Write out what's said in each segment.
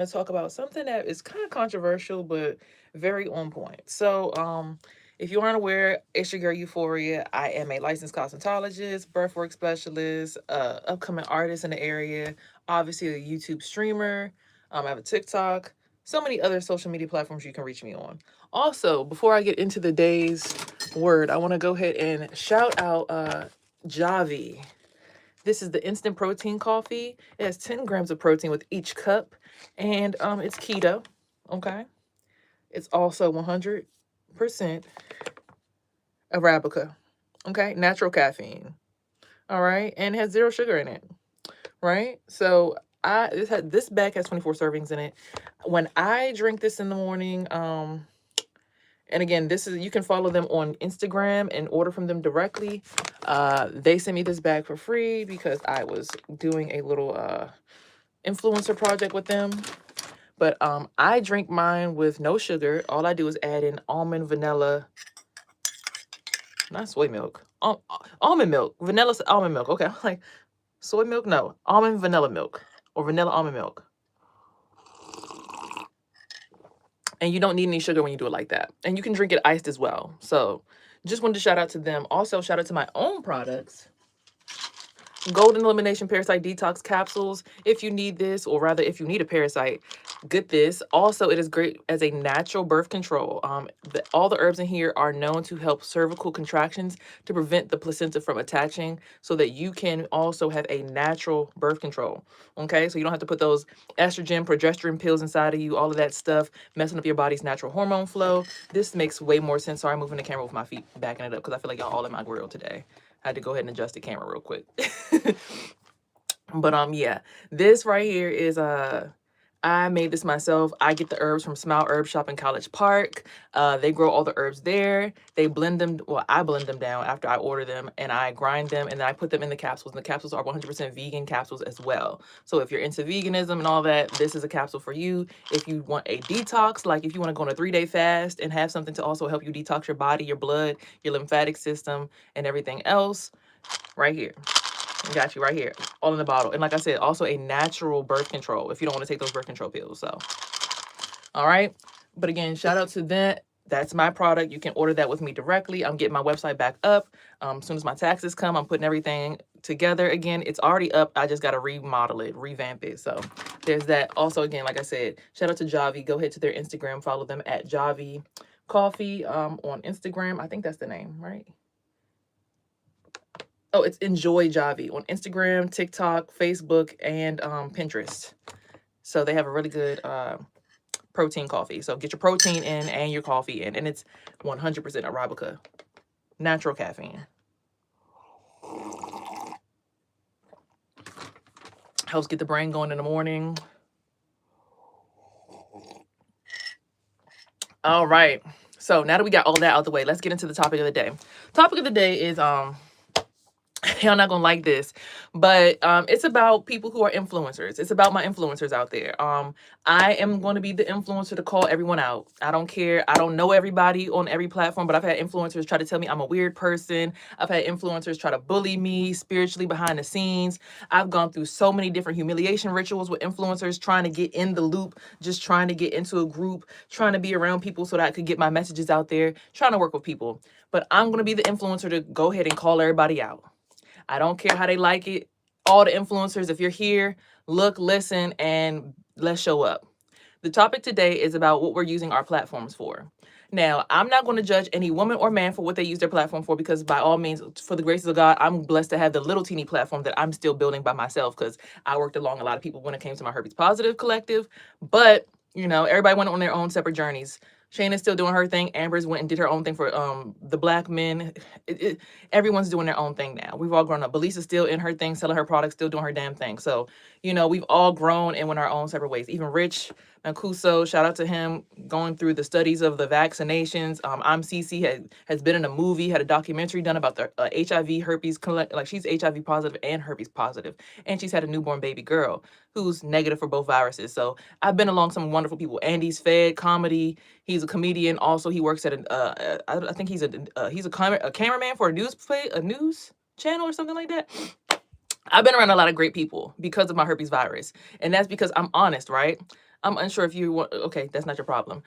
to talk about something that is kind of controversial, but very on point. So, if you aren't aware, it's your girl Euphoria. I am a licensed cosmetologist, birthwork specialist, upcoming artist in the area, obviously a YouTube streamer. I have a TikTok, so many other social media platforms you can reach me on. Also, before I get into the day's word, I want to go ahead and shout out Javi. This is the instant protein coffee. It has 10 grams of protein with each cup, and it's keto. Okay, it's also 100% Arabica. Okay, natural caffeine. All right, and it has zero sugar in it. Right, so this bag has 24 servings in it. When I drink this in the morning, and again, this is you can follow them on Instagram and order from them directly. They sent me this bag for free because I was doing a little influencer project with them. But I drink mine with no sugar. All I do is add in almond, vanilla, not soy milk, almond milk, vanilla almond milk. Okay, I'm like soy milk, no, almond vanilla milk or vanilla almond milk. And you don't need any sugar when you do it like that. And you can drink it iced as well. So just wanted to shout out to them. Also, shout out to my own products. Golden Elimination Parasite Detox Capsules. If you need this, or rather, if you need a parasite, get this. Also, it is great as a natural birth control. All the herbs in here are known to help cervical contractions to prevent the placenta from attaching so that you can also have a natural birth control. Okay, so you don't have to put those estrogen, progesterone pills inside of you, all of that stuff, messing up your body's natural hormone flow. This makes way more sense. Sorry, I'm moving the camera with my feet, backing it up because I feel like y'all all in my grill today. I had to go ahead and adjust the camera real quick. But yeah, this right here is I made this myself. I get the herbs from Smile Herb Shop in College Park. They grow all the herbs there. They blend them. Well, I blend them down after I order them, and I grind them, and then I put them in the capsules. And the capsules are 100% vegan capsules as well. So if you're into veganism and all that, this is a capsule for you. If you want a detox, like if you want to go on a 3-day fast and have something to also help you detox your body, your blood, your lymphatic system, and everything else, right here. Got you right here, all in the bottle. And like I said, also a natural birth control if you don't want to take those birth control pills. So, all right. But again, shout out to that. That's my product. You can order that with me directly. I'm getting my website back up. As soon as my taxes come, I'm putting everything together again. It's already up. I just got to remodel it, revamp it. So there's that. Also, again, like I said, shout out to Javi. Go ahead to their Instagram. Follow them at Javi Coffee on Instagram. I think that's the name, right? Oh, it's Enjoy Javi on Instagram, TikTok, Facebook, and Pinterest. So they have a really good protein coffee. So get your protein in and your coffee in, and it's 100% Arabica, natural caffeine. Helps get the brain going in the morning. All right. So now that we got all that out the way, let's get into the topic of the day. Topic of the day is y'all not gonna like this, but it's about people who are influencers. It's about my influencers out there. I am going to be the influencer to call everyone out. I don't care. I don't know everybody on every platform, but I've had influencers try to tell me I'm a weird person. I've had influencers try to bully me spiritually behind the scenes. I've gone through so many different humiliation rituals with influencers trying to get in the loop, just trying to get into a group, trying to be around people so that I could get my messages out there, trying to work with people. But I'm going to be the influencer to go ahead and call everybody out. I don't care how they like it. All the influencers, if you're here, look, listen, and let's show up. The topic today is about what we're using our platforms for. Now, I'm not going to judge any woman or man for what they use their platform for, because by all means, for the graces of God, I'm blessed to have the little teeny platform that I'm still building by myself, because I worked along a lot of people when it came to my Herpes Positive collective. But, everybody went on their own separate journeys. Shayna's still doing her thing. Amber's went and did her own thing for the Black men. Everyone's doing their own thing now. We've all grown up. Belisa's still in her thing, selling her products, still doing her damn thing. So, we've all grown and went our own separate ways. Even Rich Mancuso, shout out to him, going through the studies of the vaccinations. I'm CC has been in a movie, had a documentary done about the HIV herpes like she's HIV positive and herpes positive, and she's had a newborn baby girl who's negative for both viruses. So I've been along some wonderful people. Andy's Fed Comedy. He's a comedian. Also, he works at I think he's a cameraman for a news channel or something like that. I've been around a lot of great people because of my herpes virus, and that's because I'm honest, right? I'm unsure if you want, okay, that's not your problem.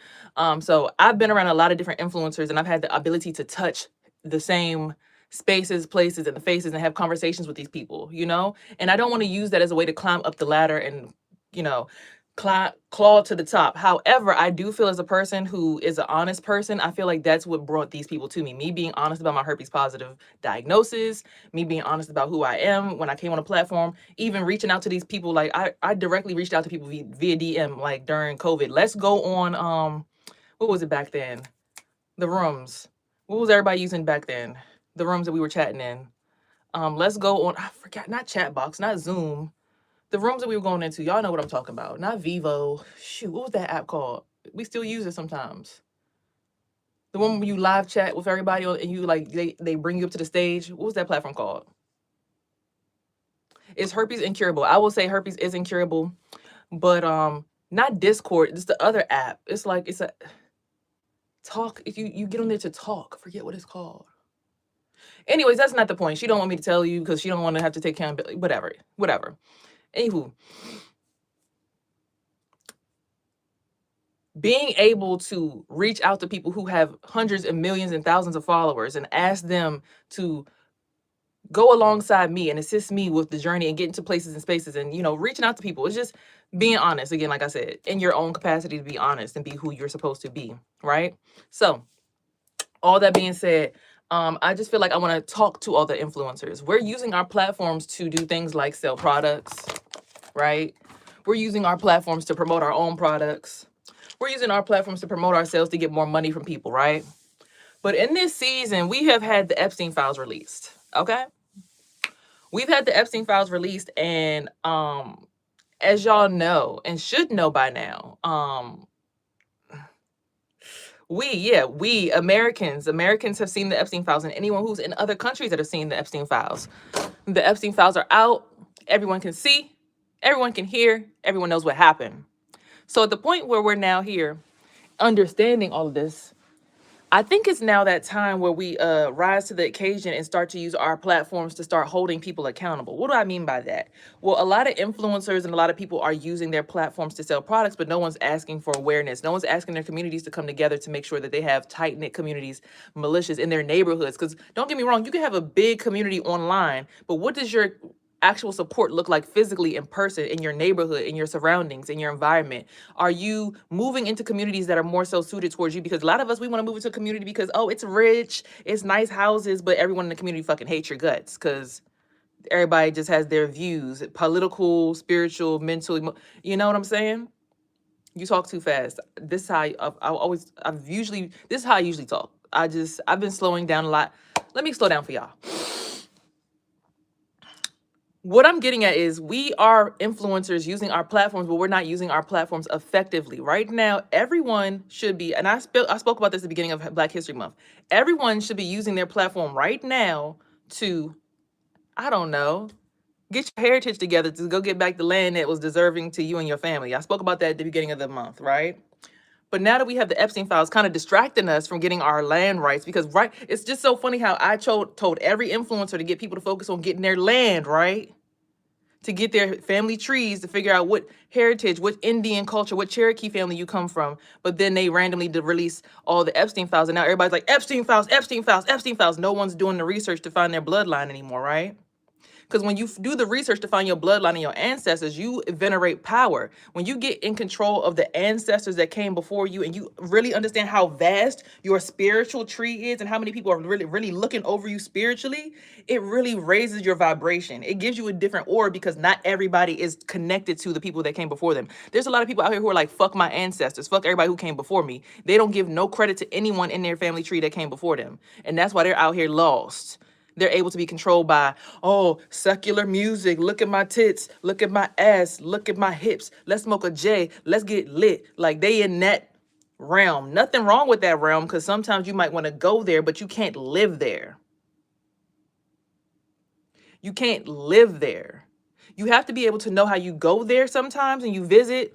So I've been around a lot of different influencers and I've had the ability to touch the same spaces, places, and the faces and have conversations with these people, you know? And I don't want to use that as a way to climb up the ladder and, you know, claw to the top. However, I do feel as a person who is an honest person, I feel like that's what brought these people to me. Me being honest about my herpes positive diagnosis, me being honest about who I am when I came on a platform, even reaching out to these people. Like I directly reached out to people via DM, like during COVID. Let's go on, what was it back then? The rooms. What was everybody using back then? The rooms that we were chatting in. Let's go on, I forgot, not chat box, not Zoom. The rooms that we were going into, y'all know what I'm talking about. Not Vivo. Shoot, what was that app called? We still use it sometimes. The one where you live chat with everybody and you like they bring you up to the stage. What was that platform called? Is herpes incurable? I will say herpes is incurable, but not Discord. It's the other app. It's like it's a talk. If you get on there to talk, I forget what it's called. Anyways, that's not the point. She don't want me to tell you because she don't want to have to take accountability. Whatever. Anywho, being able to reach out to people who have hundreds and millions and thousands of followers and ask them to go alongside me and assist me with the journey and get into places and spaces and, you know, reaching out to people. It's just being honest. Again, like I said, in your own capacity to be honest and be who you're supposed to be. Right. So all that being said, I just feel like I want to talk to all the influencers. We're using our platforms to do things like sell products, right? We're using our platforms to promote our own products. We're using our platforms to promote ourselves to get more money from people, right? But in this season, we have had the Epstein files released, okay? We've had the Epstein files released, and as y'all know and should know by now, we Americans have seen the Epstein files, and anyone who's in other countries that have seen the Epstein files. The Epstein files are out. Everyone can see, everyone can hear, everyone knows what happened. So at the point where we're now here, understanding all of this, I think it's now that time where we rise to the occasion and start to use our platforms to start holding people accountable. What do I mean by that? Well, a lot of influencers and a lot of people are using their platforms to sell products, but no one's asking for awareness. No one's asking their communities to come together to make sure that they have tight-knit communities, militias in their neighborhoods. Because don't get me wrong, you can have a big community online, but what does your actual support look like physically in person in your neighborhood, in your surroundings, in your environment? Are you moving into communities that are more so suited towards you? Because a lot of us, we want to move into a community because, oh, it's rich, it's nice houses, but everyone in the community fucking hates your guts because everybody just has their views, political, spiritual, mental, you know what I'm saying? You talk too fast. This is how this is how I usually talk. I've been slowing down a lot. Let me slow down for y'all. What I'm getting at is we are influencers using our platforms, but we're not using our platforms effectively. Right now, everyone should be, and I spoke about this at the beginning of Black History Month. Everyone should be using their platform right now to, I don't know, get your heritage together to go get back the land that was deserving to you and your family. I spoke about that at the beginning of the month, right? But now that we have the Epstein files kind of distracting us from getting our land rights, because it's just so funny how I told every influencer to get people to focus on getting their land, right? To get their family trees, to figure out what heritage, what Indian culture, what Cherokee family you come from. But then they randomly release all the Epstein files. And now everybody's like, Epstein files, Epstein files, Epstein files. No one's doing the research to find their bloodline anymore, right? Because when you do the research to find your bloodline and your ancestors, you venerate power. When you get in control of the ancestors that came before you and you really understand how vast your spiritual tree is and how many people are really, really looking over you spiritually, it really raises your vibration. It gives you a different aura because not everybody is connected to the people that came before them. There's a lot of people out here who are like, fuck my ancestors, fuck everybody who came before me. They don't give no credit to anyone in their family tree that came before them. And that's why they're out here lost. They're able to be controlled by, oh, secular music. Look at my tits. Look at my ass. Look at my hips. Let's smoke a J. Let's get lit. Like they in that realm. Nothing wrong with that realm because sometimes you might want to go there, but you can't live there. You can't live there. You have to be able to know how you go there sometimes and you visit.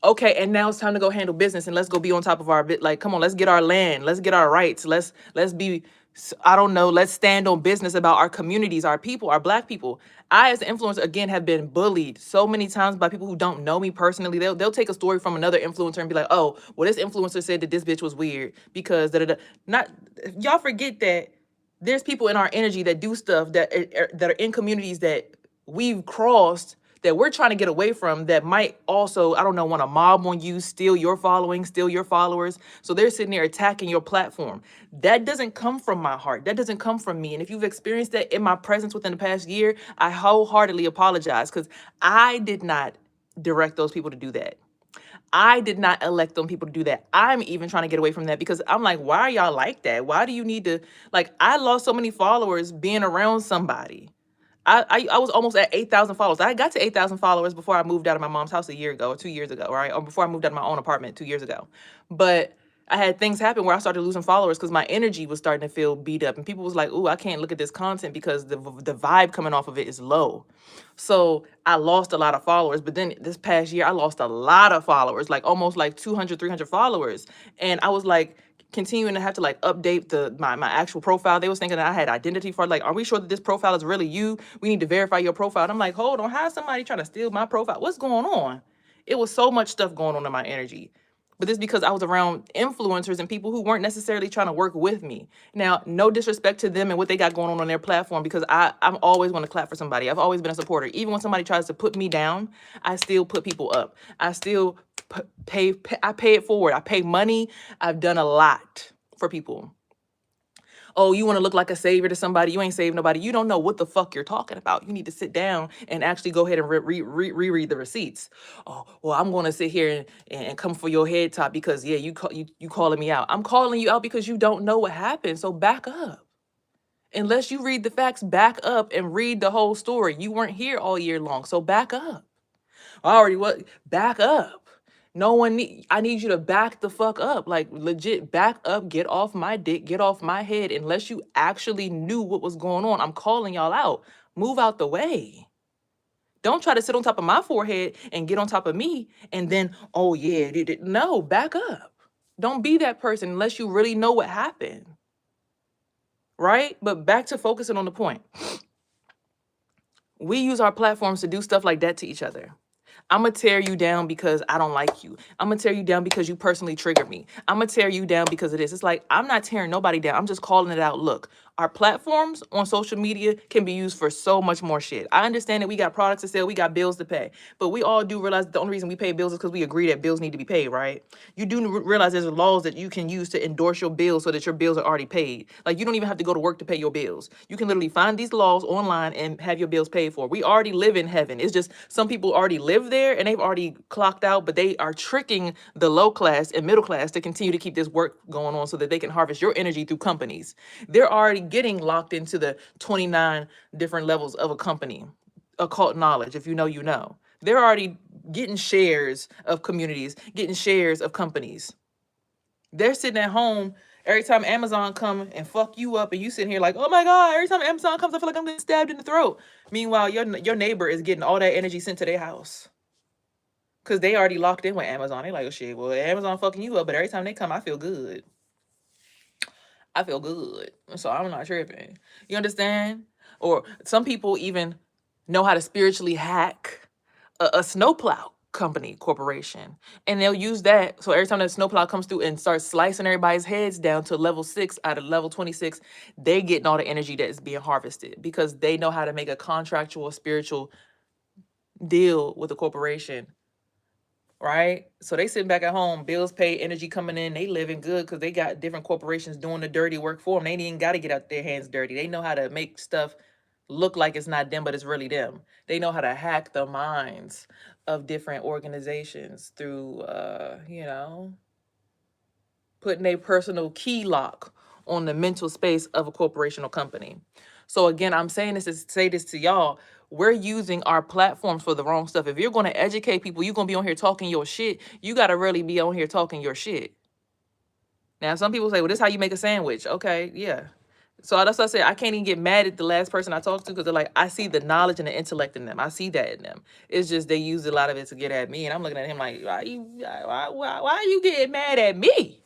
Okay, and now it's time to go handle business and let's go be on top of our bit. Like, come on, let's get our land. Let's get our rights. Let's be I don't know, let's stand on business about our communities, our people, our Black people. I, as an influencer, again, have been bullied so many times by people who don't know me personally. They'll take a story from another influencer and be like, oh, well, this influencer said that this bitch was weird because da da da. Not, y'all forget that there's people in our energy that do stuff that are in communities that we've crossed, that we're trying to get away from, that might also, I don't know, want to mob on you, steal your following, steal your followers. So they're sitting there attacking your platform. That doesn't come from my heart. That doesn't come from me. And if you've experienced that in my presence within the past year, I wholeheartedly apologize, because I did not direct those people to do that. I did not elect them people to do that. I'm even trying to get away from that, because I'm like, why are y'all like that? Why do you need to, like, I lost so many followers being around somebody. I was almost at 8,000 followers. I got to 8,000 followers before I moved out of my mom's house a year ago or 2 years ago, right? Or before I moved out of my own apartment 2 years ago. But I had things happen where I started losing followers because my energy was starting to feel beat up. And people was like, ooh, I can't look at this content because the vibe coming off of it is low. So I lost a lot of followers. But then this past year, I lost a lot of followers, like almost like 200, 300 followers. And I was like, continuing to have to like update my actual profile. They was thinking that I had identity fraud. Like, are we sure that this profile is really you? We need to verify your profile. And I'm like, hold on, how is somebody trying to steal my profile? What's going on? It was so much stuff going on in my energy. But this is because I was around influencers and people who weren't necessarily trying to work with me. Now, no disrespect to them and what they got going on their platform, because I'm always want to clap for somebody. I've always been a supporter. Even when somebody tries to put me down, I still put people up. I still pay it forward. I pay money. I've done a lot for people. Oh, you want to look like a savior to somebody? You ain't saved nobody. You don't know what the fuck you're talking about. You need to sit down and actually go ahead and reread the receipts. Oh, well, I'm going to sit here and come for your head top because, yeah, you calling me out. I'm calling you out because you don't know what happened. So back up. Unless you read the facts, back up and read the whole story. You weren't here all year long. So back up. Back up. I need you to back the fuck up. Like, legit, back up, get off my dick, get off my head. Unless you actually knew what was going on, I'm calling y'all out. Move out the way. Don't try to sit on top of my forehead and get on top of me and then, oh yeah, no, back up. Don't be that person unless you really know what happened. Right? But back to focusing on the point. We use our platforms to do stuff like that to each other. I'm going to tear you down because I don't like you. I'm going to tear you down because you personally triggered me. I'm going to tear you down because of this. It's like, I'm not tearing nobody down. I'm just calling it out. Look, our platforms on social media can be used for so much more shit. I understand that we got products to sell, we got bills to pay, but we all do realize that the only reason we pay bills is because we agree that bills need to be paid, right? You do realize there's laws that you can use to endorse your bills so that your bills are already paid. Like, you don't even have to go to work to pay your bills. You can literally find these laws online and have your bills paid for. We already live in heaven. It's just some people already live there and they've already clocked out, but they are tricking the low class and middle class to continue to keep this work going on so that they can harvest your energy through companies. They're already getting locked into the 29 different levels of a company, occult knowledge. If you know, you know. They're already getting shares of communities, getting shares of companies. They're sitting at home every time Amazon come and fuck you up, and you sitting here like, oh my God, every time Amazon comes, I feel like I'm getting stabbed in the throat. Meanwhile, your neighbor is getting all that energy sent to their house. Because they already locked in with Amazon. They like, oh shit, well, Amazon fucking you up, but every time they come, I feel good. I feel good. So I'm not tripping. You understand? Or some people even know how to spiritually hack a snowplow company, corporation. And they'll use that. So every time that snowplow comes through and starts slicing everybody's heads down to level 6 out of level 26, they getting all the energy that is being harvested because they know how to make a contractual spiritual deal with a corporation. Right? So they sitting back at home, bills paid, energy coming in, they living good because they got different corporations doing the dirty work for them. They ain't even got to get out their hands dirty. They know how to make stuff look like it's not them, but it's really them. They know how to hack the minds of different organizations through, putting a personal key lock on the mental space of a corporation or company. So again, I'm saying this to say this to y'all. We're using our platforms for the wrong stuff. If you're going to educate people, you're going to be on here talking your shit. You got to really be on here talking your shit. Now, some people say, well, this is how you make a sandwich. Okay, yeah. So that's what I say. I can't even get mad at the last person I talked to because they're like, I see the knowledge and the intellect in them. I see that in them. It's just they use a lot of it to get at me. And I'm looking at him like, why are you getting mad at me?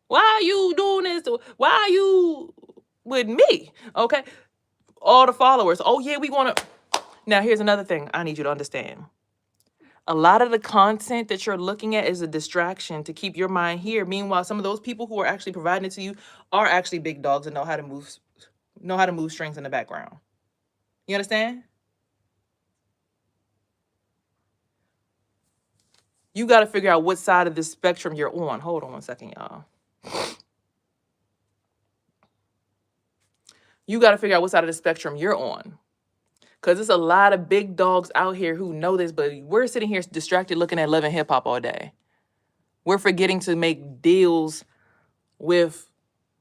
Why are you doing this? Why are you with me? Okay. All the followers. Oh, yeah, we want to. Now, here's another thing I need you to understand. A lot of the content that you're looking at is a distraction to keep your mind here. Meanwhile, some of those people who are actually providing it to you are actually big dogs and know how to move strings in the background. You understand? You got to figure out what side of the spectrum you're on. Hold on one second, y'all. You got to figure out what side of the spectrum you're on. Because there's a lot of big dogs out here who know this, but we're sitting here distracted looking at Love and Hip Hop all day. We're forgetting to make deals with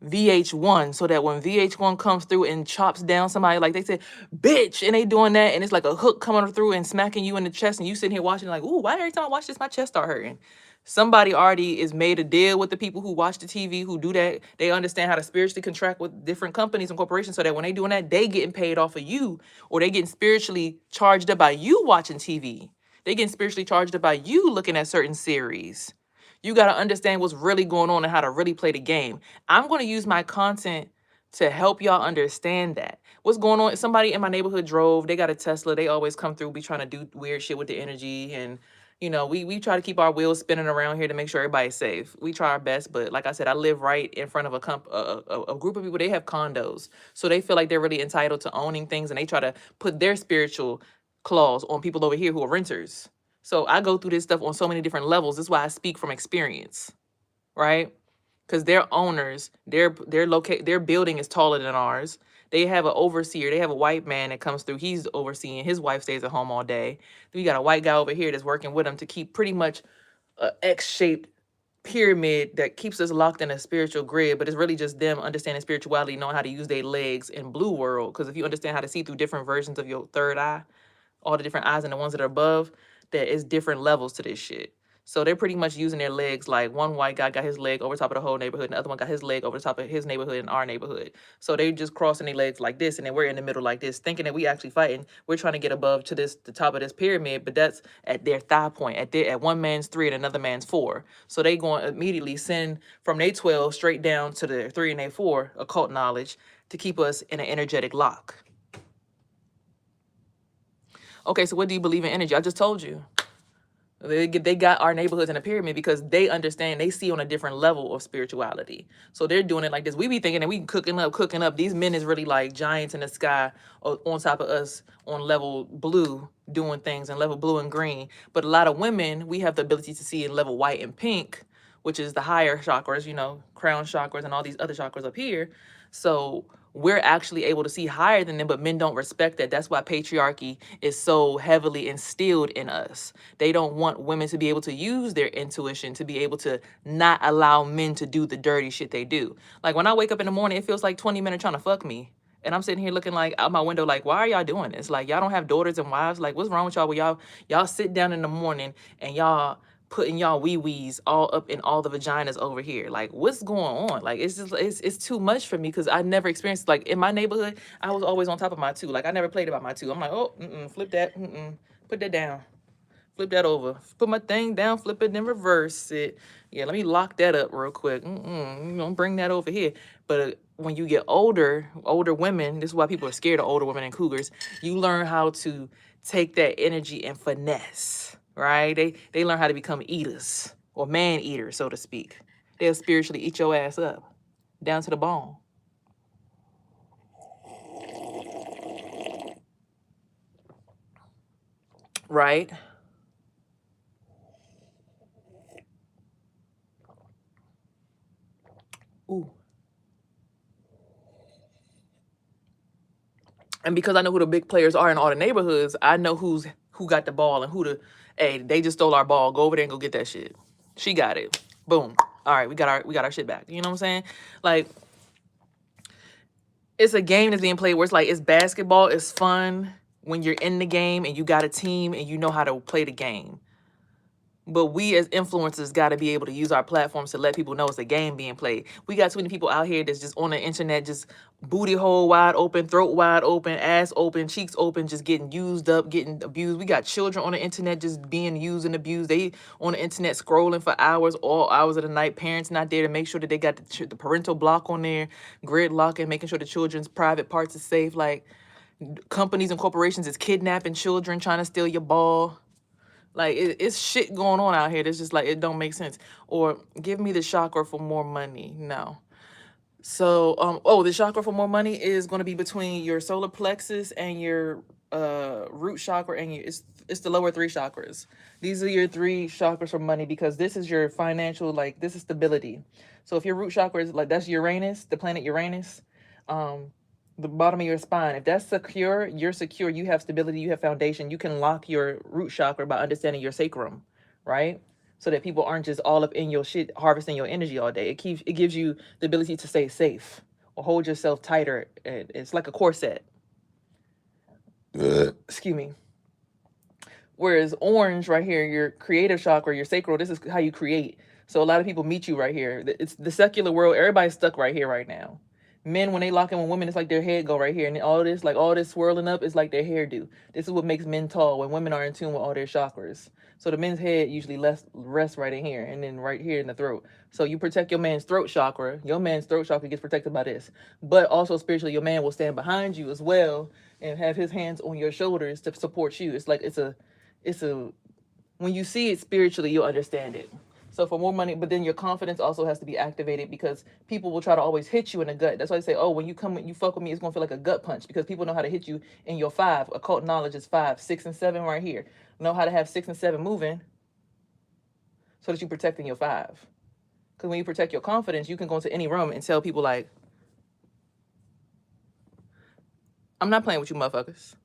VH1 so that when VH1 comes through and chops down somebody, like they said, bitch, and they doing that, and it's like a hook coming through and smacking you in the chest, and you sitting here watching like, ooh, why every time I watch this, my chest start hurting? Somebody already is made a deal with the people who watch the TV, who do that. They understand how to spiritually contract with different companies and corporations so that when they doing that, they getting paid off of you, or they getting spiritually charged up by you watching TV. They getting spiritually charged up by you looking at certain series. You got to understand what's really going on and how to really play the game. I'm going to use my content to help y'all understand that. What's going on? Somebody in my neighborhood drove. They got a Tesla. They always come through, be trying to do weird shit with the energy. And, you know, we try to keep our wheels spinning around here to make sure everybody's safe. We try our best. But like I said, I live right in front of a group of people. They have condos. So they feel like they're really entitled to owning things. And they try to put their spiritual claws on people over here who are renters. So I go through this stuff on so many different levels. This is why I speak from experience, right? Because their owners, their building is taller than ours. They have an overseer. They have a white man that comes through. He's overseeing. His wife stays at home all day. We got a white guy over here that's working with them to keep pretty much a X-shaped pyramid that keeps us locked in a spiritual grid. But it's really just them understanding spirituality, knowing how to use their legs in blue world. Because if you understand how to see through different versions of your third eye, all the different eyes and the ones that are above, there is different levels to this shit. So they're pretty much using their legs like one white guy got his leg over top of the whole neighborhood, and the other one got his leg over the top of his neighborhood and our neighborhood. So they just crossing their legs like this, and then we're in the middle like this, thinking that we actually fighting. We're trying to get above to the top of this pyramid, but that's at their thigh point, at one man's 3 and another man's 4. So they going to immediately send from their 12 straight down to the 3 and their 4 occult knowledge to keep us in an energetic lock. Okay, so what do you believe in energy? I just told you. They got our neighborhoods in a pyramid because they understand, they see on a different level of spirituality. So they're doing it like this. We be thinking that we cooking up. These men is really like giants in the sky on top of us on level blue doing things, and level blue and green. But a lot of women, we have the ability to see in level white and pink, which is the higher chakras, you know, crown chakras and all these other chakras up here. So we're actually able to see higher than them, but men don't respect that. That's why patriarchy is so heavily instilled in us. They don't want women to be able to use their intuition, to be able to not allow men to do the dirty shit they do. Like when I wake up in the morning, it feels like 20 men are trying to fuck me. And I'm sitting here looking like out my window, like, why are y'all doing this? Like, y'all don't have daughters and wives. Like, what's wrong with y'all? Well, y'all sit down in the morning and y'all putting y'all wee-wees all up in all the vaginas over here. Like, what's going on? Like, it's just, it's too much for me because I never experienced, like, in my neighborhood, I was always on top of my 2. Like, I never played about my 2. I'm like, oh, flip that, put that down. Flip that over. Put my thing down, flip it, then reverse it. Yeah, let me lock that up real quick. Don't bring that over here. But when you get older women, this is why people are scared of older women and cougars. You learn how to take that energy and finesse, right? They learn how to become eaters or man eaters, so to speak. They'll spiritually eat your ass up down to the bone. Right? Ooh. And because I know who the big players are in all the neighborhoods, I know who got the ball and hey, they just stole our ball. Go over there and go get that shit. She got it. Boom. All right, we got our shit back. You know what I'm saying? Like, it's a game that's being played where it's like, it's basketball, it's fun when you're in the game and you got a team and you know how to play the game. But we as influencers got to be able to use our platforms to let people know it's a game being played. We got too many people out here that's just on the internet, just booty hole wide open, throat wide open, ass open, cheeks open, just getting used up, getting abused. We got children on the internet just being used and abused. They on the internet scrolling for hours, all hours of the night. Parents not there to make sure that they got the parental block on there, gridlock, and making sure the children's private parts is safe. Like companies and corporations is kidnapping children, trying to steal your ball. Like it's shit going on out here. That's just like it don't make sense. Or give me the chakra for more money. No. So oh, the chakra for more money is going to be between your solar plexus and your root chakra, and it's the lower three chakras. These are your three chakras for money because this is your financial, like this is stability. So if your root chakra is like, that's Uranus, the planet Uranus, the bottom of your spine, if that's secure, you're secure, you have stability, you have foundation, you can lock your root chakra by understanding your sacrum, right? So that people aren't just all up in your shit harvesting your energy all day. It gives you the ability to stay safe or hold yourself tighter. It's like a corset. Excuse me. Whereas orange right here, your creative chakra, your sacral, this is how you create. So a lot of people meet you right here. It's the secular world. Everybody's stuck right here right now. Men, when they lock in with women, it's like their head go right here. And all this swirling up is like their hair do. This is what makes men tall when women are in tune with all their chakras. So the men's head usually rests right in here and then right here in the throat. So you protect your man's throat chakra. Your man's throat chakra gets protected by this. But also spiritually, your man will stand behind you as well and have his hands on your shoulders to support you. It's like it's a when you see it spiritually, you'll understand it. So for more money, but then your confidence also has to be activated because people will try to always hit you in the gut. That's why they say, oh, when you fuck with me, it's gonna feel like a gut punch because people know how to hit you in your 5. Occult knowledge is 5, 6, and 7 right here. Know how to have 6 and 7 moving so that you protecting your 5. Because when you protect your confidence, you can go into any room and tell people like, I'm not playing with you motherfuckers.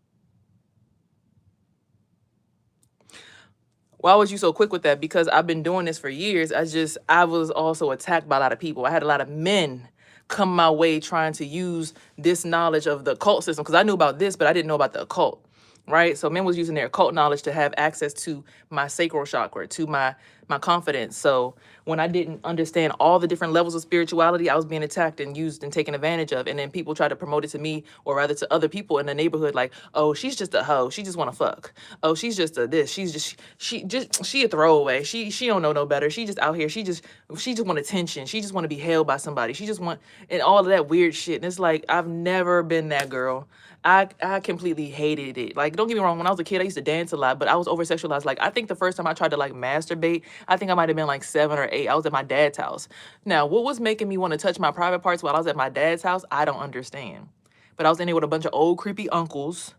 Why was you so quick with that? Because I've been doing this for years. I was also attacked by a lot of people. I had a lot of men come my way trying to use this knowledge of the occult system because I knew about this, but I didn't know about the occult, right? So men was using their occult knowledge to have access to my sacral chakra, to my confidence. So when I didn't understand all the different levels of spirituality, I was being attacked and used and taken advantage of. And then people tried to promote it to me, or rather to other people in the neighborhood, like, oh, she's just a hoe. She just want to fuck. Oh, she's just a this. She a throwaway. She don't know no better. She just out here. She just want attention. She just want to be held by somebody. She just want, and all of that weird shit. And it's like, I've never been that girl. I completely hated it. Like, don't get me wrong, when I was a kid, I used to dance a lot, but I was over sexualized. Like, I think the first time I tried to like masturbate, I think I might have been like 7 or 8. I was at my dad's house. Now, what was making me want to touch my private parts while I was at my dad's house, I don't understand. But I was in there with a bunch of old creepy uncles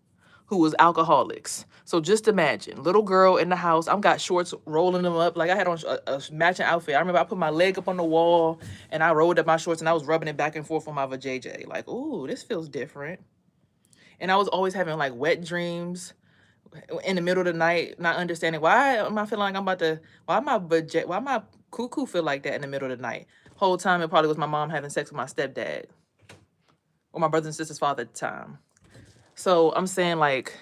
who was alcoholics. So just imagine, little girl in the house. I've got shorts rolling them up. Like I had on a matching outfit. I remember I put my leg up on the wall and I rolled up my shorts and I was rubbing it back and forth on my vajayjay. Like, ooh, this feels different. And I was always having like wet dreams in the middle of the night, not understanding why am I feeling like I'm about to, why my cuckoo feel like that in the middle of the night. Whole time it probably was my mom having sex with my stepdad or my brothers and sisters' father at the time. So I'm saying like,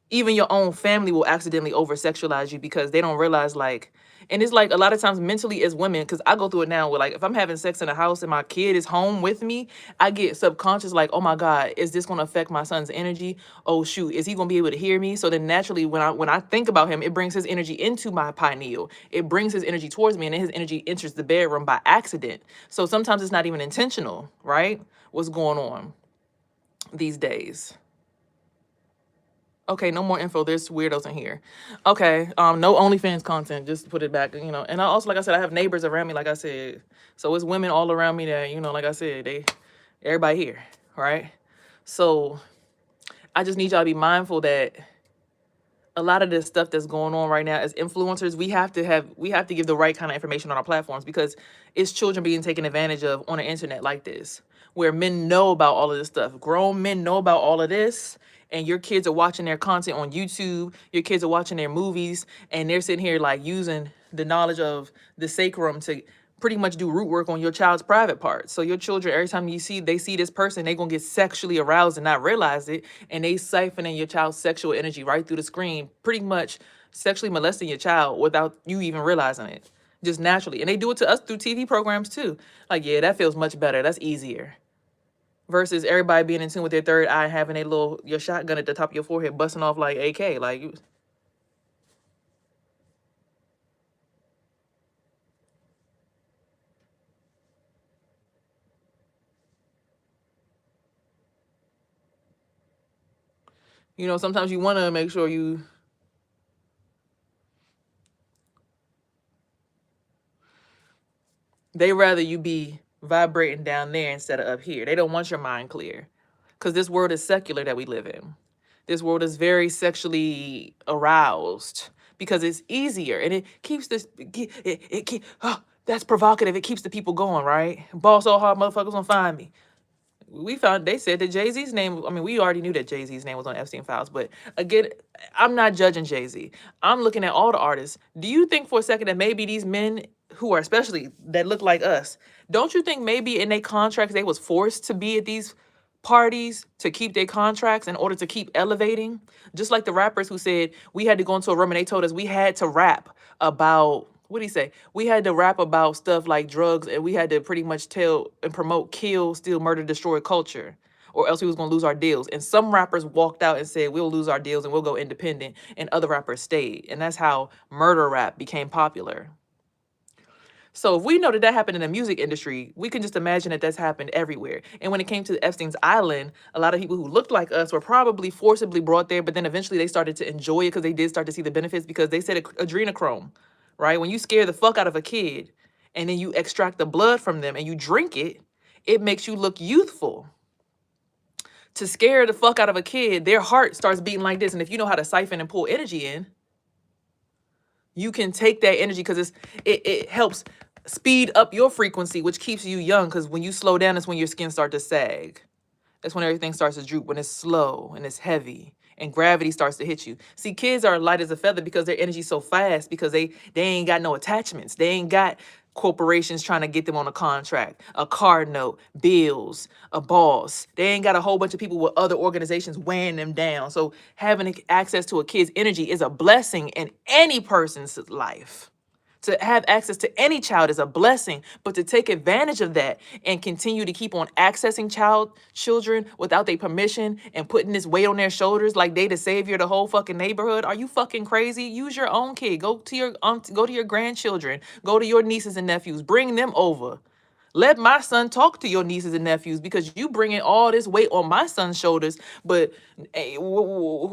even your own family will accidentally over sexualize you because they don't realize like, and it's like a lot of times mentally as women, because I go through it now where like if I'm having sex in the house and my kid is home with me, I get subconscious like, oh my God, is this going to affect my son's energy? Oh shoot, is he going to be able to hear me? So then naturally when I think about him, it brings his energy into my pineal. It brings his energy towards me and then his energy enters the bedroom by accident. So sometimes it's not even intentional, right? What's going on these days? Okay, no more info. There's weirdos in here. Okay, no OnlyFans content. Just to put it back, you know. And I also, like I said, I have neighbors around me, like I said. So it's women all around me that, you know, like I said, everybody here, right? So I just need y'all to be mindful that a lot of this stuff that's going on right now as influencers, we have to give the right kind of information on our platforms because it's children being taken advantage of on the internet like this, where men know about all of this stuff. Grown men know about all of this, and your kids are watching their content on YouTube. Your kids are watching their movies, and they're sitting here like using the knowledge of the sacrum to pretty much do root work on your child's private parts. So your children, every time they see this person, they're going to get sexually aroused and not realize it. And they siphoning your child's sexual energy right through the screen, pretty much sexually molesting your child without you even realizing it, just naturally. And they do it to us through TV programs too. Like, yeah, that feels much better. That's easier. Versus everybody being in tune with their third eye, having your shotgun at the top of your forehead, busting off like AK. Like, sometimes you want to make sure they rather you be vibrating down there instead of up here. They don't want your mind clear, because this world is secular that we live in. This world is very sexually aroused because it's easier, and it keeps that's provocative. It keeps the people going, right? Ball so hard, motherfuckers gonna find me. They said that Jay-Z's name, I mean, we already knew that Jay-Z's name was on Epstein files, but again, I'm not judging Jay-Z. I'm looking at all the artists. Do you think for a second that maybe these men who are especially that look like us, don't you think maybe in their contracts they was forced to be at these parties to keep their contracts in order to keep elevating? Just like the rappers who said we had to go into a room and they told us we had to rap about, what did he say? We had to rap about stuff like drugs, and we had to pretty much tell and promote kill, steal, murder, destroy culture, or else we was gonna lose our deals. And some rappers walked out and said we'll lose our deals and we'll go independent, and other rappers stayed. And that's how murder rap became popular. So if we know that happened in the music industry, we can just imagine that that's happened everywhere. And when it came to Epstein's Island, a lot of people who looked like us were probably forcibly brought there, but then eventually they started to enjoy it because they did start to see the benefits, because they said adrenochrome, right? When you scare the fuck out of a kid and then you extract the blood from them and you drink it, it makes you look youthful. To scare the fuck out of a kid, their heart starts beating like this. And if you know how to siphon and pull energy in, you can take that energy, because it helps speed up your frequency, which keeps you young, because when you slow down, that's when your skin starts to sag. That's when everything starts to droop, when it's slow and it's heavy and gravity starts to hit you. See, kids are light as a feather because their energy's so fast, because they ain't got no attachments. They ain't got corporations trying to get them on a contract, a car note, bills, a boss. They ain't got a whole bunch of people with other organizations weighing them down. So having access to a kid's energy is a blessing in any person's life. To have access to any child is a blessing, but to take advantage of that and continue to keep on accessing children without their permission and putting this weight on their shoulders like they the savior of the whole fucking neighborhood. Are you fucking crazy? Use your own kid. Go to your grandchildren. Go to your nieces and nephews. Bring them over. Let my son talk to your nieces and nephews, because you bringing all this weight on my son's shoulders. But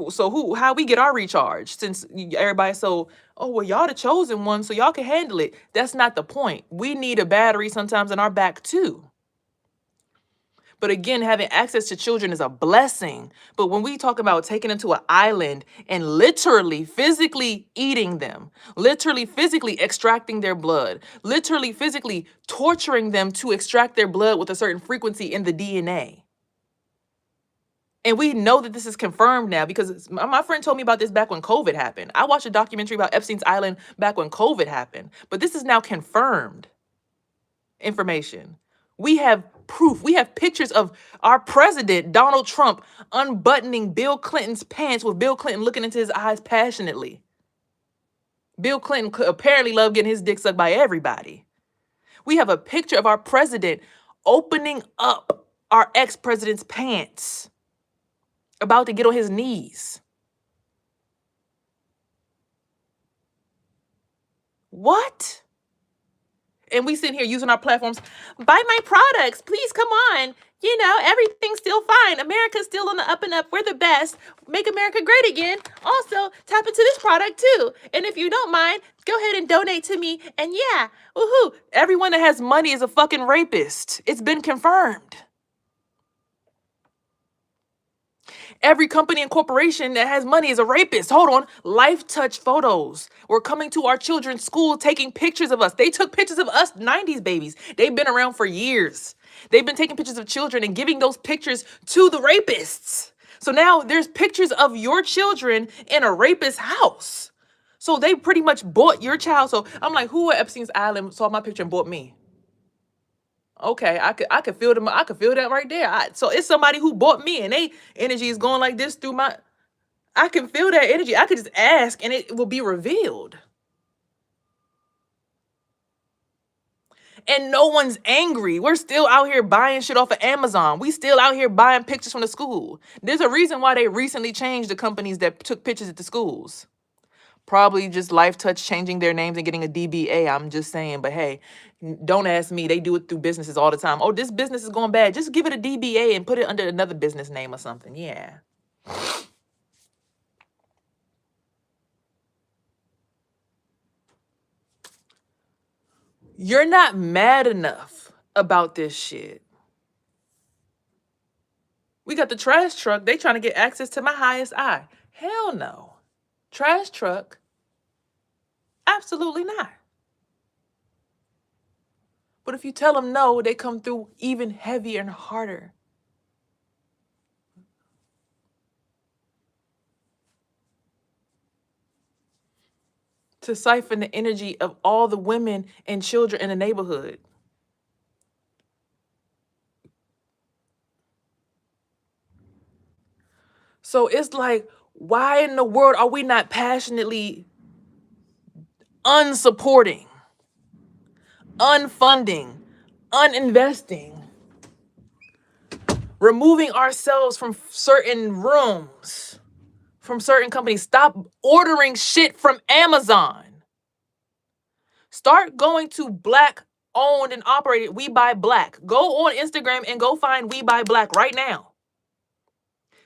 so how we get our recharge, since everybody's so, oh, well, y'all the chosen one, so y'all can handle it. That's not the point. We need a battery sometimes in our back too. But again, having access to children is a blessing. But when we talk about taking them to an island and literally physically eating them, literally physically extracting their blood, literally physically torturing them to extract their blood with a certain frequency in the DNA. And we know that this is confirmed now, because my friend told me about this back when COVID happened. I watched a documentary about Epstein's Island back when COVID happened. But this is now confirmed information. We have proof. We have pictures of our president, Donald Trump, unbuttoning Bill Clinton's pants with Bill Clinton looking into his eyes passionately. Bill Clinton apparently loved getting his dick sucked by everybody. We have a picture of our president opening up our ex-president's pants, about to get on his knees. What? And we sitting here using our platforms. Buy my products, please, come on. Everything's still fine. America's still on the up and up. We're the best. Make America great again. Also, tap into this product too. And if you don't mind, go ahead and donate to me. And yeah, woohoo. Everyone that has money is a fucking rapist. It's been confirmed. Every company and corporation that has money is a rapist. Hold on. Life Touch photos. We're coming to our children's school, taking pictures of us. They took pictures of us 90s babies. They've been around for years. They've been taking pictures of children and giving those pictures to the rapists. So now there's pictures of your children in a rapist's house. So they pretty much bought your child. So I'm like, who at Epstein's Island saw my picture and bought me? Okay, I could feel them. I could feel that right there. So it's somebody who bought me, and they energy is going like this through my. I can feel that energy. I could just ask and it will be revealed. And no one's angry. We're still out here buying shit off of Amazon. We still out here buying pictures from the school. There's a reason why they recently changed the companies that took pictures at the schools. Probably just Life Touch changing their names and getting a DBA. I'm just saying, but hey, don't ask me. They do it through businesses all the time. Oh, this business is going bad. Just give it a DBA and put it under another business name or something. Yeah. You're not mad enough about this shit. We got the trash truck. They trying to get access to my highest eye. Hell no. Trash truck? Absolutely not. But if you tell them no, they come through even heavier and harder. To siphon the energy of all the women and children in the neighborhood. So it's like, why in the world are we not passionately unsupporting, unfunding, uninvesting, removing ourselves from certain rooms, from certain companies? Stop ordering shit from Amazon. Start going to Black owned and operated We Buy Black. Go on Instagram and go find We Buy Black right now.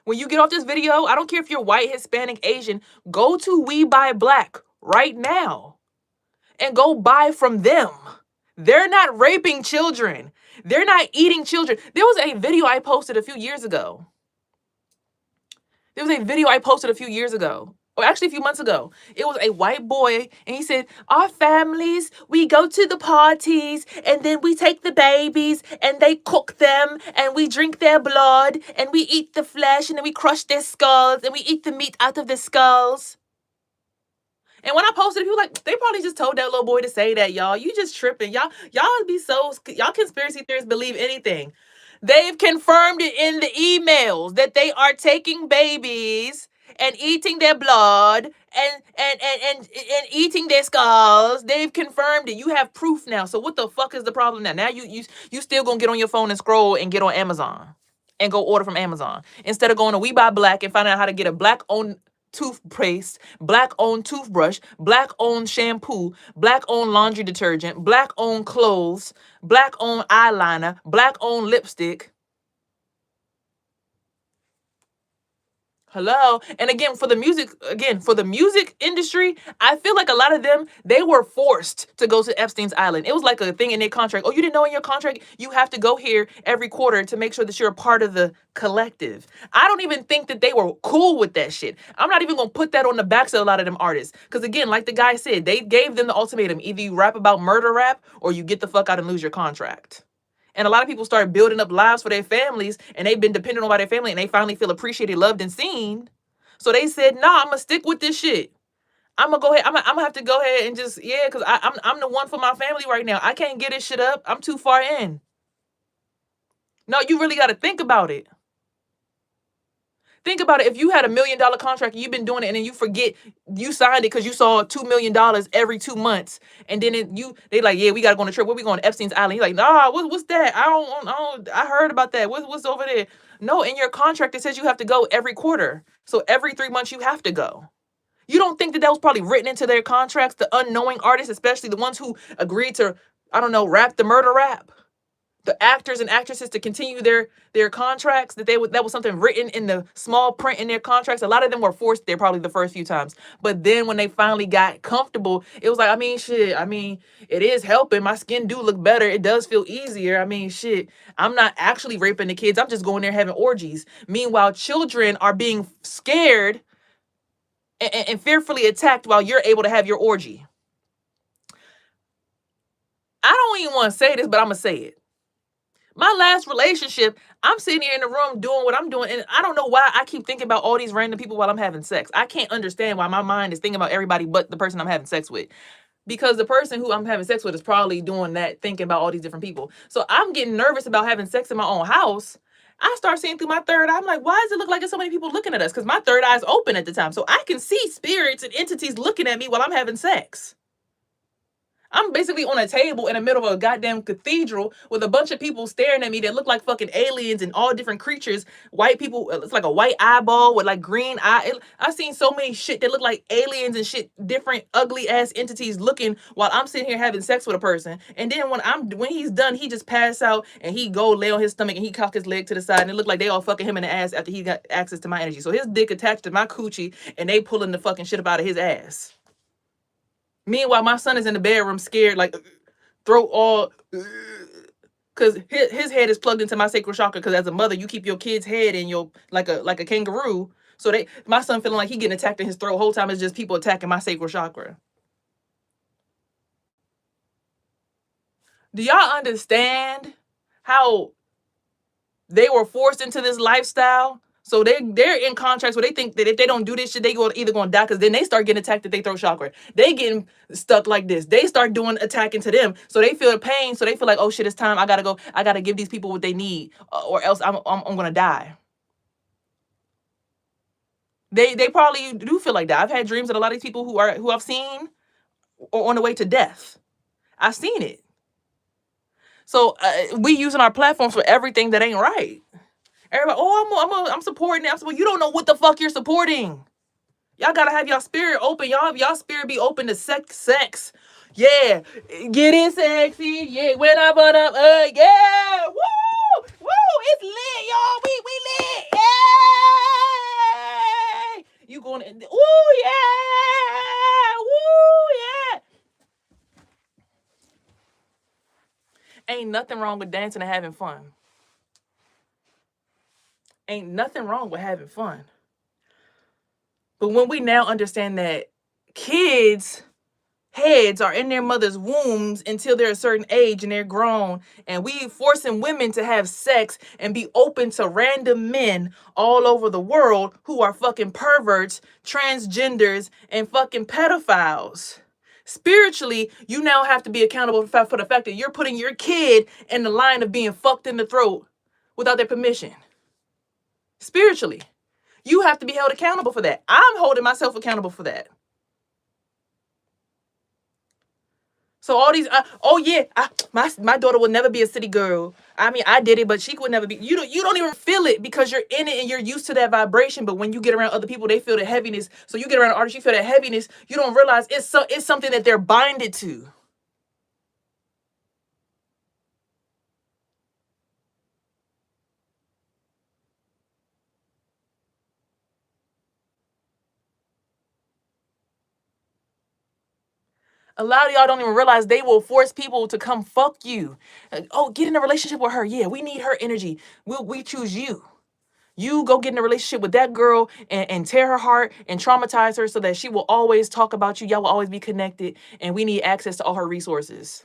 When you get off this video, I don't care if you're white, Hispanic, Asian, go to We Buy Black right now and go buy from them. They're not raping children. They're not eating children. There was a video I posted a few years ago. Or actually a few months ago. It was a white boy, and he said, our families, we go to the parties, and then we take the babies, and they cook them, and we drink their blood, and we eat the flesh, and then we crush their skulls, and we eat the meat out of the skulls. And when I posted it, people like, they probably just told that little boy to say that, y'all. You just tripping. Y'all conspiracy theorists believe anything. They've confirmed it in the emails that they are taking babies and eating their blood and eating their skulls. They've confirmed it. You have proof now. So what the fuck is the problem now? Now you still gonna get on your phone and scroll and get on Amazon and go order from Amazon instead of going to We Buy Black and finding out how to get a Black-owned toothpaste, Black-owned toothbrush, Black-owned shampoo, Black-owned laundry detergent, Black-owned clothes, Black-owned eyeliner, Black-owned lipstick. Hello. And again, for the music industry, I feel like a lot of them, they were forced to go to Epstein's Island. It was like a thing in their contract. Oh, you didn't know in your contract, you have to go here every quarter to make sure that you're a part of the collective. I don't even think that they were cool with that shit. I'm not even going to put that on the backs of a lot of them artists. Because again, like the guy said, they gave them the ultimatum. Either you rap about murder rap or you get the fuck out and lose your contract. And a lot of people start building up lives for their families, and they've been dependent on by their family, and they finally feel appreciated, loved, and seen. So they said, nah, I'm going to stick with this shit. I'm going to go ahead. I'm going to have to go ahead and just, because I'm the one for my family right now. I can't get this shit up. I'm too far in. No, you really got to think about it. Think about it. If you had $1 million contract and you've been doing it and then you forget you signed it because you saw $2 million every 2 months, and then they like, yeah, we gotta go on a trip. Where we going? Epstein's Island. You're like, nah, what's that? I heard about that. What's over there? No, in your contract it says you have to go every quarter. So every 3 months you have to go. You don't think that was probably written into their contracts? The unknowing artists, especially the ones who agreed to, I don't know, rap the murder rap. The actors and actresses to continue their contracts, that was something written in the small print in their contracts. A lot of them were forced there probably the first few times. But then when they finally got comfortable, it was like, it is helping. My skin do look better. It does feel easier. I'm not actually raping the kids. I'm just going there having orgies. Meanwhile, children are being scared and fearfully attacked while you're able to have your orgy. I don't even want to say this, but I'm going to say it. My last relationship, I'm sitting here in the room doing what I'm doing, and I don't know why I keep thinking about all these random people while I'm having sex. I can't understand why my mind is thinking about everybody but the person I'm having sex with. Because the person who I'm having sex with is probably doing that, thinking about all these different people. So I'm getting nervous about having sex in my own house, I start seeing through my third eye. I'm like, why does it look like there's so many people looking at us? Because my third eye is open at the time. So I can see spirits and entities looking at me while I'm having sex. I'm basically on a table in the middle of a goddamn cathedral with a bunch of people staring at me that look like fucking aliens and all different creatures. White people, it's like a white eyeball with like green eye. I've seen so many shit that look like aliens and shit, different ugly ass entities looking while I'm sitting here having sex with a person. And then when he's done, he just pass out and he go lay on his stomach and he cock his leg to the side and it look like they all fucking him in the ass after he got access to my energy. So his dick attached to my coochie and they pulling the fucking shit up out of his ass. Meanwhile, my son is in the bedroom scared, like throat all, because his head is plugged into my sacral chakra. Because as a mother, you keep your kid's head in your like a kangaroo. So my son feeling like he getting attacked in his throat. Whole time it's just people attacking my sacral chakra. Do y'all understand how they were forced into this lifestyle? So they're in contracts where they think that if they don't do this shit, they either gonna die, because then they start getting attacked at their throat chakra. They getting stuck like this. They start doing attacking to them. So they feel the pain. So they feel like, oh shit, it's time. I gotta go. I gotta give these people what they need, or else I'm gonna die. They probably do feel like that. I've had dreams that a lot of these people who I've seen are on the way to death. I've seen it. So we using our platforms for everything that ain't right. Everybody, oh, I'm supporting it. You don't know what the fuck you're supporting. Y'all gotta have y'all spirit open. Y'all spirit be open to sex. Yeah. Get it sexy. Yeah. When I put up, yeah. Woo! Woo! It's lit, y'all. We lit. Yeah. You going in? Ooh, yeah. Woo, yeah. Ain't nothing wrong with dancing and having fun. Ain't nothing wrong with having fun. But when we now understand that kids' heads are in their mother's wombs until they're a certain age and they're grown, and we forcing women to have sex and be open to random men all over the world who are fucking perverts, transgenders, and fucking pedophiles. Spiritually, you now have to be accountable for the fact that you're putting your kid in the line of being fucked in the throat without their permission. Spiritually, you have to be held accountable for that. I'm holding myself accountable for that. So all these, my daughter will never be a city girl. I mean, I did it, but she could never be. You don't even feel it because you're in it and you're used to that vibration. But when you get around other people, they feel the heaviness. So you get around artists, you feel that heaviness. You don't realize it's something that they're binded to. A lot of y'all don't even realize they will force people to come fuck you. Oh, get in a relationship with her. Yeah, we need her energy. We choose you. You go get in a relationship with that girl and tear her heart and traumatize her so that she will always talk about you. Y'all will always be connected, and we need access to all her resources.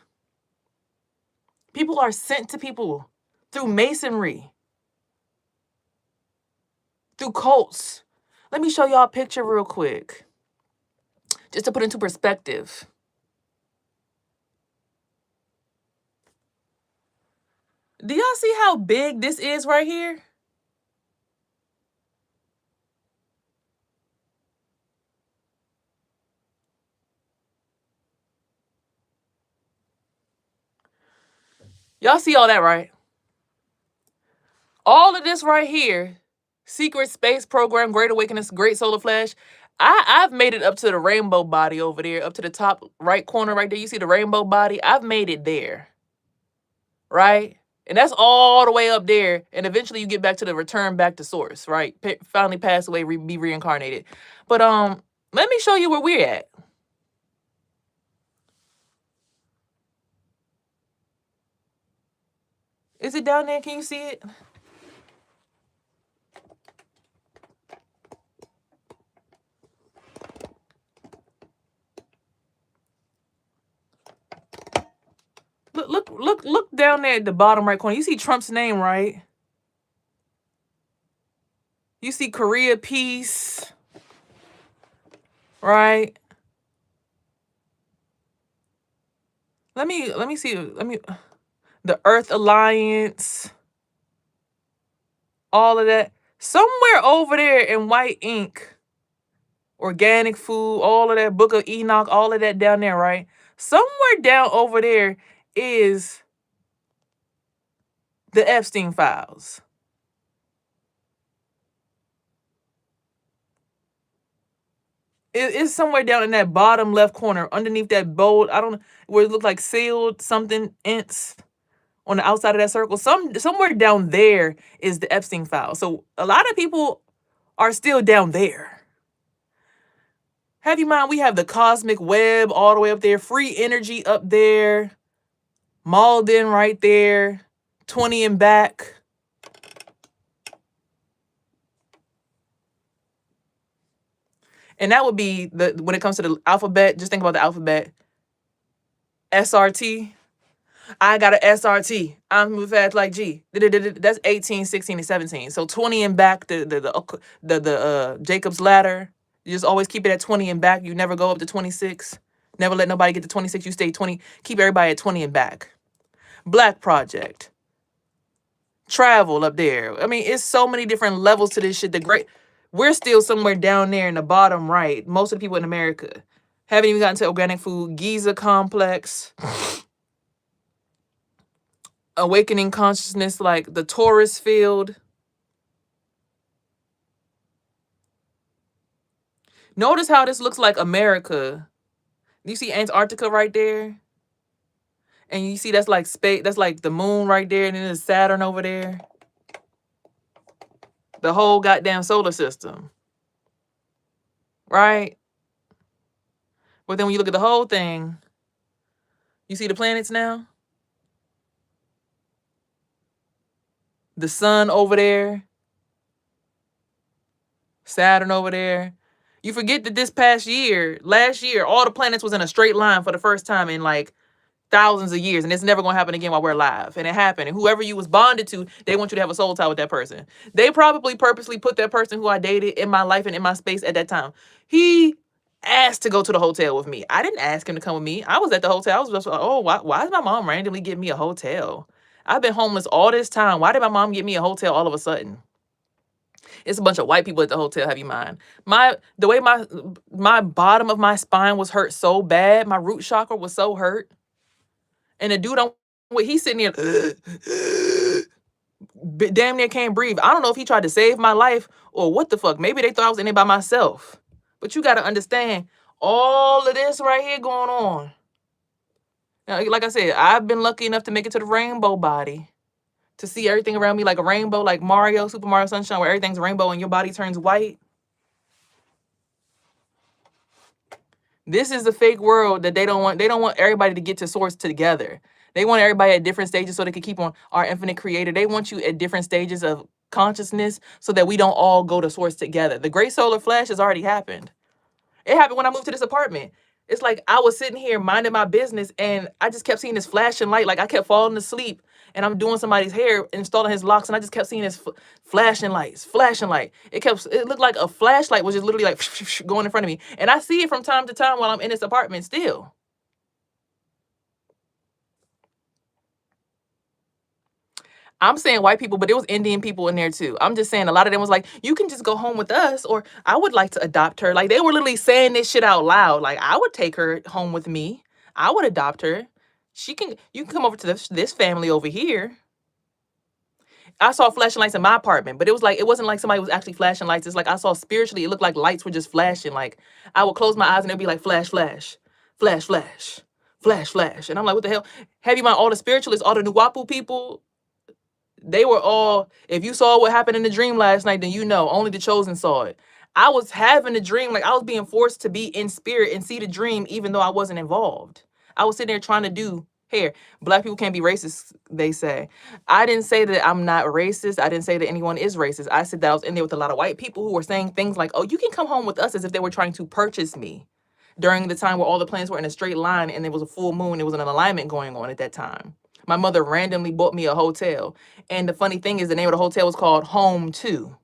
People are sent to people through masonry, through cults. Let me show y'all a picture real quick, just to put into perspective. Do y'all see how big this is right here? Y'all see all that, right? All of this right here, Secret Space Program, Great Awakening, Great Solar Flash, I've made it up to the rainbow body over there, up to the top right corner right there. You see the rainbow body? I've made it there, right? And that's all the way up there. And eventually you get back to the return back to source, right? Finally pass away, be reincarnated. But let me show you where we're at. Is it down there? Can you see it? Look down there at the bottom right corner. You see Trump's name, right? You see Korea peace, right? Let me see. The Earth Alliance. all of that. Somewhere over there in white ink, organic food, all of that, Book of Enoch, all of that down there, right? Somewhere down over there is the Epstein files. It's somewhere down in that bottom left corner, underneath that bold, I don't know, where it looked like sealed something ints on the outside of that circle. Somewhere down there is the Epstein file. So a lot of people are still down there. Have you mind, we have the cosmic web all the way up there, free energy up there, Malden right there, 20 and back. And that would be when it comes to the alphabet, just think about the alphabet. SRT. I got an SRT. I'm moving fast like G. That's 18, 16, and 17. So 20 and back, the Jacob's ladder. You just always keep it at 20 and back. You never go up to 26. Never let nobody get to 26. You stay 20. Keep everybody at 20 and back. Black Project. Travel up there. I mean, it's so many different levels to this shit. We're still somewhere down there in the bottom right. Most of the people in America haven't even gotten to organic food. Giza complex. Awakening consciousness, like the Taurus field. Notice how this looks like America. You see Antarctica right there? And you see that's like space, that's like the moon right there, and then there's Saturn over there. The whole goddamn solar system. Right? But then when you look at the whole thing, you see the planets now? The sun over there. Saturn over there. You forget that last year, all the planets was in a straight line for the first time in like thousands of years, and it's never going to happen again while we're alive. And it happened. And whoever you was bonded to, they want you to have a soul tie with that person. They probably purposely put that person who I dated in my life and in my space at that time. He asked to go to the hotel with me. I didn't ask him to come with me. I was at the hotel. I was just like, oh, why is my mom randomly give me a hotel? I've been homeless all this time. Why did my mom give me a hotel all of a sudden? It's a bunch of white people at the hotel, have you mind. The way my bottom of my spine was hurt so bad, my root chakra was so hurt. And the dude he's sitting there damn near can't breathe. I don't know if he tried to save my life or what the fuck. Maybe they thought I was in there by myself. But you got to understand all of this right here going on. Now, like I said, I've been lucky enough to make it to the rainbow body. To see everything around me like a rainbow, like Mario, Super Mario Sunshine, where everything's rainbow and your body turns white. This is the fake world that they don't want everybody to get to source together. They want everybody at different stages so they can keep on our infinite creator. They want you at different stages of consciousness so that we don't all go to source together. The great solar flash has already happened. It happened when I moved to this apartment. It's like I was sitting here minding my business and I just kept seeing this flashing light. Like I kept falling asleep and I'm doing somebody's hair, installing his locks, and I just kept seeing this flashing light. It looked like a flashlight was just literally like going in front of me. And I see it from time to time while I'm in this apartment still. I'm saying white people, but there was Indian people in there too. I'm just saying a lot of them was like, you can just go home with us, or I would like to adopt her. Like they were literally saying this shit out loud. Like I would take her home with me. I would adopt her. You can come over to this family over here. I saw flashing lights in my apartment, but it wasn't like somebody was actually flashing lights. It's like I saw spiritually, it looked like lights were just flashing. Like I would close my eyes and it'd be like flash, flash, flash, flash, flash, flash. And I'm like, what the hell? Have you mind all the spiritualists, all the Nuwapu people? They were all, if you saw what happened in the dream last night, then you know, only the chosen saw it. I was having a dream, like I was being forced to be in spirit and see the dream, even though I wasn't involved. I was sitting there trying to do hair. Black people can't be racist, they say. I didn't say that I'm not racist. I didn't say that anyone is racist. I said that I was in there with a lot of white people who were saying things like, oh, you can come home with us, as if they were trying to purchase me during the time where all the planets were in a straight line and there was a full moon. There was an alignment going on at that time. My mother randomly bought me a hotel. And the funny thing is the name of the hotel was called Home 2.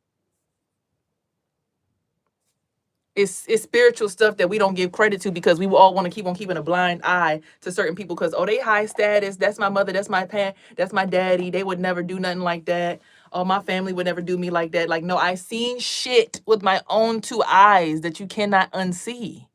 It's spiritual stuff that we don't give credit to because we will all want to keep on keeping a blind eye to certain people because, oh, they high status. That's my mother. That's my parent. That's my daddy. They would never do nothing like that. oh, my family would never do me like that. Like, no, I seen shit with my own 2 eyes that you cannot unsee.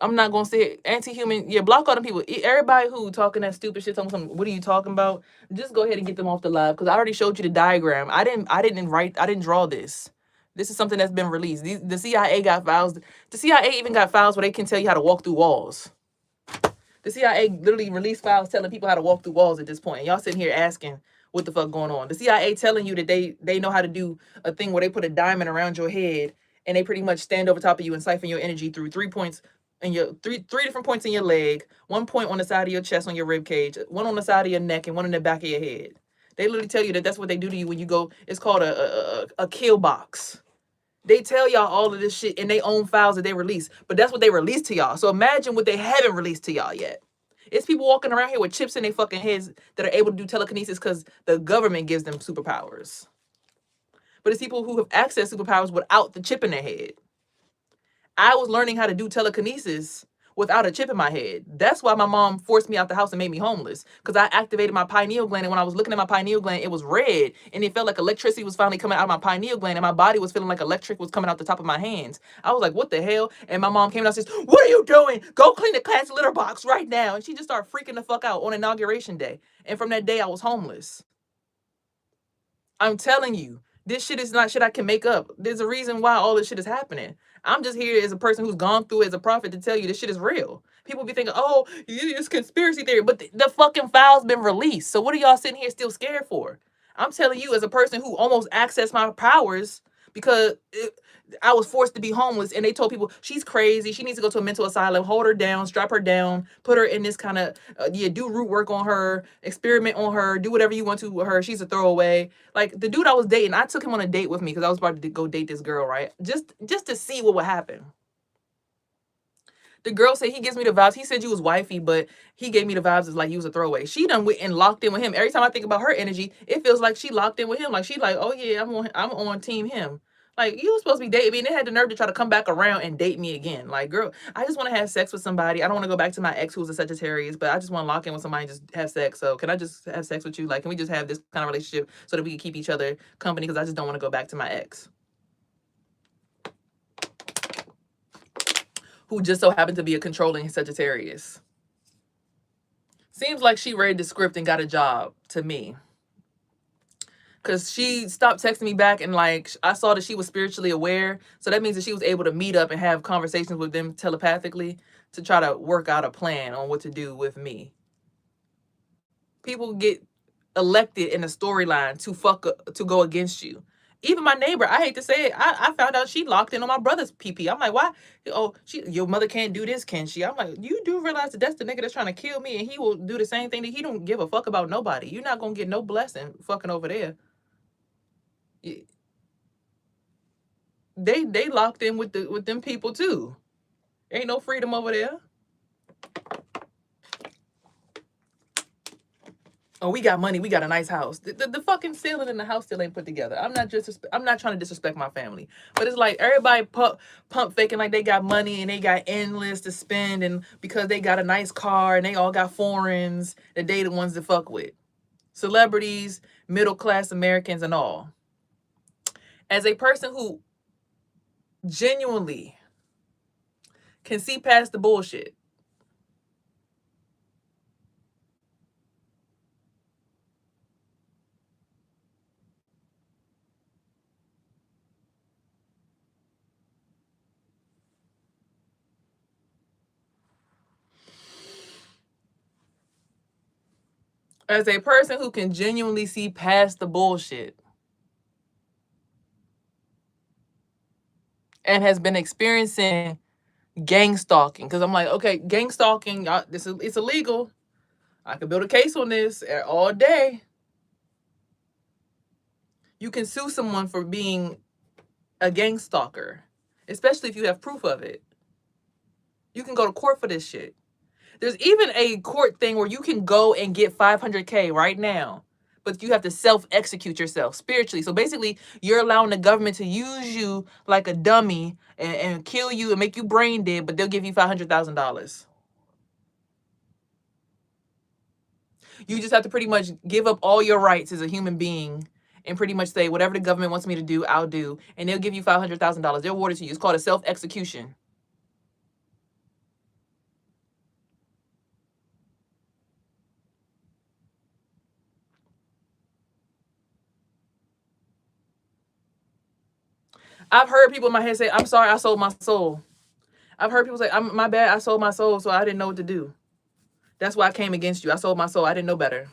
I'm not gonna say anti-human. Yeah, block all them people. Everybody who talking that stupid shit, talking something. What are you talking about? Just go ahead and get them off the live because I already showed you the diagram. I didn't draw this. This is something that's been released. The CIA got files. The CIA even got files where they can tell you how to walk through walls. The CIA literally released files telling people how to walk through walls at this point. And y'all sitting here asking what the fuck going on. The CIA telling you that they know how to do a thing where they put a diamond around your head and they pretty much stand over top of you and siphon your energy through 3 points in your three different points in your leg, 1 point on the side of your chest on your rib cage, 1 on the side of your neck, and 1 in the back of your head. They literally tell you that that's what they do to you when you go. It's called a kill box. They tell y'all all of this shit in their own files that they release, but that's what they released to y'all. So imagine what they haven't released to y'all yet. It's people walking around here with chips in their fucking heads that are able to do telekinesis because the government gives them superpowers. But it's people who have accessed superpowers without the chip in their head. I was learning how to do telekinesis without a chip in my head. That's why my mom forced me out the house and made me homeless, because I activated my pineal gland, and when I was looking at my pineal gland, it was red, and it felt like electricity was finally coming out of my pineal gland, and my body was feeling like electric was coming out the top of my hands. I was like, what the hell? And my mom came down and says, what are you doing? Go clean the class litter box right now. And she just started freaking the fuck out on inauguration day. And from that day, I was homeless. I'm telling you, this shit is not shit I can make up. There's a reason why all this shit is happening. I'm just here as a person who's gone through it as a prophet to tell you this shit is real. People be thinking, oh, it's conspiracy theory, but the fucking file's been released. So what are y'all sitting here still scared for? I'm telling you, as a person who almost accessed my powers because I was forced to be homeless, and they told people she's crazy, she needs to go to a mental asylum, hold her down, strap her down, put her in this kind of do root work on her, experiment on her, do whatever you want to with her, she's a throwaway. Like the dude I was dating, I took him on a date with me because I was about to go date this girl, right? Just to see what would happen. The girl said he gives me the vibes. He said you was wifey, but he gave me the vibes as like you was a throwaway. She done went and locked in with him. Every time I think about her energy, it feels like she locked in with him. Like she like, oh yeah, I'm on team him. Like, you were supposed to be dating me, and they had the nerve to try to come back around and date me again. Like, girl, I just want to have sex with somebody. I don't want to go back to my ex who's a Sagittarius, but I just want to lock in with somebody and just have sex. So can I just have sex with you? Like, can we just have this kind of relationship so that we can keep each other company? Because I just don't want to go back to my ex, who just so happened to be a controlling Sagittarius. Seems like she read the script and got a job to me. Because she stopped texting me back, and like I saw that she was spiritually aware. So that means that she was able to meet up and have conversations with them telepathically to try to work out a plan on what to do with me. People get elected in a storyline to go against you. Even my neighbor, I hate to say it, I found out she locked in on my brother's PP. I'm like, why? Oh, your mother can't do this, can she? I'm like, you do realize that that's the nigga that's trying to kill me, and he will do the same thing. That he don't give a fuck about nobody. You're not gonna get no blessing fucking over there. They locked in with them people too. Ain't no freedom over there. Oh, we got money. We got a nice house. The fucking ceiling in the house still ain't put together. I'm not trying to disrespect my family, but it's like everybody pump faking like they got money and they got endless to spend, and because they got a nice car and they all got foreigns that they the ones to fuck with. Celebrities, middle class Americans, and all. As a person who genuinely can see past the bullshit, as a person who can genuinely see past the bullshit and has been experiencing gang stalking, because I'm like, okay, gang stalking, it's illegal. I could build a case on this all day. You can sue someone for being a gang stalker, especially if you have proof of it. You can go to court for this shit. There's even a court thing where you can go and get $500K right now, but you have to self-execute yourself spiritually. So basically, you're allowing the government to use you like a dummy and kill you and make you brain dead, but they'll give you $500,000. You just have to pretty much give up all your rights as a human being and pretty much say, whatever the government wants me to do, I'll do. And they'll give you $500,000. They'll award it to you. It's called a self-execution. I've heard people in my head say, I'm sorry, I sold my soul. I've heard people say, my bad, I sold my soul, so I didn't know what to do. That's why I came against you. I sold my soul. I didn't know better.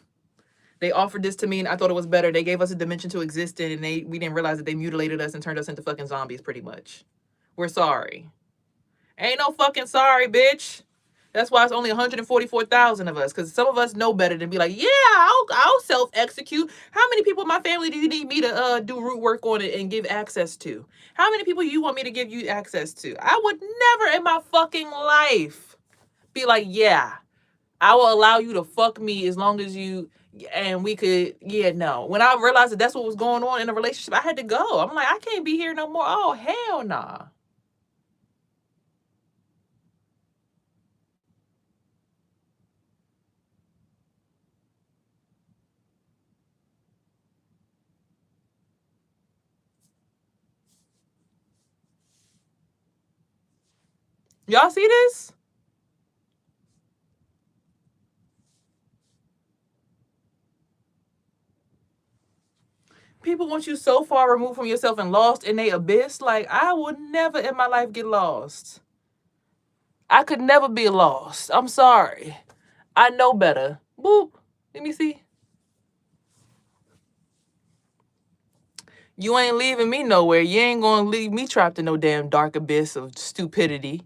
They offered this to me and I thought it was better. They gave us a dimension to exist in, and we didn't realize that they mutilated us and turned us into fucking zombies, pretty much. We're sorry. Ain't no fucking sorry, bitch. That's why it's only 144,000 of us, because some of us know better than be like, yeah, I'll self-execute. How many people in my family do you need me to do root work on it and give access to? How many people you want me to give you access to? I would never in my fucking life be like, yeah, I will allow you to fuck me as long as you, and we could, yeah, no. When I realized that that's what was going on in a relationship, I had to go. I'm like, I can't be here no more. Oh, hell nah. Y'all see this? People want you so far removed from yourself and lost in a abyss. Like, I would never in my life get lost. I could never be lost. I'm sorry. I know better. Boop. Let me see. You ain't leaving me nowhere. You ain't gonna leave me trapped in no damn dark abyss of stupidity.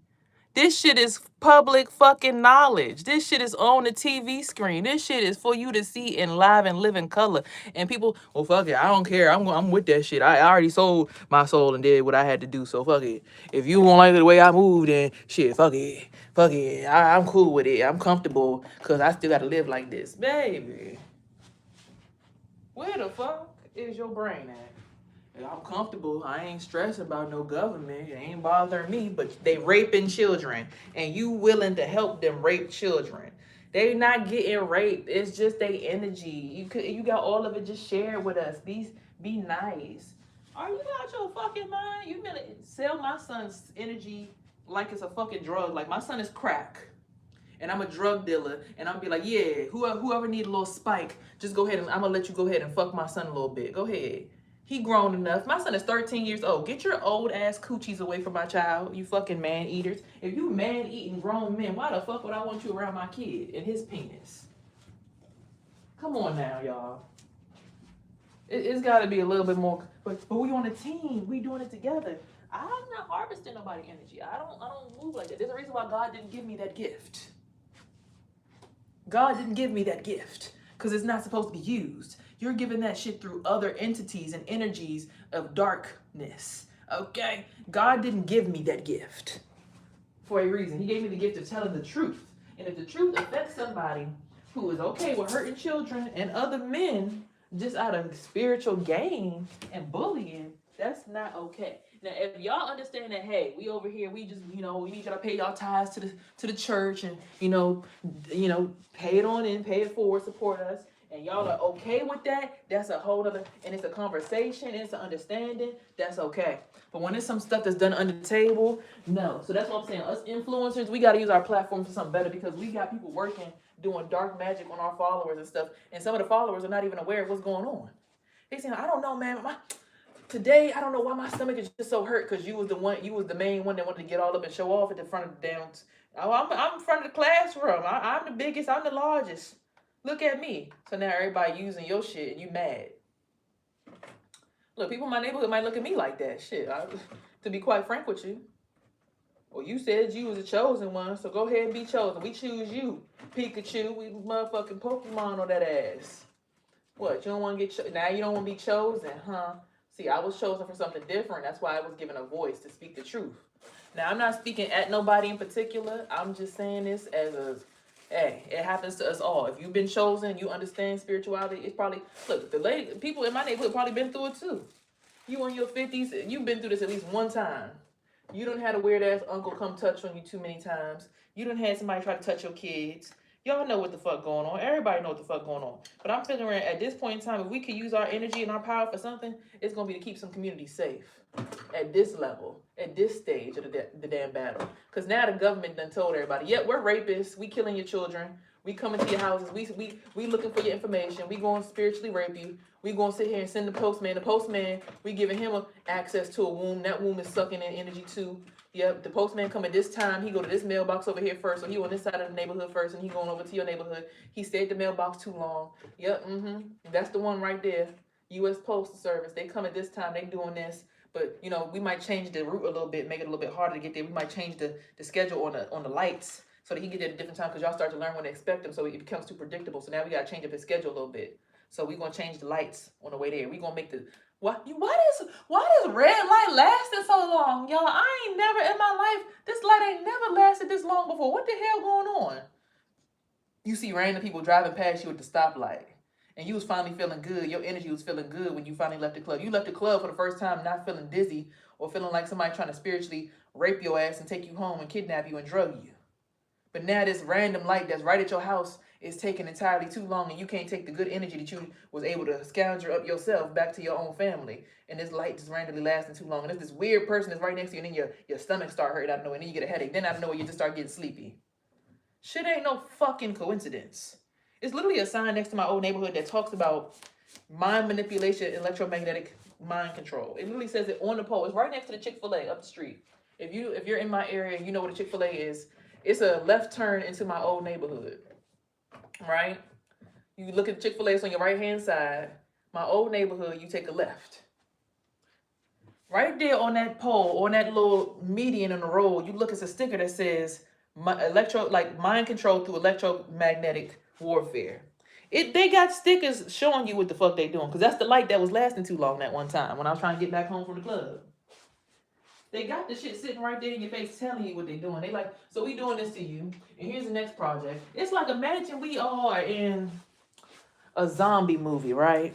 This shit is public fucking knowledge. This shit is on the TV screen. This shit is for you to see in live and live in color. And people, well, fuck it. I don't care. I'm with that shit. I already sold my soul and did what I had to do. So fuck it. If you won't like the way I move, then shit, fuck it. Fuck it. I'm cool with it. I'm comfortable because I still got to live like this. Baby, where the fuck is your brain at? I'm comfortable. I ain't stressing about no government. It ain't bothering me. But they raping children, and you willing to help them rape children. They not getting raped. It's just their energy. You got all of it. Just share it with us. Be nice. Are you out your fucking mind? You gonna sell my son's energy like it's a fucking drug? Like my son is crack. And I'm a drug dealer, and I'll be like, yeah, whoever need a little spike, just go ahead and I'm gonna let you go ahead and fuck my son a little bit. Go ahead. He grown enough. My son is 13 years old. Get your old ass coochies away from my child, you fucking man eaters. If you man eating grown men, why the fuck would I want you around my kid and his penis? Come on now, y'all. It's got to be a little bit more. But we on a team. We doing it together. I'm not harvesting nobody energy. I don't move like that. There's a reason why God didn't give me that gift. God didn't give me that gift because it's not supposed to be used. You're giving that shit through other entities and energies of darkness. Okay? God didn't give me that gift for a reason. He gave me the gift of telling the truth. And if the truth affects somebody who is okay with hurting children and other men just out of spiritual gain and bullying, that's not okay. Now, if y'all understand that, hey, we over here, we just, we need y'all to pay y'all tithes to the church and, pay it on in, pay it forward, support us, and y'all are okay with that, that's a whole other, and it's a conversation, it's an understanding, that's okay. But when it's some stuff that's done under the table, no. So that's what I'm saying. Us influencers, we got to use our platform for something better because we got people working, doing dark magic on our followers and stuff, and some of the followers are not even aware of what's going on. They saying, I don't know, man, today, I don't know why my stomach is just so hurt because you was the main one that wanted to get all up and show off at the front of the damn. I'm in front of the classroom. I'm the biggest. I'm the largest. Look at me. So now everybody using your shit and you mad. Look, people in my neighborhood might look at me like that. Shit, to be quite frank with you. Well, you said you was a chosen one, so go ahead and be chosen. We choose you, Pikachu. We motherfucking Pokemon on that ass. What, you don't want to get now you don't want to be chosen, huh? See, I was chosen for something different. That's why I was given a voice to speak the truth. Now, I'm not speaking at nobody in particular. I'm just saying this as hey, it happens to us all. If you've been chosen, you understand spirituality, it's probably, look, people in my neighborhood probably been through it too. You in your 50s, you've been through this at least one time. You done had a weird ass uncle come touch on you too many times. You done had somebody try to touch your kids. Y'all know what the fuck going on. Everybody know what the fuck going on. But I'm figuring at this point in time, if we could use our energy and our power for something, it's going to be to keep some communities safe at this level, at this stage of the damn battle. Because now the government done told everybody, yep, we're rapists. We killing your children. We coming to your houses. We looking for your information. We going to spiritually rape you. We going to sit here and send the postman. The postman, we giving him access to a womb. That womb is sucking in energy too. Yep, the postman come at this time. He go to this mailbox over here first. So he on this side of the neighborhood first, and he going over to your neighborhood. He stayed at the mailbox too long. Yep, that's the one right there. U.S. Postal Service. They come at this time. They doing this. But, you know, we might change the route a little bit, make it a little bit harder to get there. We might change the schedule on the lights so that he get there at a different time, because y'all start to learn when to expect him, so it becomes too predictable. So now we got to change up his schedule a little bit. So we're going to change the lights on the way there. We're going to make the... Why does red light lasting so long, y'all? I ain't never in my life, this light ain't never lasted this long before. What the hell going on? You see random people driving past you at the stoplight, and you was finally feeling good. Your energy was feeling good when you finally left the club. You left the club for the first time not feeling dizzy or feeling like somebody trying to spiritually rape your ass and take you home and kidnap you and drug you. But now this random light that's right at your house is taking entirely too long, and you can't take the good energy that you was able to scoundrel up yourself back to your own family. And this light just randomly lasting too long. And there's this weird person that's right next to you, and then your stomach start hurting out of nowhere, and then you get a headache. Then out of nowhere, you just start getting sleepy. Shit ain't no fucking coincidence. It's literally a sign next to my old neighborhood that talks about mind manipulation, electromagnetic mind control. It literally says it on the pole. It's right next to the Chick-fil-A up the street. If you're in my area and you know what a Chick-fil-A is, it's a left turn into my old neighborhood. Right? You look at Chick-fil-A, it's on your right hand side. My old neighborhood, you take a left. Right there on that pole, on that little median in the road, you look at a sticker that says mind control through electromagnetic warfare. They got stickers showing you what the fuck they doing, because that's the light that was lasting too long that one time when I was trying to get back home from the club. They got the shit sitting right there in your face telling you what they're doing. They like, so we doing this to you, and here's the next project. It's like, imagine we are in a zombie movie, right?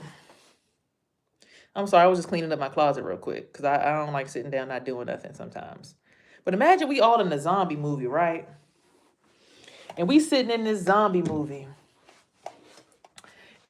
I'm sorry, I was just cleaning up my closet real quick, because I don't like sitting down not doing nothing sometimes. But imagine we all in a zombie movie, right? And we sitting in this zombie movie,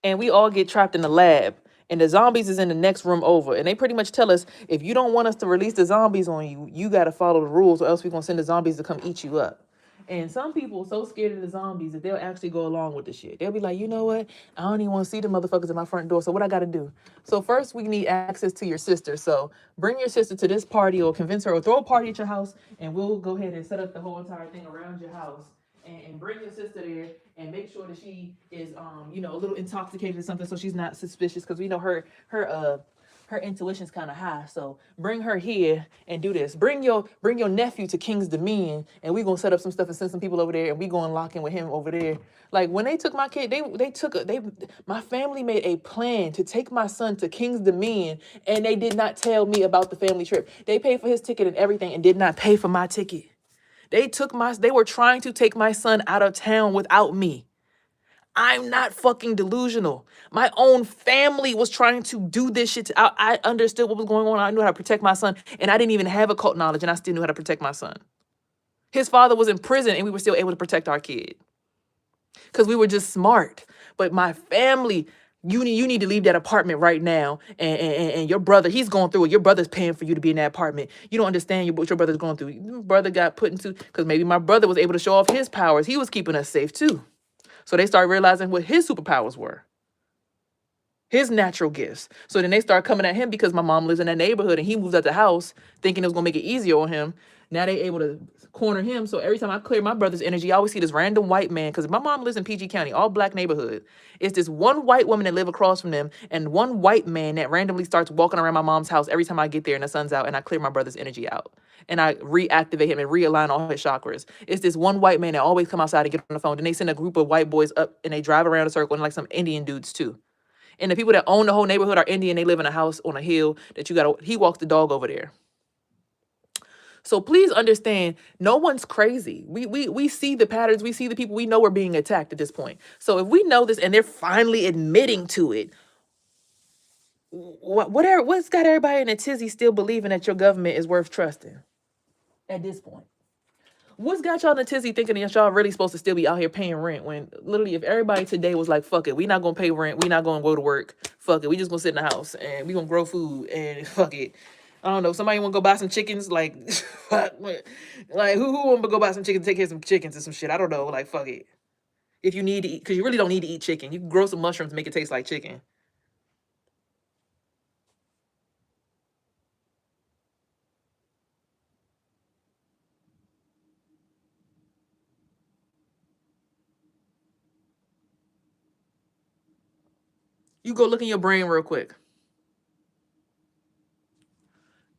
and we all get trapped in the lab, and the zombies is in the next room over, and they pretty much tell us, if you don't want us to release the zombies on you, you got to follow the rules, or else we're going to send the zombies to come eat you up. And some people are so scared of the zombies that they'll actually go along with the shit. They'll be like, you know what? I don't even want to see the motherfuckers at my front door, so what I got to do? So first, we need access to your sister. So bring your sister to this party, or convince her, or throw a party at your house, and we'll go ahead and set up the whole entire thing around your house. And bring your sister there, and make sure that she is, a little intoxicated or something, so she's not suspicious, because we know her intuition's kind of high. So bring her here and do this. Bring your nephew to King's Dominion, and we gonna set up some stuff and send some people over there, and we gonna lock in with him over there. Like, when they took my kid, my family made a plan to take my son to King's Dominion, and they did not tell me about the family trip. They paid for his ticket and everything, and did not pay for my ticket. They were trying to take my son out of town without me. I'm not fucking delusional. My own family was trying to do this shit. I understood what was going on. I knew how to protect my son, and I didn't even have occult knowledge, and I still knew how to protect my son. His father was in prison, and we were still able to protect our kid, because we were just smart. But my family, you need to leave that apartment right now. And your brother, he's going through it. Your brother's paying for you to be in that apartment. You don't understand what your brother's going through. Your brother got put into, because maybe my brother was able to show off his powers. He was keeping us safe too. So they started realizing what his superpowers were, his natural gifts. So then they start coming at him, because my mom lives in that neighborhood, and he moved out the house thinking it was going to make it easier on him. Now they able to corner him. So every time I clear my brother's energy, I always see this random white man, because my mom lives in PG County, all black neighborhood. It's this one white woman that live across from them, and one white man that randomly starts walking around my mom's house every time I get there and the sun's out, and I clear my brother's energy out. And I reactivate him and realign all his chakras. It's this one white man that always come outside and get on the phone. Then they send a group of white boys up, and they drive around a circle, and like some Indian dudes too. And the people that own the whole neighborhood are Indian. They live in a house on a hill that he walks the dog over there. So please understand, no one's crazy. We see the patterns. We see the people. We know we're being attacked at this point. So if we know this, and they're finally admitting to it, what's got everybody in a tizzy still believing that your government is worth trusting at this point? What's got y'all in a tizzy thinking that y'all really supposed to still be out here paying rent when literally if everybody today was like, fuck it, we not gonna pay rent, we not gonna go to work, fuck it, we just gonna sit in the house and we gonna grow food and fuck it. I don't know, somebody wanna go buy some chickens, like fuck, like who wanna go buy some chickens, take care of some chickens and some shit. I don't know, like fuck it. If you need to eat, because you really don't need to eat chicken. You can grow some mushrooms, make it taste like chicken. You go look in your brain real quick.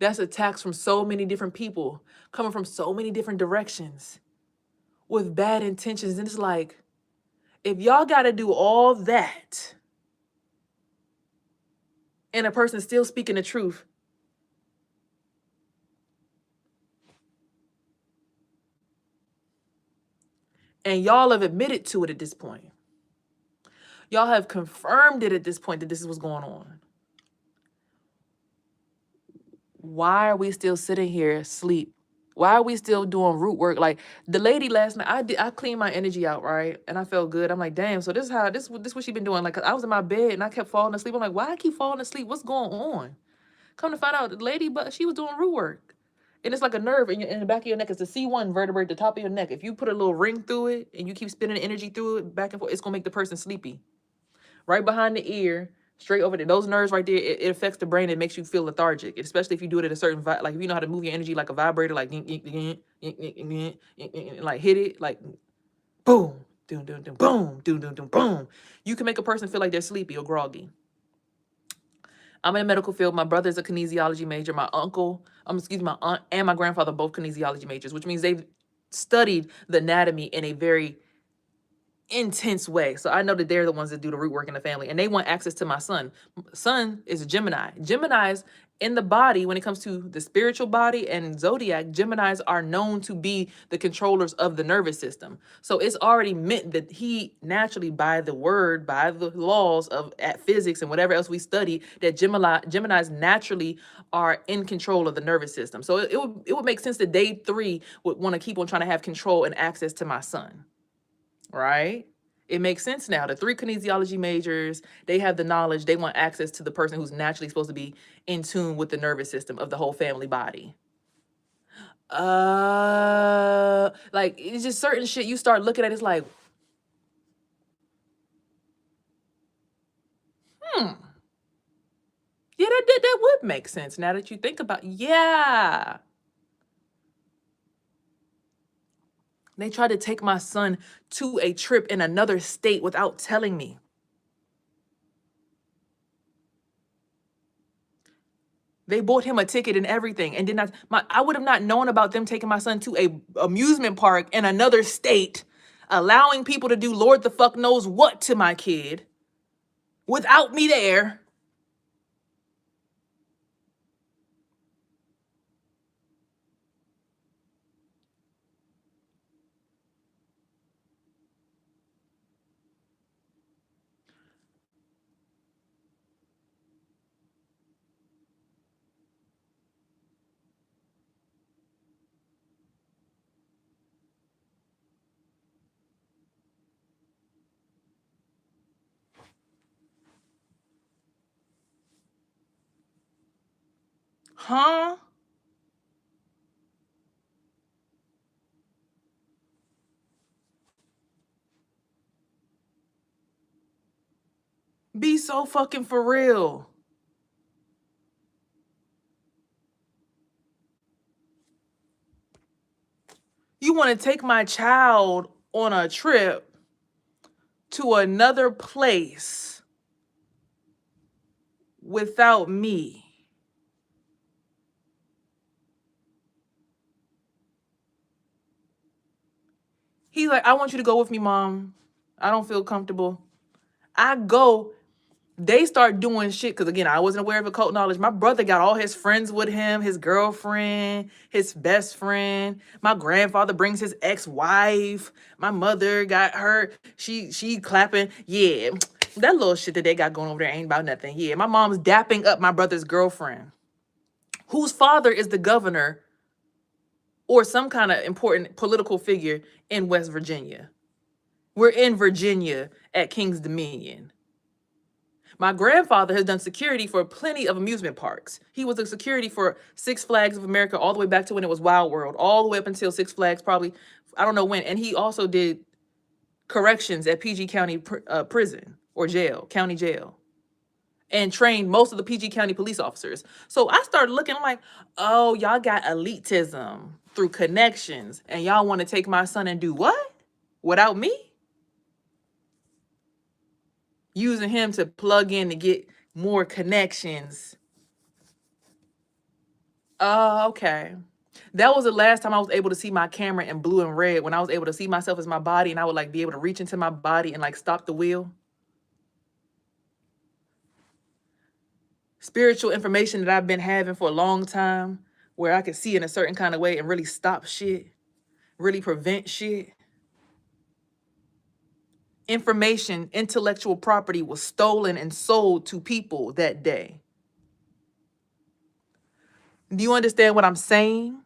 That's attacks from so many different people, coming from so many different directions with bad intentions. And it's like, if y'all got to do all that and a person still speaking the truth, and y'all have admitted to it at this point, y'all have confirmed it at this point that this is what's going on. Why are we still sitting here asleep? Why are we still doing root work? Like the lady last night, I cleaned my energy out, right? And I felt good. I'm like, damn, so this is how this what she been doing. Like I was in my bed and I kept falling asleep. I'm like, why I keep falling asleep? What's going on? Come to find out, the lady, but she was doing root work. And it's like a nerve in the back of your neck. It's the C1 vertebrae at the top of your neck. If you put a little ring through it and you keep spinning energy through it back and forth, it's gonna make the person sleepy. Right behind the ear, straight over there. Those nerves right there, it affects the brain. It makes you feel lethargic, especially if you do it at a certain like if you know how to move your energy like a vibrator, like like hit it like boom, doom, doom, doom, boom, doom, doom, doom, boom. You can make a person feel like they're sleepy or groggy. I'm in the medical field. My brother's a kinesiology major. My uncle, my aunt and my grandfather both kinesiology majors, which means they've studied the anatomy in a very intense way. So I know that they're the ones that do the root work in the family, and they want access to my son. Son is a Gemini. Geminis in the body, when it comes to the spiritual body and zodiac, Geminis are known to be the controllers of the nervous system. So it's already meant that he naturally, by the word, by the laws of physics and whatever else we study, that Geminis naturally are in control of the nervous system. So it would make sense that they three would want to keep on trying to have control and access to my son. Right? It makes sense now. The three kinesiology majors, they have the knowledge. They want access to the person who's naturally supposed to be in tune with the nervous system of the whole family body. Like it's just certain shit you start looking at. It's like, yeah, that would make sense now that you think about. Yeah. They tried to take my son to a trip in another state without telling me. They bought him a ticket and everything, and I would have not known about them taking my son to a amusement park in another state, allowing people to do Lord the fuck knows what to my kid without me there. Huh? Be so fucking for real. You want to take my child on a trip to another place without me. He's like, I want you to go with me, Mom. I don't feel comfortable. I go. They start doing shit because, again, I wasn't aware of occult knowledge. My brother got all his friends with him, his girlfriend, his best friend. My grandfather brings his ex-wife. My mother got her. She clapping. Yeah, that little shit that they got going over there ain't about nothing. Yeah, my mom's dapping up my brother's girlfriend, whose father is the governor or some kind of important political figure in West Virginia. We're in Virginia at King's Dominion. My grandfather has done security for plenty of amusement parks. He was a security for Six Flags of America all the way back to when it was Wild World, all the way up until Six Flags, probably, I don't know when. And he also did corrections at PG County prison or jail, county jail, and trained most of the PG County police officers. So I started looking, I'm like, oh, y'all got elitism through connections, and y'all want to take my son and do what? Without me? Using him to plug in to get more connections. Oh, okay. That was the last time I was able to see my camera in blue and red, when I was able to see myself as my body, and I would like be able to reach into my body and like stop the wheel. Spiritual information that I've been having for a long time, where I could see in a certain kind of way and really stop shit, really prevent shit. Information, intellectual property was stolen and sold to people that day. Do you understand what I'm saying?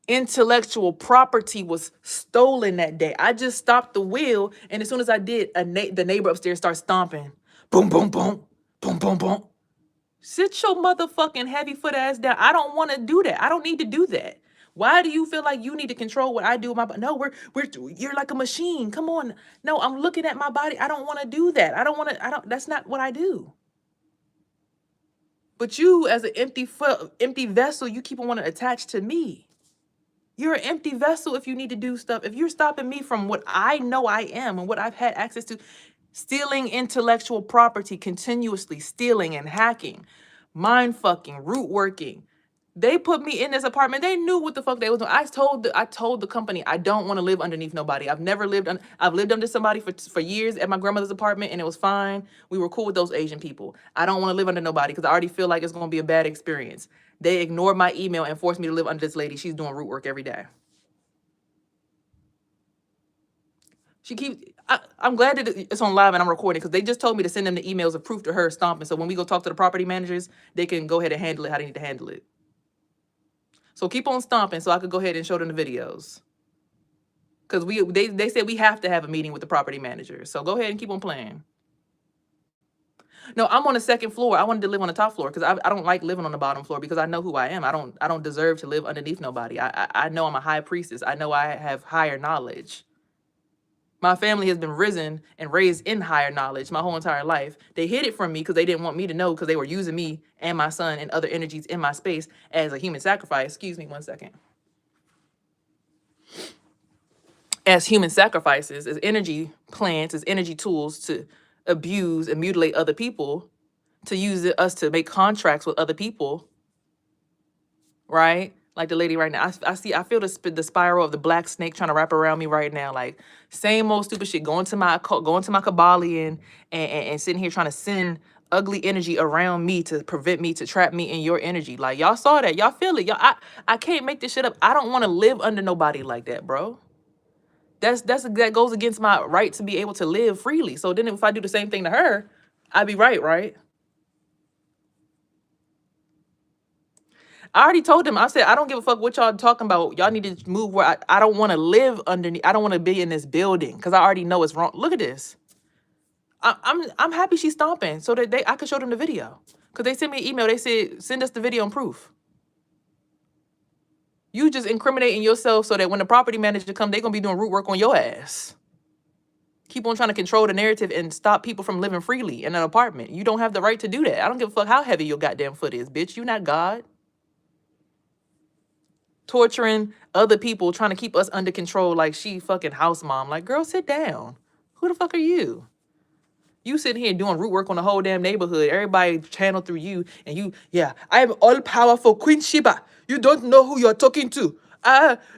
Intellectual property was stolen that day. I just stopped the wheel, and as soon as I did, the neighbor upstairs started stomping. Boom, boom, boom, boom, boom, boom. Sit your motherfucking heavy foot ass down. I don't want to do that. I don't need to do that. Why do you feel like you need to control what I do with my body? No, you're like a machine. Come on. No, I'm looking at my body. I don't want to do that. That's not what I do. But you, as an empty vessel, you keep on wanting to attach to me. You're an empty vessel if you need to do stuff. If you're stopping me from what I know I am and what I've had access to, stealing intellectual property continuously, stealing and hacking, mind fucking, root working. They put me in this apartment. They knew what the fuck they was doing. I told the company, I don't want to live underneath nobody. I've lived under somebody for years at my grandmother's apartment, and it was fine. We were cool with those Asian people. I don't want to live under nobody because I already feel like it's going to be a bad experience. They ignored my email and forced me to live under this lady. She's doing root work every day. I'm glad that it's on live and I'm recording, because they just told me to send them the emails of proof to her stomping. So when we go talk to the property managers, they can go ahead and handle it how they need to handle it. So keep on stomping so I could go ahead and show them the videos. Because they said we have to have a meeting with the property manager. So go ahead and keep on playing. No, I'm on the second floor. I wanted to live on the top floor because I don't like living on the bottom floor, because I know who I am. I don't deserve to live underneath nobody. I know I'm a high priestess. I know I have higher knowledge. My family has been risen and raised in higher knowledge my whole entire life. They hid it from me because they didn't want me to know, because they were using me and my son and other energies in my space as a human sacrifice. Excuse me one second. As human sacrifices, as energy plants, as energy tools to abuse and mutilate other people, to use us to make contracts with other people, right? Like the lady right now, I feel the spiral of the black snake trying to wrap around me right now. Like same old stupid shit, going to my Kabbalion and sitting here trying to send ugly energy around me to prevent me, to trap me in your energy. Like y'all saw that, y'all feel it. I can't make this shit up. I don't want to live under nobody like that, bro. That goes against my right to be able to live freely. So then if I do the same thing to her, I'd be right? I already told them, I said, I don't give a fuck what y'all talking about. Y'all need to move where I don't want to live underneath. I don't want to be in this building because I already know it's wrong. Look at this. I'm happy she's stomping so that I could show them the video. Because they sent me an email. They said, send us the video and proof. You just incriminating yourself so that when the property manager come, they're going to be doing root work on your ass. Keep on trying to control the narrative and stop people from living freely in an apartment. You don't have the right to do that. I don't give a fuck how heavy your goddamn foot is, bitch. You not God. Torturing other people, trying to keep us under control like she fucking house mom. Like, girl, sit down. Who the fuck are you? You sitting here doing root work on the whole damn neighborhood. Everybody channeled through you. And you, yeah, I am all-powerful Queen Sheba. You don't know who you're talking to.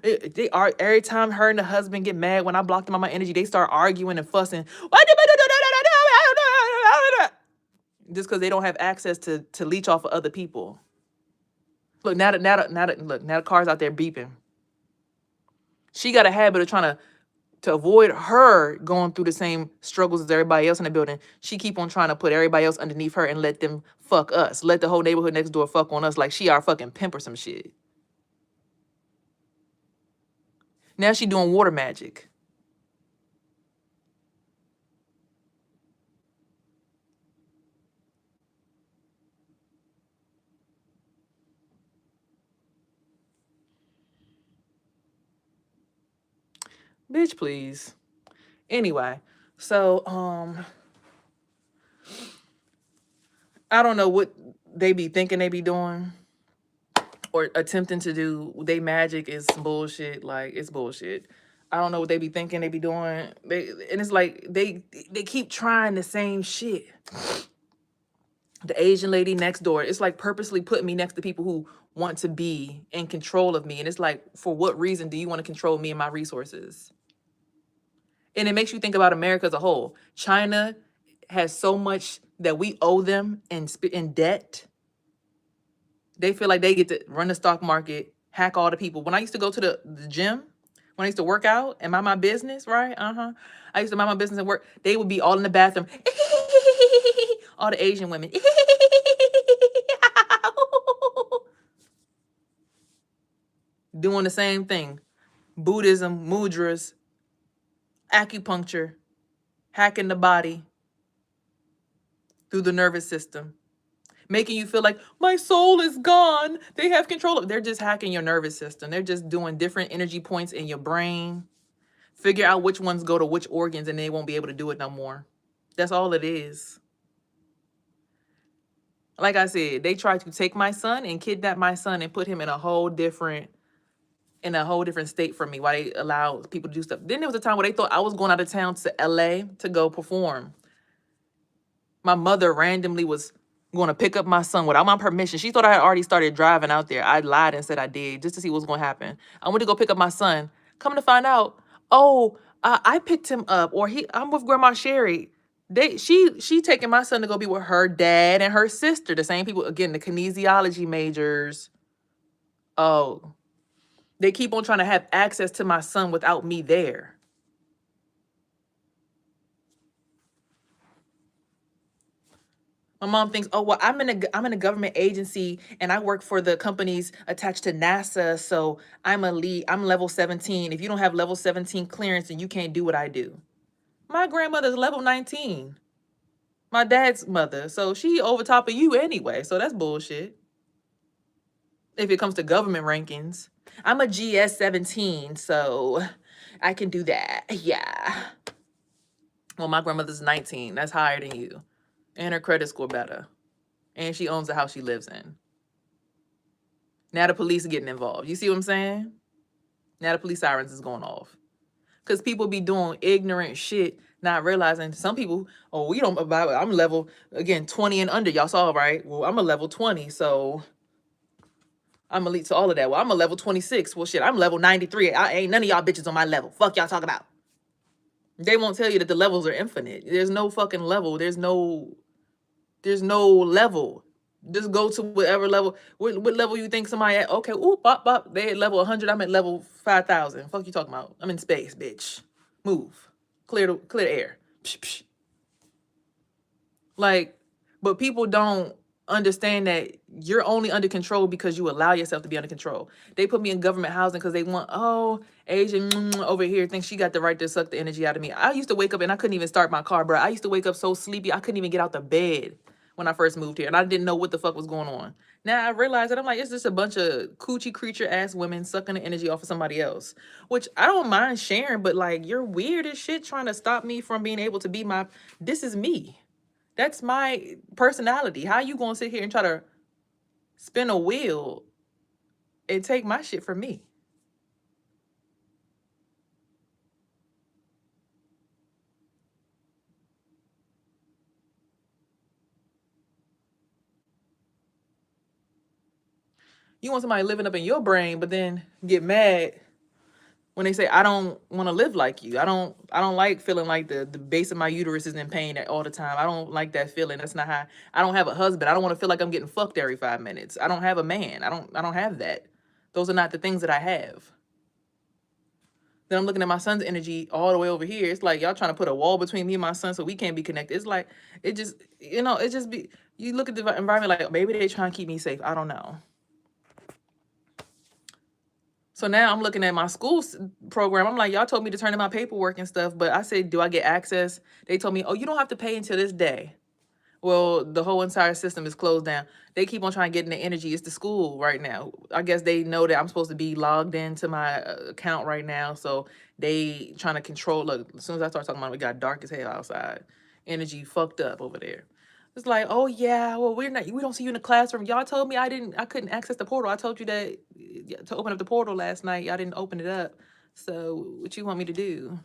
They are, every time her and the husband get mad when I block them on my energy, they start arguing and fussing. Just because they don't have access to leech off of other people. Look, now the car's out there beeping. She got a habit of trying to to avoid her going through the same struggles as everybody else in the building, she keep on trying to put everybody else underneath her and let them fuck us. Let the whole neighborhood next door fuck on us like she our fucking pimp or some shit. Now she doing water magic. Bitch, please. Anyway, so I don't know what they be thinking they be doing or attempting to do. They magic is bullshit. Like, it's bullshit. I don't know what they be thinking they be doing. And it's like they keep trying the same shit. The Asian lady next door, it's like purposely putting me next to people who want to be in control of me. And it's like, for what reason do you want to control me and my resources? And it makes you think about America as a whole. China has so much that we owe them in debt. They feel like they get to run the stock market, hack all the people. When I used to go to the gym, when I used to work out and mind my business, right? I used to mind my business and work. They would be all in the bathroom. All the Asian women. Doing the same thing. Buddhism, mudras, acupuncture, hacking the body through the nervous system, making you feel like my soul is gone. They have control of. They're just hacking your nervous system. They're just doing different energy points in your brain. Figure out which ones go to which organs, and they won't be able to do it no more. That's all it is. Like I said, they tried to take my son and kidnap my son and put him in a whole different state from me while they allow people to do stuff. Then there was a time where they thought I was going out of town to LA to go perform. My mother randomly was going to pick up my son without my permission. She thought I had already started driving out there. I lied and said I did just to see what was going to happen. I went to go pick up my son. Come to find out, I picked him up, or I'm with Grandma Sherry. She taking my son to go be with her dad and her sister, the same people, again, the kinesiology majors. Oh, they keep on trying to have access to my son without me there. My mom thinks, oh, well, I'm in a government agency and I work for the companies attached to NASA, so I'm elite. I'm level 17. If you don't have level 17 clearance, then you can't do what I do. My grandmother's level 19. My dad's mother, so she over top of you anyway. So that's bullshit. If it comes to government rankings, I'm a GS 17, so I can do that. Yeah. Well, my grandmother's 19. That's higher than you. And her credit score better. And she owns the house she lives in. Now the police are getting involved. You see what I'm saying? Now the police sirens is going off. Because people be doing ignorant shit, not realizing some people, we don't, I'm level, again, 20 and under. Y'all saw, right? Well, I'm a level 20, so I'm elite to all of that. Well, I'm a level 26. Well, shit, I'm level 93. I ain't none of y'all bitches on my level. Fuck y'all talk about. They won't tell you that the levels are infinite. There's no fucking level. There's no level. Just go to whatever level. What level you think somebody at? Okay, bop, bop. They at level 100. I'm at level 5,000. Fuck you talking about? I'm in space, bitch. Move. Clear the air. Psh, psh. Like, but people don't understand that you're only under control because you allow yourself to be under control. They put me in government housing because they want, Asian over here thinks she got the right to suck the energy out of me. I used to wake up and I couldn't even start my car, bro. I used to wake up so sleepy I couldn't even get out the bed when I first moved here, and I didn't know what the fuck was going on. Now I realize that I'm like, it's just a bunch of coochie creature ass women sucking the energy off of somebody else, which I don't mind sharing, but like, you're weird as shit trying to stop me from being able to be this is me. That's my personality. How you gonna sit here and try to spin a wheel and take my shit from me? You want somebody living up in your brain, but then get mad when they say, I don't want to live like you. I don't like feeling like the base of my uterus is in pain all the time. I don't like that feeling. That's not how. I don't have a husband. I don't want to feel like I'm getting fucked every 5 minutes. I don't have a man. I don't have that. Those are not the things that I have. Then I'm looking at my son's energy all the way over here. It's like y'all trying to put a wall between me and my son so we can't be connected. It's like, it just, it just be, you look at the environment like, maybe they trying to keep me safe. I don't know. So now I'm looking at my school program. I'm like, y'all told me to turn in my paperwork and stuff, but I said, do I get access? They told me, oh, you don't have to pay until this day. Well, the whole entire system is closed down. They keep on trying to get in the energy. It's the school right now. I guess they know that I'm supposed to be logged into my account right now. So they trying to control. Look, as soon as I start talking about it, it got dark as hell outside. Energy fucked up over there. It's like, oh yeah, well, we don't see you in the classroom. Y'all told me I couldn't access the portal. I told you that to open up the portal last night. Y'all didn't open it up. So what you want me to do?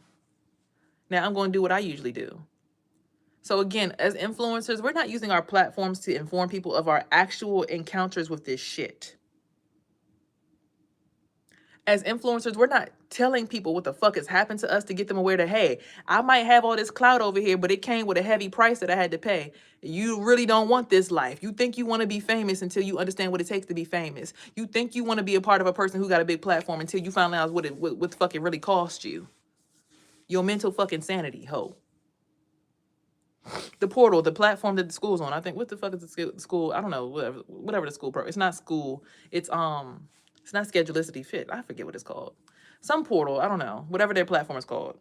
Now I'm going to do what I usually do. So again, as influencers, we're not using our platforms to inform people of our actual encounters with this shit. As influencers, we're not telling people what the fuck has happened to us to get them aware that, hey, I might have all this clout over here, but it came with a heavy price that I had to pay. You really don't want this life. You think you want to be famous until you understand what it takes to be famous. You think you want to be a part of a person who got a big platform until you find out what the fuck it really cost you. Your mental fucking sanity, ho. The portal, the platform that the school's on. I think, what the fuck is the school? I don't know, whatever the school it's not school. It's not Schedulicity Fit. I forget what it's called. Some portal, I don't know. Whatever their platform is called.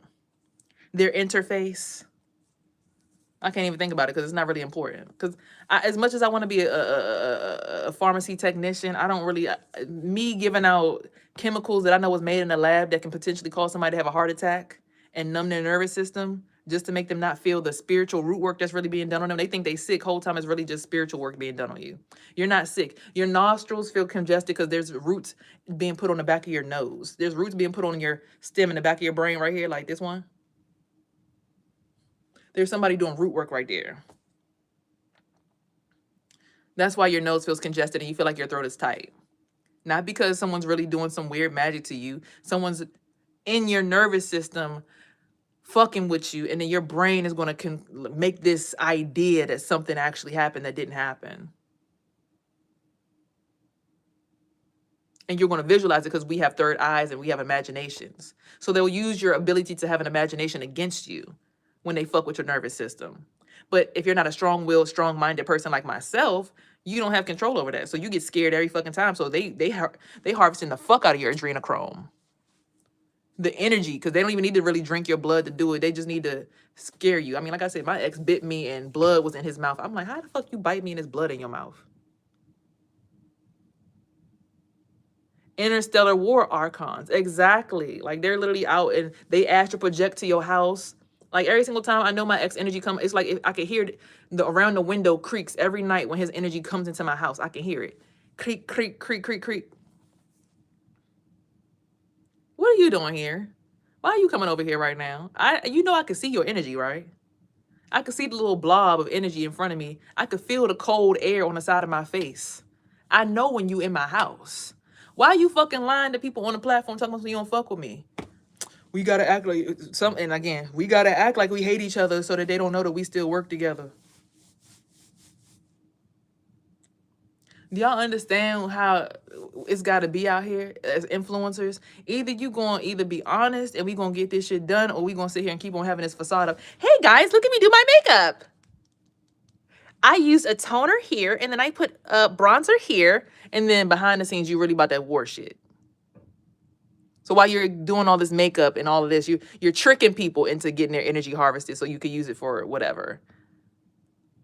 Their interface. I can't even think about it because it's not really important. Because as much as I want to be a pharmacy technician, I don't really, me giving out chemicals that I know was made in a lab that can potentially cause somebody to have a heart attack and numb their nervous system just to make them not feel the spiritual root work that's really being done on them. They think they sick whole time. It's really just spiritual work being done on you. You're not sick. Your nostrils feel congested because there's roots being put on the back of your nose. There's roots being put on your stem in the back of your brain right here, like this one. There's somebody doing root work right there. That's why your nose feels congested and you feel like your throat is tight. Not because someone's really doing some weird magic to you. Someone's in your nervous system fucking with you, and then your brain is going to make this idea that something actually happened that didn't happen. And you're going to visualize it because we have third eyes and we have imaginations. So they'll use your ability to have an imagination against you when they fuck with your nervous system. But if you're not a strong-willed, strong-minded person like myself, you don't have control over that. So you get scared every fucking time. So they harvesting the fuck out of your adrenochrome. The energy, because they don't even need to really drink your blood to do it. They just need to scare you. I mean, like I said, my ex bit me and blood was in his mouth. I'm like, how the fuck you bite me and there's blood in your mouth? Interstellar war archons. Exactly. Like they're literally out and they astral project to your house. Like every single time I know my ex energy come, it's like if I could hear around the window creaks every night when his energy comes into my house. I can hear it. Creak, creak, creak, creak, creak. What are you doing here? Why are you coming over here right now? I can see your energy, right? I could see the little blob of energy in front of me. I could feel the cold air on the side of my face. I know when you in my house. Why are you fucking lying to people on the platform talking about you don't fuck with me? We gotta act like and again, we gotta act like we hate each other so that they don't know that we still work together. Do y'all understand how it's got to be out here as influencers? Either you going to either be honest and we going to get this shit done, or we going to sit here and keep on having this facade of, hey guys, look at me do my makeup. I use a toner here, and then I put a bronzer here, and then behind the scenes, you really about that war shit. So while you're doing all this makeup and all of this, you're tricking people into getting their energy harvested so you can use it for whatever.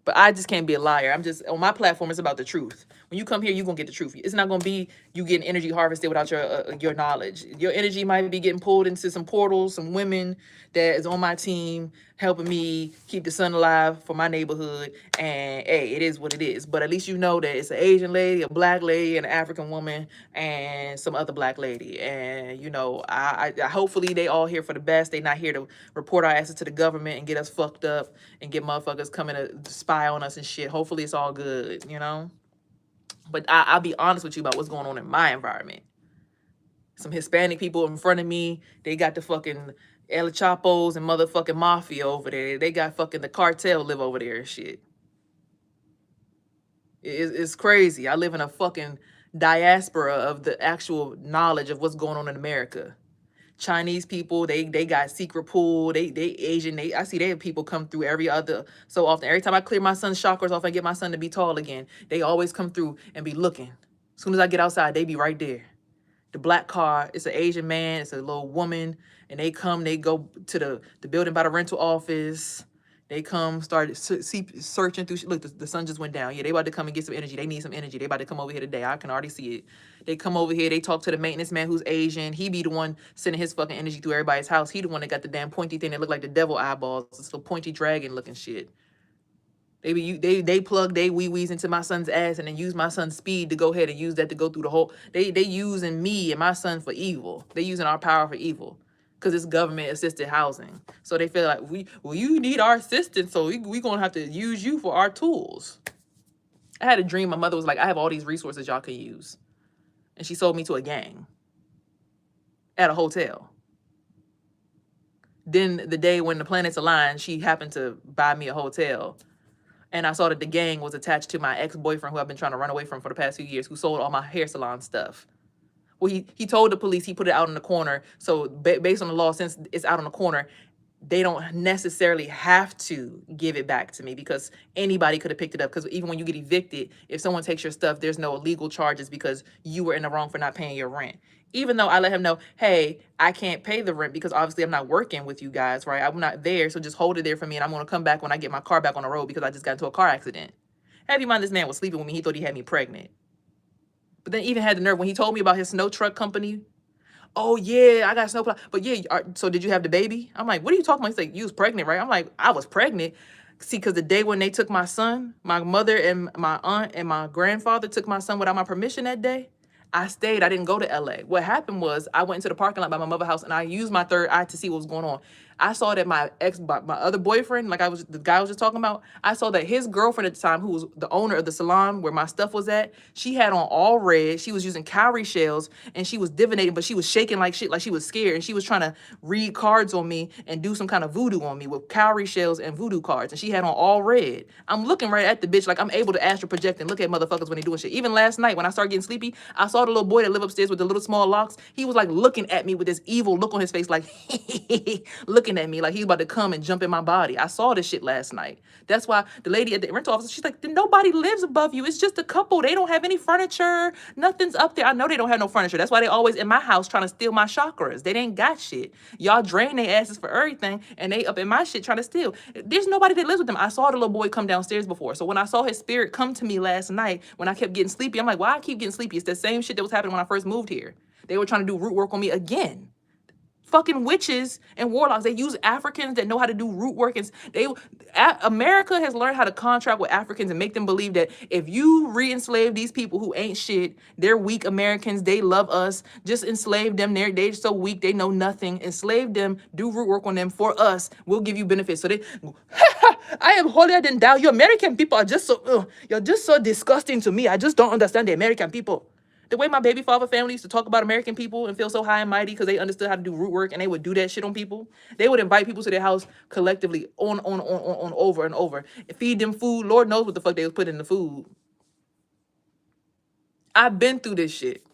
But I just can't be a liar. I'm just, on my platform, it's about the truth. When you come here, you're going to get the truth. It's not going to be you getting energy harvested without your knowledge. Your energy might be getting pulled into some portals, some women that is on my team helping me keep the sun alive for my neighborhood. And hey, it is what it is. But at least you know that it's an Asian lady, a black lady, and an African woman, and some other black lady. And, I hopefully they all here for the best. They not here to report our asses to the government and get us fucked up and get motherfuckers coming to spy on us and shit. Hopefully it's all good, But I'll be honest with you about what's going on in my environment. Some Hispanic people in front of me, they got the fucking El Chapos and motherfucking mafia over there. They got fucking the cartel live over there and shit. It's crazy. I live in a fucking diaspora of the actual knowledge of what's going on in America. Chinese people, they got secret pool. They Asian. I see they have people come through every other so often. Every time I clear my son's chakras off and get my son to be tall again, they always come through and be looking. As soon as I get outside, they be right there. The black car, it's an Asian man, it's a little woman, and they go to the building by the rental office. They come, started searching through. Look, the sun just went down. Yeah, they about to come and get some energy. They need some energy. They about to come over here today. I can already see it. They come over here. They talk to the maintenance man who's Asian. He be the one sending his fucking energy through everybody's house. He the one that got the damn pointy thing that look like the devil eyeballs. It's the pointy dragon looking shit. They plug they wee-wees into my son's ass and then use my son's speed to go ahead and use that to go through the whole. They using me and my son for evil. They using our power for evil. Because it's government assisted housing. So they feel like you need our assistance, so we gonna have to use you for our tools. I had a dream. My mother was like, I have all these resources y'all can use. And she sold me to a gang at a hotel. Then the day when the planets aligned, she happened to buy me a hotel. And I saw that the gang was attached to my ex-boyfriend who I've been trying to run away from for the past few years, who sold all my hair salon stuff. Well, he told the police he put it out in the corner. So based on the law, since it's out on the corner, they don't necessarily have to give it back to me because anybody could have picked it up. Because even when you get evicted, if someone takes your stuff, there's no legal charges because you were in the wrong for not paying your rent. Even though I let him know, hey, I can't pay the rent because obviously I'm not working with you guys, right? I'm not there. So just hold it there for me. And I'm going to come back when I get my car back on the road because I just got into a car accident. Have you mind, this man was sleeping with me. He thought he had me pregnant. But then even had the nerve when he told me about his snow truck company. Oh, yeah, I got snowplow. But yeah, so did you have the baby? I'm like, what are you talking about? He's like, you was pregnant, right? I'm like, I was pregnant. See, because the day when they took my son, my mother and my aunt and my grandfather took my son without my permission that day. I stayed. I didn't go to LA. What happened was I went into the parking lot by my mother's house and I used my third eye to see what was going on. I saw that my other boyfriend, the guy I was just talking about, I saw that his girlfriend at the time, who was the owner of the salon where my stuff was at, she had on all red. She was using cowrie shells and she was divinating, but she was shaking like shit, like she was scared. And she was trying to read cards on me and do some kind of voodoo on me with cowrie shells and voodoo cards. And she had on all red. I'm looking right at the bitch like I'm able to astral project and look at motherfuckers when they doing shit. Even last night when I started getting sleepy, I saw the little boy that lived upstairs with the little small locks. He was like looking at me with this evil look on his face, like looking at me like he was about to come and jump in my body. I saw this shit last night. That's why the lady at the rental office, she's like, nobody lives above you. It's just a couple. They don't have any furniture. Nothing's up there. I know they don't have no furniture. That's why they always in my house trying to steal my chakras. They ain't got shit. Y'all drain their asses for everything and they up in my shit trying to steal. There's nobody that lives with them. I saw the little boy come downstairs before. So when I saw his spirit come to me last night, when I kept getting sleepy, I'm like, why I keep getting sleepy? It's the same shit that was happening when I first moved here. They were trying to do root work on me again. Fucking witches and warlocks. They use Africans that know how to do root work. And America has learned how to contract with Africans and make them believe that if you re-enslave these people who ain't shit, they're weak Americans, they love us, just enslave them. They're so weak, they know nothing. Enslave them, do root work on them for us. We'll give you benefits. So they, I am holier than thou. You American people are just so, you're just so disgusting to me. I just don't understand the American people. The way my baby father family used to talk about American people and feel so high and mighty because they understood how to do root work and they would do that shit on people. They would invite people to their house collectively on over and over and feed them food. Lord knows what the fuck they was putting in the food. I've been through this shit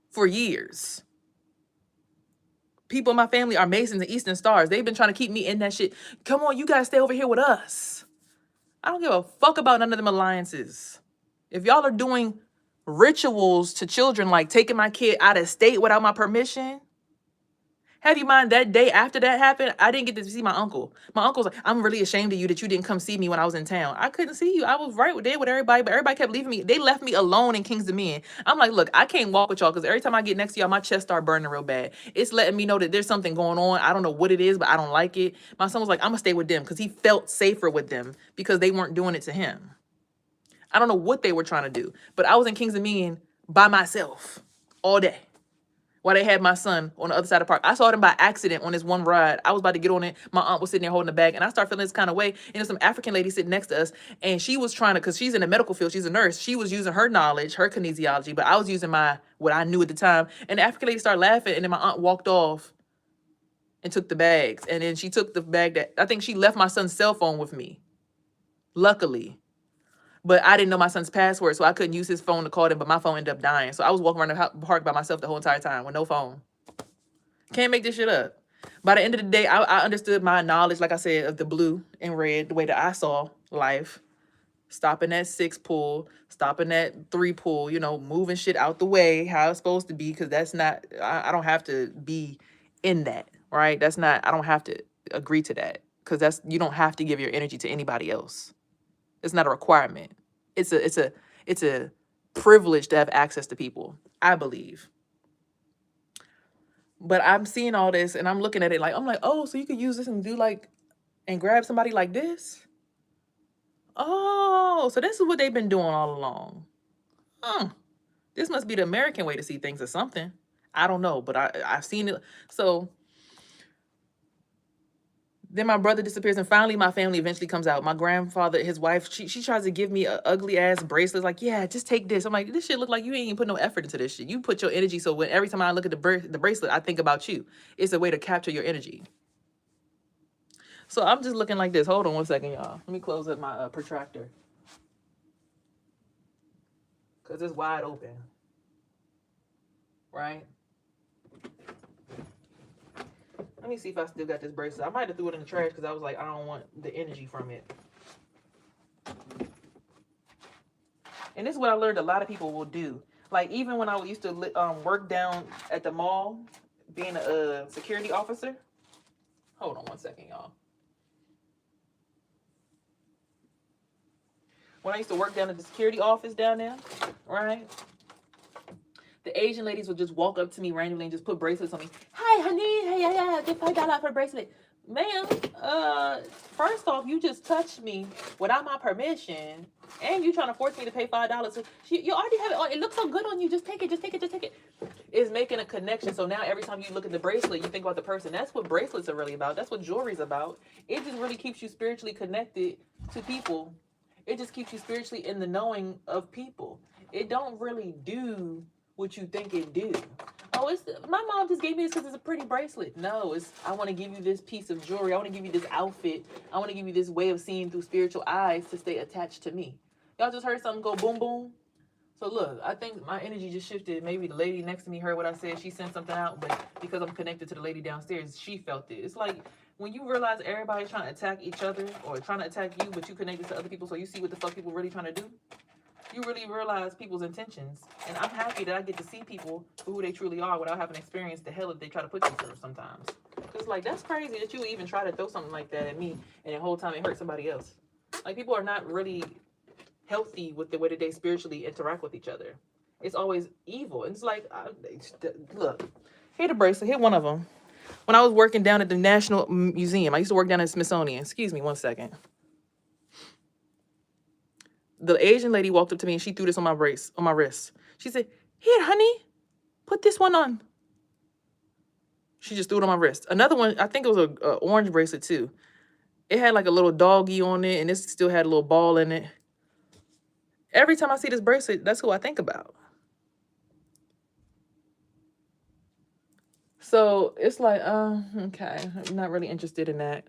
for years. People in my family are Masons and Eastern Stars. They've been trying to keep me in that shit. Come on, you gotta stay over here with us. I don't give a fuck about none of them alliances. If y'all are doing rituals to children like taking my kid out of state without my permission, have you mind that day after that happened, I didn't get to see my uncle. My uncle's like, I'm really ashamed of you that you didn't come see me when I was in town. I couldn't see you. I was right there with everybody, but everybody kept leaving me. They left me alone in King's Dominion. I'm like, look, I can't walk with y'all because every time I get next to y'all, my chest start burning real bad. It's letting me know that there's something going on. I don't know what it is, but I don't like it. My son was like, I'm gonna stay with them because he felt safer with them because they weren't doing it to him. I don't know what they were trying to do, but I was in King's Dominion by myself all day while they had my son on the other side of the park. I saw them by accident on this one ride. I was about to get on it. My aunt was sitting there holding the bag, and I started feeling this kind of way. And there's some African lady sitting next to us, and she was trying to, because she's in the medical field, she's a nurse. She was using her knowledge, her kinesiology, but I was using what I knew at the time. And the African lady started laughing, and then my aunt walked off and took the bags. And then she took the bag that, I think she left my son's cell phone with me, luckily. But I didn't know my son's password, so I couldn't use his phone to call them, but my phone ended up dying. So I was walking around the park by myself the whole entire time with no phone. Can't make this shit up. By the end of the day, I understood my knowledge, like I said, of the blue and red, the way that I saw life. Stopping at 6 pull, stopping at 3 pull, you know, moving shit out the way, how it's supposed to be, because that's not, I don't have to be in that, right? That's not, I don't have to agree to that, because that's, you don't have to give your energy to anybody else. It's not a requirement. It's a privilege to have access to people, I believe. But I'm seeing all this and I'm looking at it like, I'm like, oh, so you could use this and do like, and grab somebody like this? Oh, so this is what they've been doing all along. This must be the American way to see things or something. I don't know, but I've seen it. So then my brother disappears, and finally my family eventually comes out. My grandfather, his wife, she tries to give me a ugly ass bracelet. Like, yeah, just take this. I'm like, this shit look like you ain't even put no effort into this shit. You put your energy, so when every time I look at the bracelet, I think about you. It's a way to capture your energy. So I'm just looking like this. Hold on one second, y'all. Let me close up my protractor, because it's wide open, right? Let me see if I still got this bracelet. I might have threw it in the trash because I was like, I don't want the energy from it. And this is what I learned a lot of people will do. Like, even when I used to work down at the mall, being a security officer. Hold on one second, y'all. When I used to work down at the security office down there, right? The Asian ladies would just walk up to me randomly and just put bracelets on me. Hi, honey. Hey, yeah, get $5 for a bracelet. Ma'am, first off, you just touched me without my permission, and you trying to force me to pay $5. So you already have it on. It looks so good on you. Just take it. Just take it. Just take it. It's making a connection. So now every time you look at the bracelet, you think about the person. That's what bracelets are really about. That's what jewelry's about. It just really keeps you spiritually connected to people. It just keeps you spiritually in the knowing of people. It don't really do what you think it do. Oh, it's my mom just gave me this because it's a pretty bracelet. No, it's I want to give you this piece of jewelry. I want to give you this outfit. I want to give you this way of seeing through spiritual eyes to stay attached to me. Y'all just heard something go boom boom. So look, I think my energy just shifted. Maybe the lady next to me heard what I said. She sent something out, but because I'm connected to the lady downstairs, she felt it. It's like when you realize everybody's trying to attack each other or trying to attack you, but you connected to other people, so you see what the fuck people really trying to do. You really realize people's intentions. And I'm happy that I get to see people for who they truly are without having experienced the hell that they try to put you through sometimes. It's like, that's crazy that you even try to throw something like that at me and the whole time it hurt somebody else. Like, people are not really healthy with the way that they spiritually interact with each other. It's always evil. And it's like, look, here the bracelet, here one of them. When I was working down at the National Museum, I used to work down at Smithsonian. Excuse me one second. The Asian lady walked up to me and she threw this on my wrist. She said, here, honey, put this one on. She just threw it on my wrist. Another one, I think it was a orange bracelet too. It had like a little doggy on it, and it still had a little ball in it. Every time I see this bracelet, that's who I think about. So it's like, okay, I'm not really interested in that.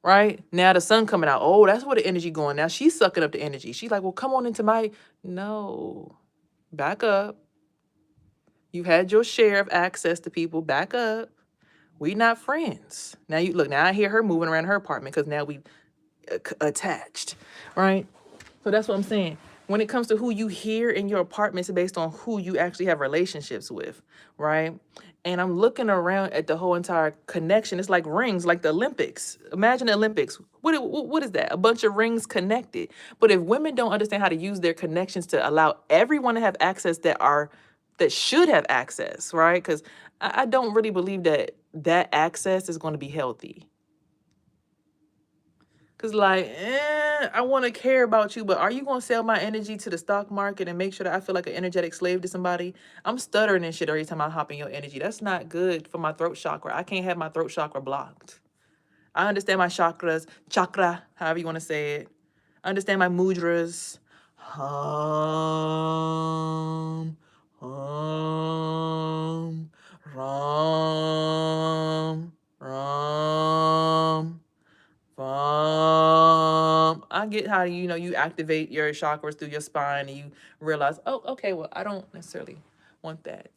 Right? Now the sun coming out. Oh, that's where the energy going. Now she's sucking up the energy. She's like, well, come on into my... No. Back up. You've had your share of access to people. Back up. We not friends. Now you look, now I hear her moving around her apartment because now we attached. Right? So that's what I'm saying. When it comes to who you hear in your apartment, it's based on who you actually have relationships with, right? And I'm looking around at the whole entire connection. It's like rings, like the Olympics. Imagine the Olympics. What is that? A bunch of rings connected. But if women don't understand how to use their connections to allow everyone to have access that should have access, right? Because I don't really believe that access is going to be healthy. Cause like, I want to care about you, but are you gonna sell my energy to the stock market and make sure that I feel like an energetic slave to somebody? I'm stuttering and shit every time I hop in your energy. That's not good for my throat chakra. I can't have my throat chakra blocked. I understand my chakras, chakra, however you want to say it. I understand my mudras. Ram. I get how you activate your chakras through your spine and you realize, oh, okay, well, I don't necessarily want that,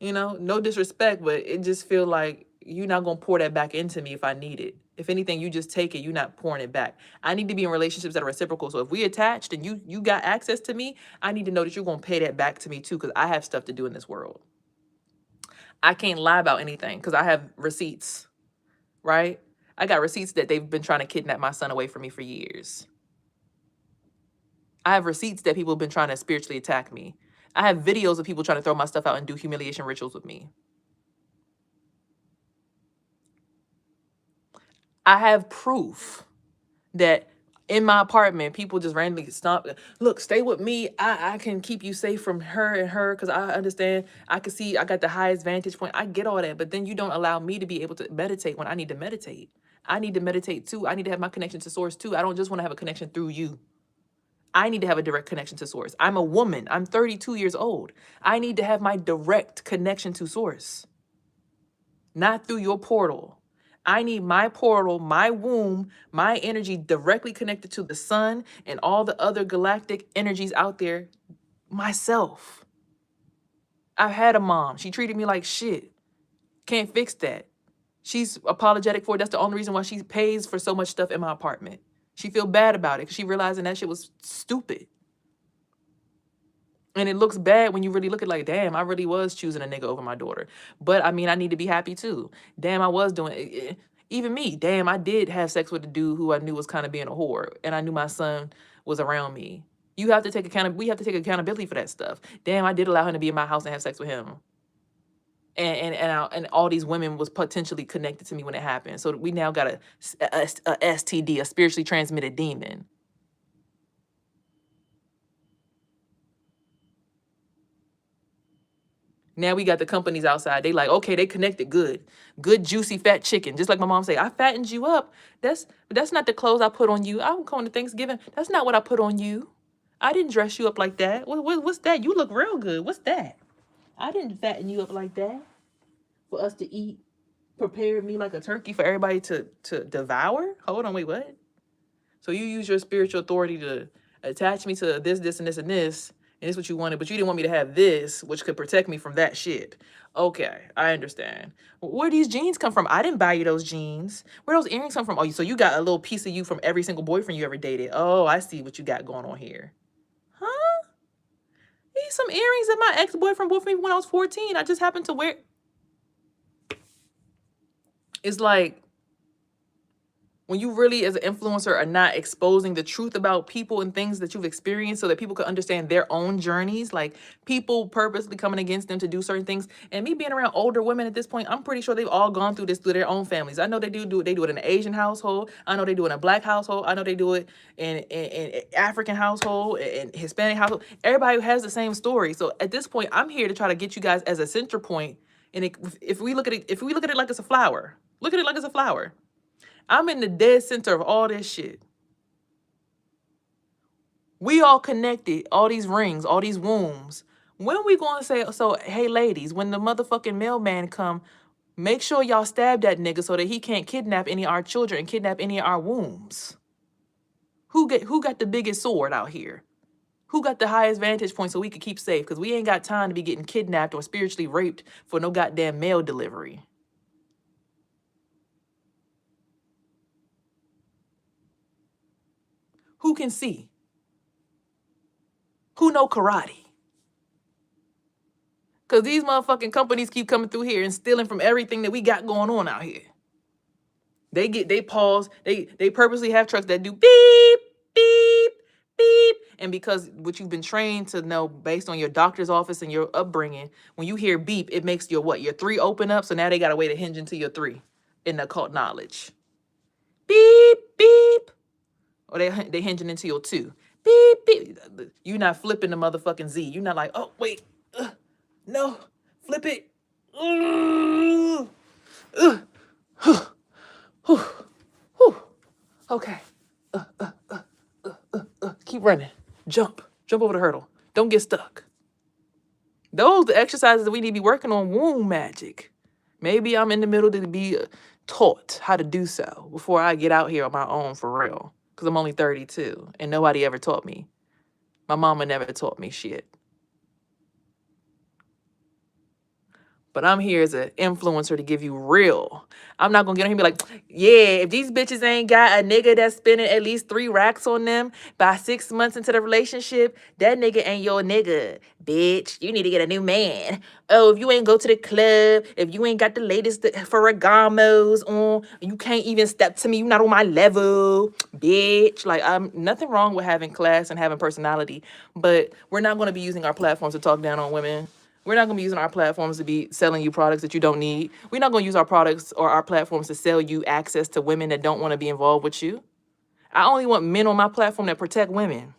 You know, no disrespect, but it just feel like you're not gonna pour that back into me if I need it. If anything, you just take it. You're not pouring it back. I need to be in relationships that are reciprocal. So if we attached and you got access to me, I need to know that you're gonna pay that back to me too, because I have stuff to do in this world. I can't lie about anything because I have receipts, right? I got receipts that they've been trying to kidnap my son away from me for years. I have receipts that people have been trying to spiritually attack me. I have videos of people trying to throw my stuff out and do humiliation rituals with me. I have proof that in my apartment, people just randomly stop. Look, stay with me. I can keep you safe from her and her because I understand. I can see I got the highest vantage point. I get all that. But then you don't allow me to be able to meditate when I need to meditate. I need to meditate too. I need to have my connection to source too. I don't just want to have a connection through you. I need to have a direct connection to source. I'm a woman. I'm 32 years old. I need to have my direct connection to source, not through your portal. I need my portal, my womb, my energy directly connected to the sun and all the other galactic energies out there myself. I've had a mom. She treated me like shit. Can't fix that. She's apologetic for it. That's the only reason why she pays for so much stuff in my apartment. She feel bad about it because she realizing that shit was stupid. And it looks bad when you really look at like, damn, I really was choosing a nigga over my daughter. But I mean, I need to be happy too. Damn, I was doing it. Even me, damn, I did have sex with a dude who I knew was kind of being a whore. And I knew my son was around me. You have to take we have to take accountability for that stuff. Damn, I did allow him to be in my house and have sex with him. And all these women was potentially connected to me when it happened. So we now got a STD, a spiritually transmitted demon. Now we got the companies outside. They like, okay, they connected good. Good, juicy, fat chicken. Just like my mom say, I fattened you up. That's not the clothes I put on you. I'm going to Thanksgiving. That's not what I put on you. I didn't dress you up like that. What's that? You look real good. What's that? I didn't fatten you up like that for us to eat. Prepare me like a turkey for everybody to devour? Hold on, wait, what? So you use your spiritual authority to attach me to this, this, and this, and this. And this is what you wanted, but you didn't want me to have this, which could protect me from that shit. Okay, I understand. Where these jeans come from? I didn't buy you those jeans. Where those earrings come from? Oh, so you got a little piece of you from every single boyfriend you ever dated. Oh, I see what you got going on here. Huh? These some earrings that my ex-boyfriend bought for me when I was 14. I just happened to wear. It's like, when you really, as an influencer, are not exposing the truth about people and things that you've experienced so that people can understand their own journeys, like people purposely coming against them to do certain things. And me being around older women at this point, I'm pretty sure they've all gone through this through their own families. I know they do it. They do it in an Asian household. I know they do it in a Black household. I know they do it in African household, in Hispanic household. Everybody has the same story. So at this point, I'm here to try to get you guys as a center point. And if we look at it like it's a flower, look at it like it's a flower. I'm in the dead center of all this shit. We all connected, all these rings, all these wombs. When we going to say, so, hey, ladies, when the motherfucking mailman come, make sure y'all stab that nigga so that he can't kidnap any of our children and kidnap any of our wombs. Who got the biggest sword out here? Who got the highest vantage point so we could keep safe? Because we ain't got time to be getting kidnapped or spiritually raped for no goddamn mail delivery. Who can see? Who know karate? Because these motherfucking companies keep coming through here and stealing from everything that we got going on out here. They pause, they purposely have trucks that do beep, beep, beep. And because what you've been trained to know based on your doctor's office and your upbringing, when you hear beep, it makes your what? Your 3 open up. So now they got a way to hinge into your 3 in the occult knowledge. Beep, beep. Or they hinging into your 2. Beep, beep. You're not flipping the motherfucking Z. You're not like, oh, wait. No. Flip it. Okay. Keep running. Jump over the hurdle. Don't get stuck. Those the exercises that we need to be working on womb magic. Maybe I'm in the middle to be taught how to do so before I get out here on my own for real. Because I'm only 32 and nobody ever taught me. My mama never taught me shit. But I'm here as an influencer to give you real. I'm not gonna get on here and be like, yeah, if these bitches ain't got a nigga that's spending at least 3 racks on them by 6 months into the relationship, that nigga ain't your nigga. Bitch, you need to get a new man. Oh, if you ain't go to the club, if you ain't got the latest Ferragamos on, you can't even step to me, you not on my level, bitch. Like, I'm nothing wrong with having class and having personality, but we're not gonna be using our platforms to talk down on women. We're not going to be using our platforms to be selling you products that you don't need. We're not going to use our products or our platforms to sell you access to women that don't want to be involved with you. I only want men on my platform that protect women.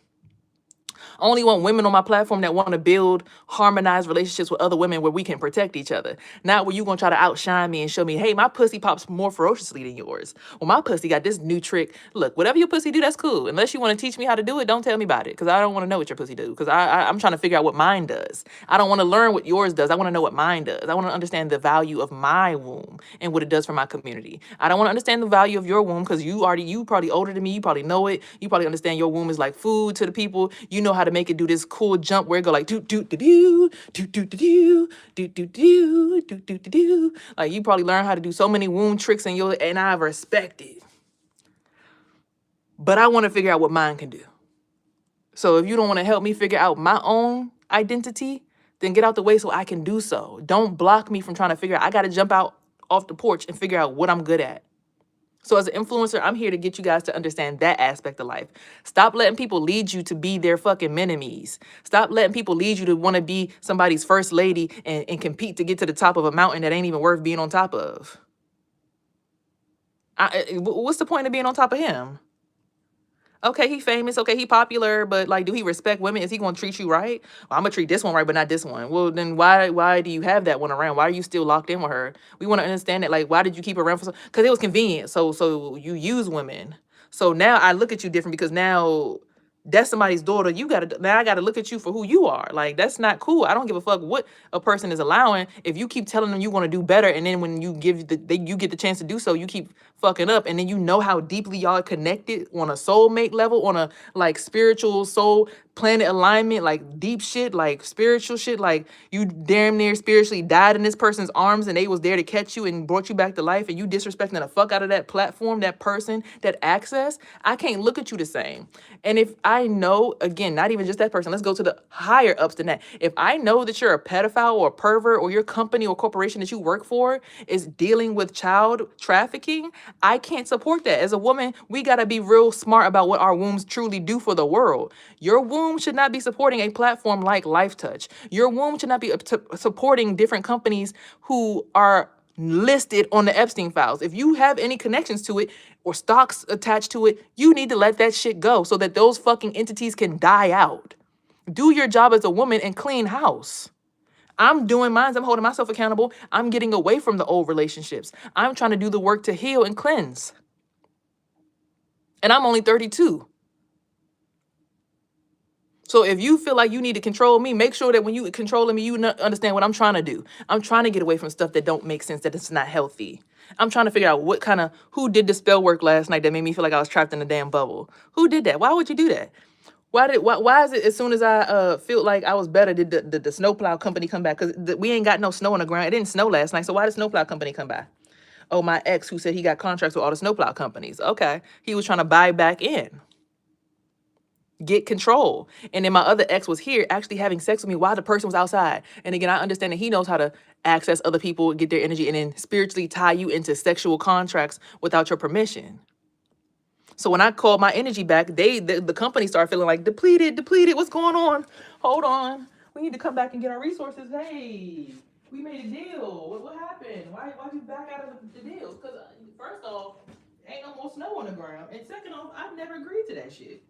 I only want women on my platform that want to build harmonized relationships with other women where we can protect each other. Not where you going to try to outshine me and show me, hey, my pussy pops more ferociously than yours. Well, my pussy got this new trick. Look, whatever your pussy do, that's cool. Unless you want to teach me how to do it, don't tell me about it, because I don't want to know what your pussy do, because I'm trying to figure out what mine does. I don't want to learn what yours does. I want to know what mine does. I want to understand the value of my womb and what it does for my community. I don't want to understand the value of your womb because you probably older than me. You probably know it. You probably understand your womb is like food to the people. You know how to make it do this cool jump where it go like do do do do do do do do do do do do do do do. Like, you probably learn how to do so many womb tricks and I respect it. But I want to figure out what mine can do. So if you don't want to help me figure out my own identity, then get out the way so I can do so. Don't block me from trying to figure out. I got to jump out off the porch and figure out what I'm good at. So as an influencer, I'm here to get you guys to understand that aspect of life. Stop letting people lead you to be their fucking enemies. Stop letting people lead you to want to be somebody's first lady and compete to get to the top of a mountain that ain't even worth being on top of. What's the point of being on top of him? Okay, he famous. Okay, he popular, but like, do he respect women? Is he gonna treat you right? Well, I'm gonna treat this one right, but not this one. Well, then why do you have that one around? Why are you still locked in with her? We want to understand that. Like, why did you keep her around for so? Because it was convenient. So you use women. So now I look at you different because now that's somebody's daughter. Now I gotta look at you for who you are. Like, that's not cool. I don't give a fuck what a person is allowing. If you keep telling them you want to do better, and then when you you get the chance to do so, you keep fucking up, and then you know how deeply y'all are connected on a soulmate level, on a like spiritual soul planet alignment, like deep shit, like spiritual shit, like you damn near spiritually died in this person's arms and they was there to catch you and brought you back to life, and you disrespecting the fuck out of that platform, that person, that access. I can't look at you the same. And if I know, again, not even just that person, let's go to the higher ups than that. If I know that you're a pedophile or a pervert, or your company or corporation that you work for is dealing with child trafficking, I can't support that. As a woman, we got to be real smart about what our wombs truly do for the world. Your womb should not be supporting a platform like LifeTouch. Your womb should not be supporting different companies who are listed on the Epstein files. If you have any connections to it or stocks attached to it, you need to let that shit go so that those fucking entities can die out. Do your job as a woman and clean house. I'm doing mine. I'm holding myself accountable. I'm getting away from the old relationships. I'm trying to do the work to heal and cleanse. And I'm only 32. So if you feel like you need to control me, make sure that when you controlling me, you understand what I'm trying to do. I'm trying to get away from stuff that don't make sense, that it's not healthy. I'm trying to figure out who did the spell work last night that made me feel like I was trapped in a damn bubble. Who did that? Why would you do that? Why is it as soon as I feel like I was better, did the snowplow company come back? Because we ain't got no snow on the ground. It didn't snow last night. So why did the snowplow company come by? Oh, my ex who said he got contracts with all the snowplow companies. Okay. He was trying to buy back in. Get control. And then my other ex was here actually having sex with me while the person was outside. And again, I understand that he knows how to access other people, get their energy, and then spiritually tie you into sexual contracts without your permission. So when I called my energy back, the company started feeling like depleted. What's going on? Hold on. We need to come back and get our resources. Hey, we made a deal. What happened? Why'd you back out of the deal? Because first off, ain't no more snow on the ground. And second off, I've never agreed to that shit.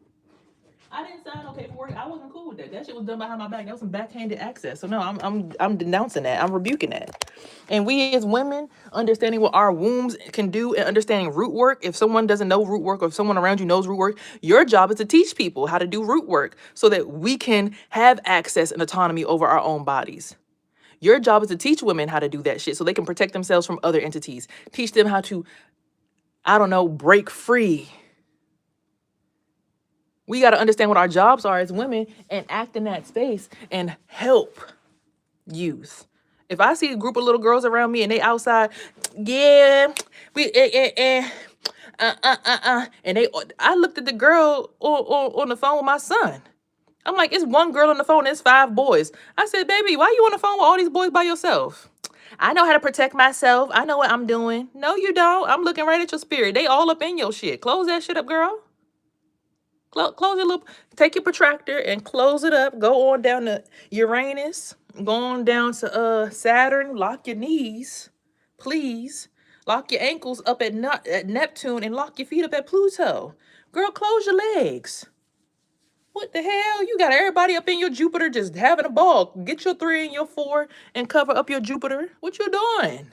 I didn't sign no paperwork. I wasn't cool with that. That shit was done behind my back. That was some backhanded access. So no, I'm denouncing that. I'm rebuking that. And we as women, understanding what our wombs can do and understanding root work. If someone doesn't know root work, or if someone around you knows root work, your job is to teach people how to do root work so that we can have access and autonomy over our own bodies. Your job is to teach women how to do that shit so they can protect themselves from other entities. Teach them how to, break free. We got to understand what our jobs are as women and act in that space and help youth. If I see a group of little girls around me and they outside, yeah, and I looked at the girl on the phone with my son. I'm like, it's one girl on the phone, it's 5 boys. I said, baby, why you on the phone with all these boys by yourself? I know how to protect myself. I know what I'm doing. No, you don't. I'm looking right at your spirit. They all up in your shit. Close that shit up, girl. Close your little, take your protractor and close it up. Go on down to Uranus. Go on down to Saturn. Lock your knees, please. Lock your ankles up at Neptune and lock your feet up at Pluto. Girl, close your legs. What the hell? You got everybody up in your Jupiter just having a ball. Get your 3 and your 4 and cover up your Jupiter. What you doing?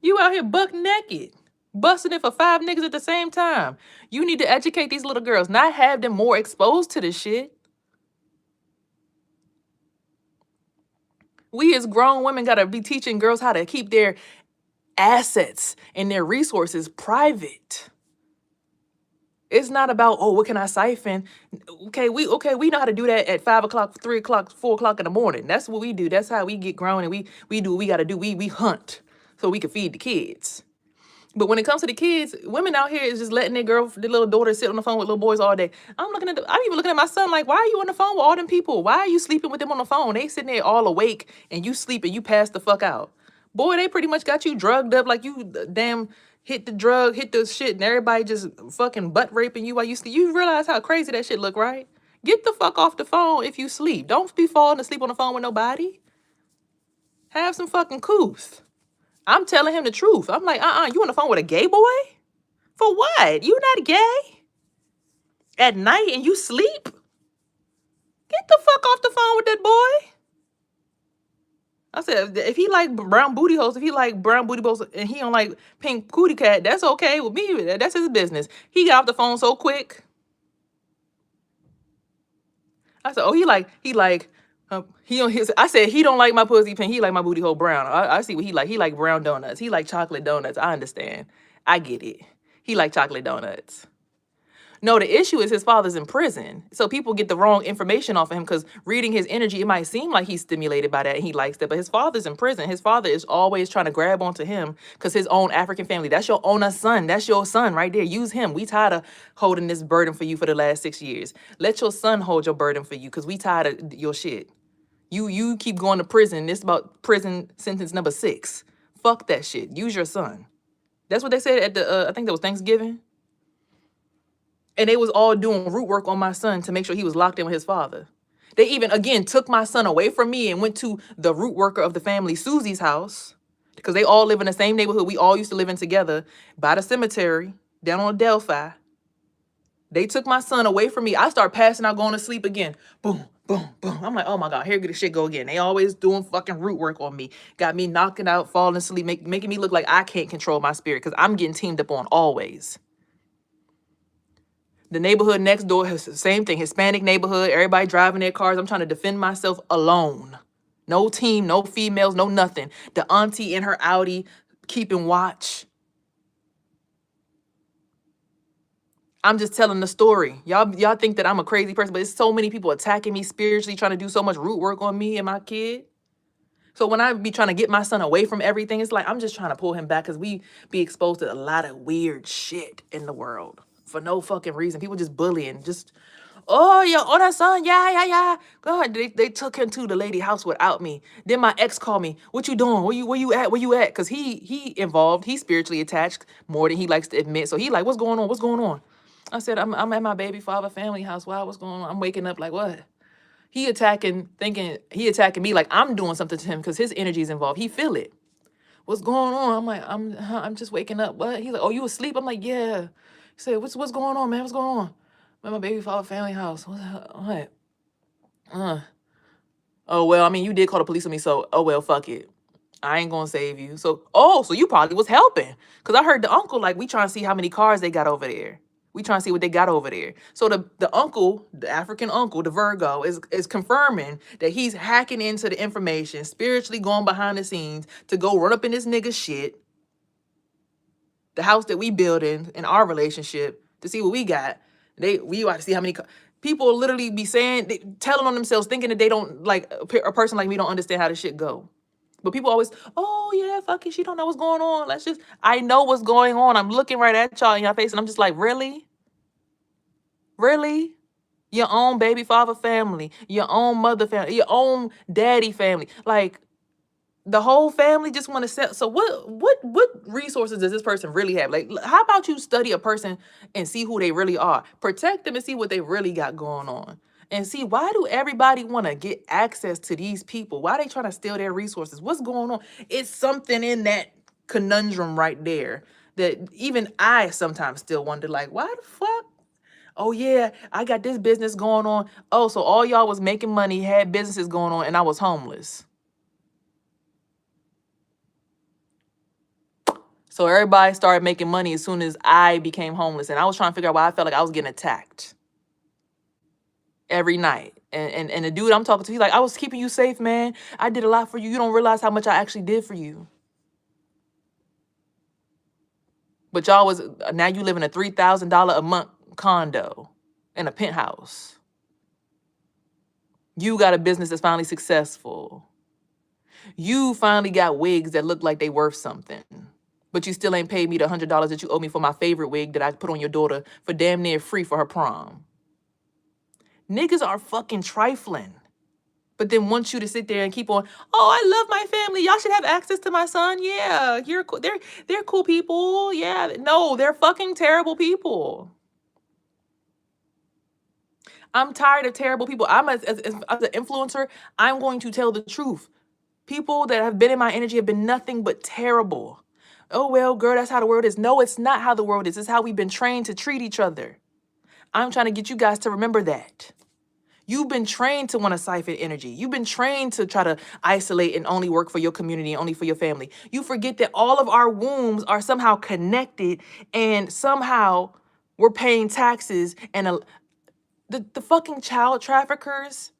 You out here buck naked, busting it for 5 niggas at the same time. You need to educate these little girls, not have them more exposed to this shit. We as grown women gotta be teaching girls how to keep their assets and their resources private. It's not about, oh, what can I siphon? Okay, we know how to do that at 5 o'clock, 3 o'clock, 4 o'clock in the morning. That's what we do. That's how we get grown, and we do what we gotta do. We hunt so we can feed the kids. But when it comes to the kids, women out here is just letting their little daughter sit on the phone with little boys all day. I'm even looking at my son like, why are you on the phone with all them people? Why are you sleeping with them on the phone? They sitting there all awake and you sleep and you pass the fuck out. Boy, they pretty much got you drugged up like you damn hit the shit, and everybody just fucking butt raping you while you sleep. You realize how crazy that shit look, right? Get the fuck off the phone if you sleep. Don't be falling asleep on the phone with nobody. Have some fucking couth. I'm telling him the truth. I'm like, you on the phone with a gay boy? For what? You not gay? At night and you sleep? Get the fuck off the phone with that boy. I said, if he like brown booty holes, and he don't like pink cootie cat, that's okay with me. That's his business. He got off the phone so quick. I said, oh, I said he don't like my pussy pink. He like my booty hole brown. I see what he like. He like brown donuts. He like chocolate donuts. I understand. I get it. He like chocolate donuts. No, the issue is his father's in prison. So people get the wrong information off of him because reading his energy, it might seem like he's stimulated by that and he likes that. But his father's in prison. His father is always trying to grab onto him because his own African family, that's your own son. That's your son right there. Use him. We tired of holding this burden for you for the last 6 years. Let your son hold your burden for you because we tired of your shit. You keep going to prison. This about prison sentence number 6. Fuck that shit. Use your son. That's what they said at the, I think that was Thanksgiving. And they was all doing root work on my son to make sure he was locked in with his father. They even, again, took my son away from me and went to the root worker of the family, Susie's house, because they all live in the same neighborhood we all used to live in together, by the cemetery, down on Delphi. They took my son away from me. I start passing out, going to sleep again. Boom, boom, boom. I'm like, oh my God, here the shit go again. They always doing fucking root work on me. Got me knocking out, falling asleep, making me look like I can't control my spirit because I'm getting teamed up on always. The neighborhood next door has the same thing. Hispanic neighborhood, everybody driving their cars. I'm trying to defend myself alone. No team, no females, no nothing. The auntie in her Audi keeping watch. I'm just telling the story. Y'all think that I'm a crazy person, but it's so many people attacking me spiritually, trying to do so much root work on me and my kid. So when I be trying to get my son away from everything, it's like I'm just trying to pull him back because we be exposed to a lot of weird shit in the world. For no fucking reason. People just bullying. Just, oh, that son, yeah. God, they took him to the lady house without me. Then my ex called me. What you doing? Where you at? Because he involved. He's spiritually attached more than he likes to admit. So he like, what's going on? I said, I'm at my baby father family house. Wow, what's going on? I'm waking up like, what? He attacking me like I'm doing something to him because his energy is involved. He feel it. What's going on? I'm like, I'm just waking up. What? He's like, oh, you asleep? I'm like, yeah. He said, what's going on, man? What's going on? I'm at my baby father family house. What? Oh, well, I mean, you did call the police on me, so, oh, well, fuck it. I ain't gonna save you. So you probably was helping. Because I heard the uncle, like, we trying to see how many cars they got over there. We trying to see what they got over there. So the uncle, the African uncle, the Virgo, is confirming that he's hacking into the information, spiritually going behind the scenes to go run up in this nigga shit. The house that we build in our relationship to see what we got. We want to see how many people literally be telling on themselves, thinking that they don't like a person like me don't understand how this shit go. But people always, oh yeah, fuck it, she don't know what's going on. Let's just, I know what's going on. I'm looking right at y'all in your face and I'm just like, really? Really? Your own baby father family, your own mother family, your own daddy family. Like, the whole family just want to sell. So what resources does this person really have? Like, how about you study a person and see who they really are, protect them and see what they really got going on, and see, why do everybody want to get access to these people? Why they trying to steal their resources? What's going on? It's something in that conundrum right there that even I sometimes still wonder, like, why the fuck? Oh yeah, I got this business going on. Oh, so all y'all was making money, had businesses going on, and I was homeless. So everybody started making money as soon as I became homeless. And I was trying to figure out why I felt like I was getting attacked every night. And the dude I'm talking to, he's like, I was keeping you safe, man. I did a lot for you. You don't realize how much I actually did for you. But y'all was, now you live in a $3,000 a month condo in a penthouse. You got a business that's finally successful. You finally got wigs that look like they worth something. But you still ain't paid me the $100 that you owe me for my favorite wig that I put on your daughter for damn near free for her prom. Niggas are fucking trifling. But then want you to sit there and keep on, oh, I love my family. Y'all should have access to my son. Yeah, you're cool. They're cool people. Yeah, no, they're fucking terrible people. I'm tired of terrible people. I'm as an influencer, I'm going to tell the truth. People that have been in my energy have been nothing but terrible. Oh, well, girl, that's how the world is. No, it's not how the world is. It's how we've been trained to treat each other. I'm trying to get you guys to remember that. You've been trained to want to siphon energy. You've been trained to try to isolate and only work for your community and only for your family. You forget that all of our wombs are somehow connected and somehow we're paying taxes. And the fucking child traffickers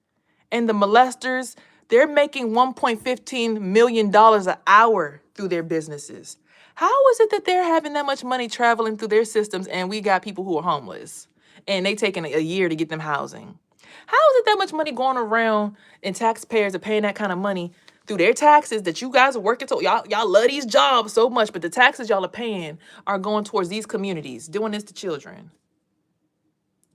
and the molesters, they're making $1.15 million an hour through their businesses. How is it that they're having that much money traveling through their systems and we got people who are homeless and they taking a year to get them housing? How is it that much money going around and taxpayers are paying that kind of money through their taxes that you guys are working to? Y'all love these jobs so much, but the taxes y'all are paying are going towards these communities, doing this to children.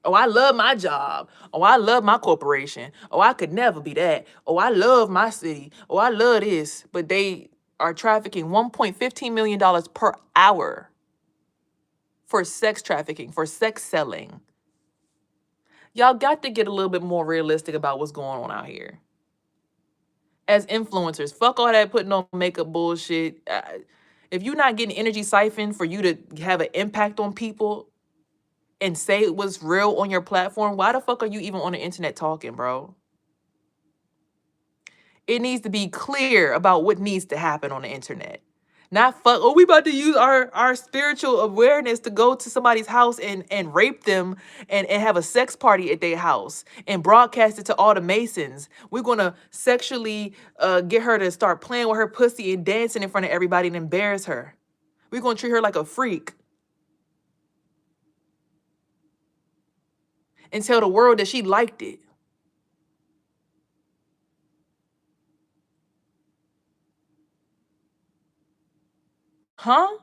Oh, I love my job. Oh, I love my corporation. Oh, I could never be that. Oh, I love my city. Oh, I love this. But they are trafficking $1.15 million per hour for sex trafficking, for sex selling. Y'all got to get a little bit more realistic about what's going on out here. As influencers, fuck all that putting on makeup bullshit. If you're not getting energy siphoned for you to have an impact on people and say what's real on your platform, why the fuck are you even on the internet talking, bro? It needs to be clear about what needs to happen on the internet. Not fuck, oh, we about to use our spiritual awareness to go to somebody's house and rape them and have a sex party at their house and broadcast it to all the Masons. We're going to sexually get her to start playing with her pussy and dancing in front of everybody and embarrass her. We're going to treat her like a freak. And tell the world that she liked it. Huh?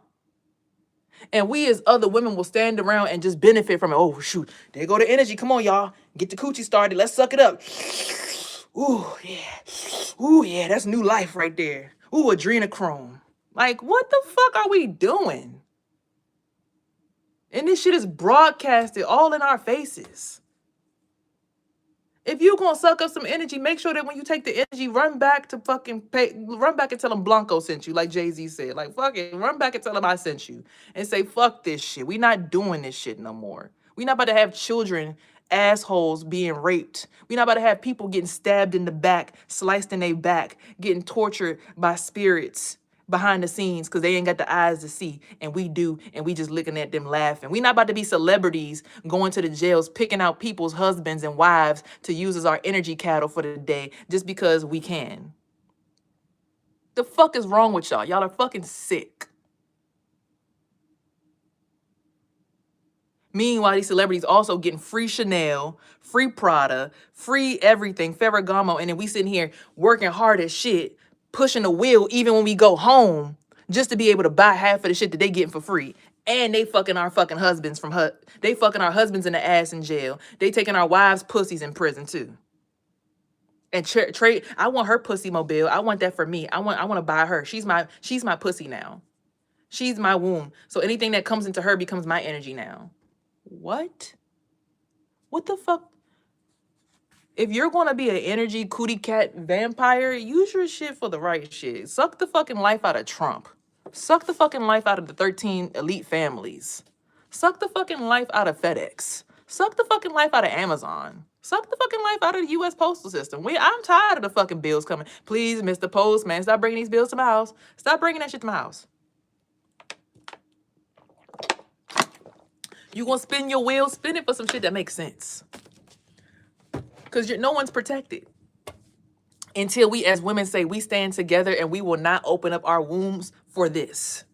And we as other women will stand around and just benefit from it. Oh, shoot. There go the energy. Come on, y'all. Get the coochie started. Let's suck it up. Ooh, yeah. Ooh, yeah. That's new life right there. Ooh, adrenochrome. Like, what the fuck are we doing? And this shit is broadcasted all in our faces. If you gonna suck up some energy, make sure that when you take the energy, run back to run back and tell them Blanco sent you, like Jay-Z said. Like, fuck it, run back and tell them I sent you. And say, fuck this shit. We not doing this shit no more. We not about to have children, assholes being raped. We not about to have people getting stabbed in the back, sliced in their back, getting tortured by spirits behind the scenes because they ain't got the eyes to see, and we do, and we just looking at them laughing. We not about to be celebrities going to the jails, picking out people's husbands and wives to use as our energy cattle for the day just because we can. The fuck is wrong with y'all? Y'all are fucking sick. Meanwhile, these celebrities also getting free Chanel, free Prada, free everything, Ferragamo, and then we sitting here working hard as shit, pushing the wheel even when we go home just to be able to buy half of the shit that they getting for free. And they fucking our fucking husbands they fucking our husbands in the ass in jail. They taking our wives' pussies in prison too. And trade. I want her pussy mobile. I want that for me. I want to buy her. She's my pussy now. She's my womb. So anything that comes into her becomes my energy now. What? What the fuck? If you're gonna be an energy cootie cat vampire, use your shit for the right shit. Suck the fucking life out of Trump. Suck the fucking life out of the 13 elite families. Suck the fucking life out of FedEx. Suck the fucking life out of Amazon. Suck the fucking life out of the U.S. postal system. I'm tired of the fucking bills coming. Please, Mr. Postman, stop bringing these bills to my house. Stop bringing that shit to my house. You gonna spin your wheels? Spin it for some shit that makes sense. Because no one's protected. Until we as women say we stand together and we will not open up our wombs for this.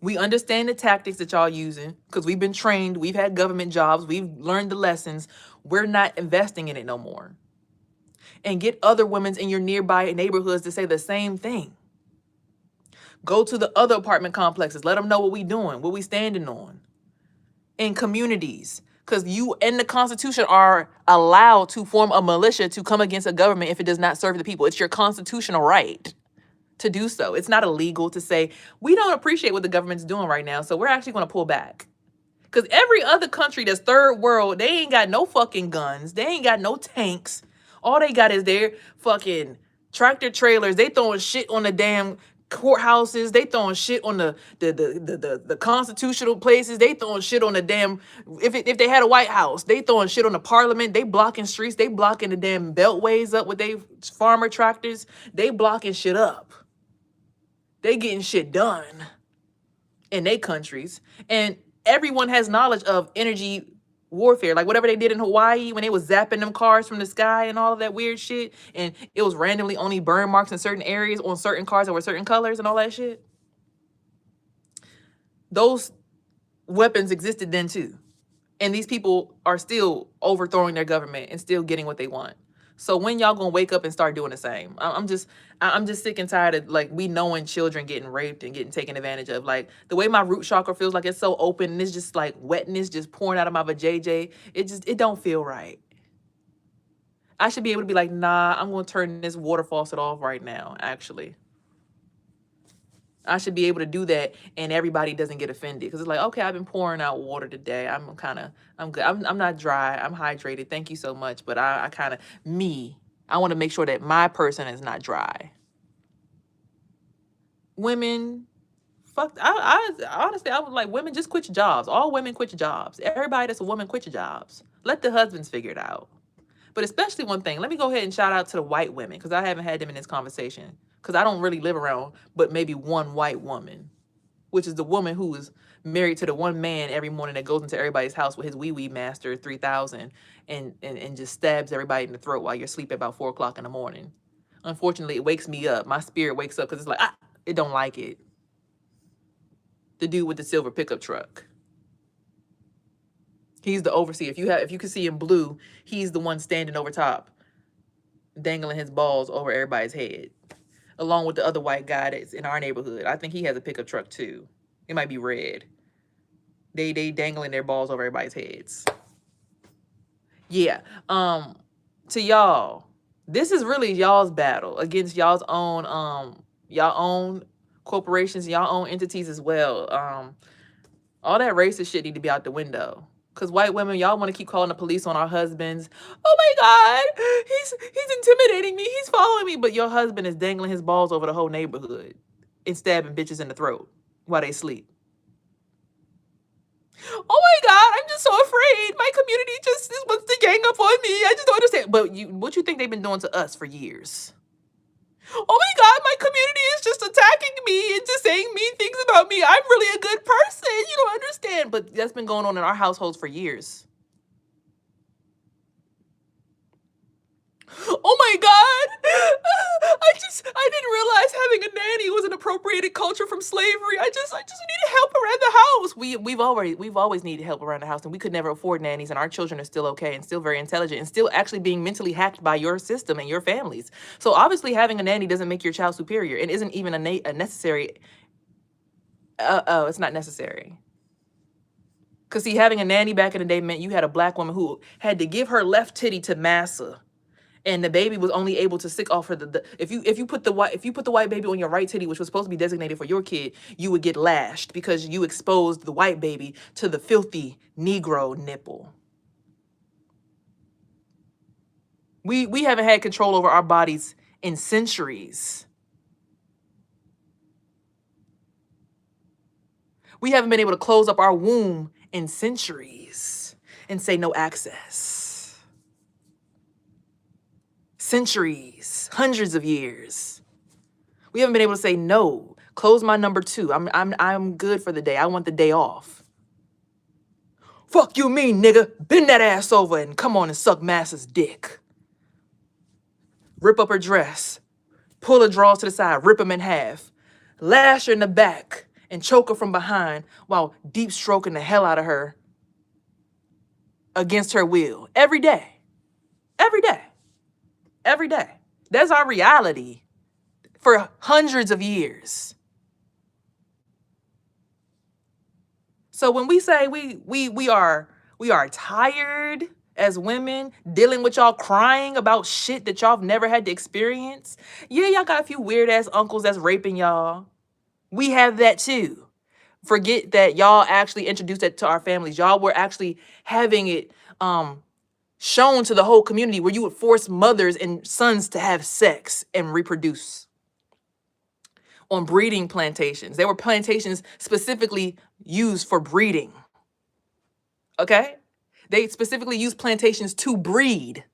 We understand the tactics that y'all using because we've been trained. We've had government jobs. We've learned the lessons. We're not investing in it no more. And get other women in your nearby neighborhoods to say the same thing. Go to the other apartment complexes. Let them know what we doing, what we standing on. In communities. Because you and the Constitution are allowed to form a militia to come against a government if it does not serve the people. It's your constitutional right to do so. It's not illegal to say, we don't appreciate what the government's doing right now, so we're actually going to pull back. Because every other country that's third world, they ain't got no fucking guns. They ain't got no tanks. All they got is their fucking tractor trailers. They throwing shit on the damn courthouses. They throwing shit on the constitutional places. They throwing shit on the damn, if they had a White House, they throwing shit on the parliament. They blocking streets. They blocking the damn beltways up with they farmer tractors. They blocking shit up. They getting shit done in their countries. And everyone has knowledge of energy warfare, like whatever they did in Hawaii when they was zapping them cars from the sky and all of that weird shit, and it was randomly only burn marks in certain areas on certain cars that were certain colors and all that shit. Those weapons existed then too, and these people are still overthrowing their government and still getting what they want. So when y'all gonna wake up and start doing the same? I'm just sick and tired of like we knowing children getting raped and getting taken advantage of. Like the way my root chakra feels like it's so open and it's just like wetness just pouring out of my vajayjay. It don't feel right. I should be able to be like, nah, I'm gonna turn this water faucet off right now. Actually, I should be able to do that and everybody doesn't get offended because it's like, okay, I've been pouring out water today. I'm good. I'm not dry. I'm hydrated. Thank you so much. But I want to make sure that my person is not dry. Women, fuck. I honestly, I was like, women, just quit your jobs. All women quit your jobs. Everybody that's a woman, quit your jobs. Let the husbands figure it out. But especially one thing, let me go ahead and shout out to the white women because I haven't had them in this conversation. Because I don't really live around but maybe one white woman, which is the woman who is married to the one man every morning that goes into everybody's house with his wee master 3000 and just stabs everybody in the throat while you're asleep at about 4 o'clock in the morning. Unfortunately, it wakes me up. My spirit wakes up because it's like, it don't like it. The dude with the silver pickup truck. He's the overseer. If you can see in blue, he's the one standing over top, dangling his balls over everybody's head. Along with the other white guy that's in our neighborhood. I think he has a pickup truck too. It might be red. They dangling their balls over everybody's heads. Yeah. To y'all, this is really y'all's battle against y'all's own corporations, y'all own entities as well. All that racist shit need to be out the window. Because white women, y'all want to keep calling the police on our husbands. Oh my God, he's intimidating me. He's following me. But your husband is dangling his balls over the whole neighborhood and stabbing bitches in the throat while they sleep. Oh my God, I'm just so afraid. My community just wants to gang up on me. I just don't understand. But what you think they've been doing to us for years? Oh my God, my community is just attacking me and just saying mean things about me. I'm really a good person. You don't understand. But that's been going on in our households for years. Oh my God. I didn't realize having a nanny was an appropriate appropriated culture from slavery. I just need help around the house. We've always needed help around the house, and we could never afford nannies, and our children are still okay and still very intelligent and still actually being mentally hacked by your system and your families. So obviously having a nanny doesn't make your child superior. It isn't even a necessary. It's not necessary. Because see, having a nanny back in the day meant you had a black woman who had to give her left titty to massa, and the baby was only able to stick off her if you put the white baby on your right titty, which was supposed to be designated for your kid, you would get lashed because you exposed the white baby to the filthy Negro nipple. We haven't had control over our bodies in centuries. We haven't been able to close up our womb in centuries and say no access. Centuries, hundreds of years. We haven't been able to say no. Close my number 2. I'm good for the day. I want the day off. Fuck you mean, nigga. Bend that ass over and come on and suck Massa's dick. Rip up her dress. Pull her drawers to the side. Rip them in half. Lash her in the back and choke her from behind while deep stroking the hell out of her against her will. Every day. Every day. Every day. That's our reality for hundreds of years. So when we say we are tired as women dealing with y'all crying about shit that y'all have never had to experience, yeah, y'all got a few weird ass uncles that's raping y'all. We have that too. Forget that y'all actually introduced that to our families. Y'all were actually having it shown to the whole community where you would force mothers and sons to have sex and reproduce on breeding plantations. They were plantations specifically used for breeding. Okay? They specifically used plantations to breed.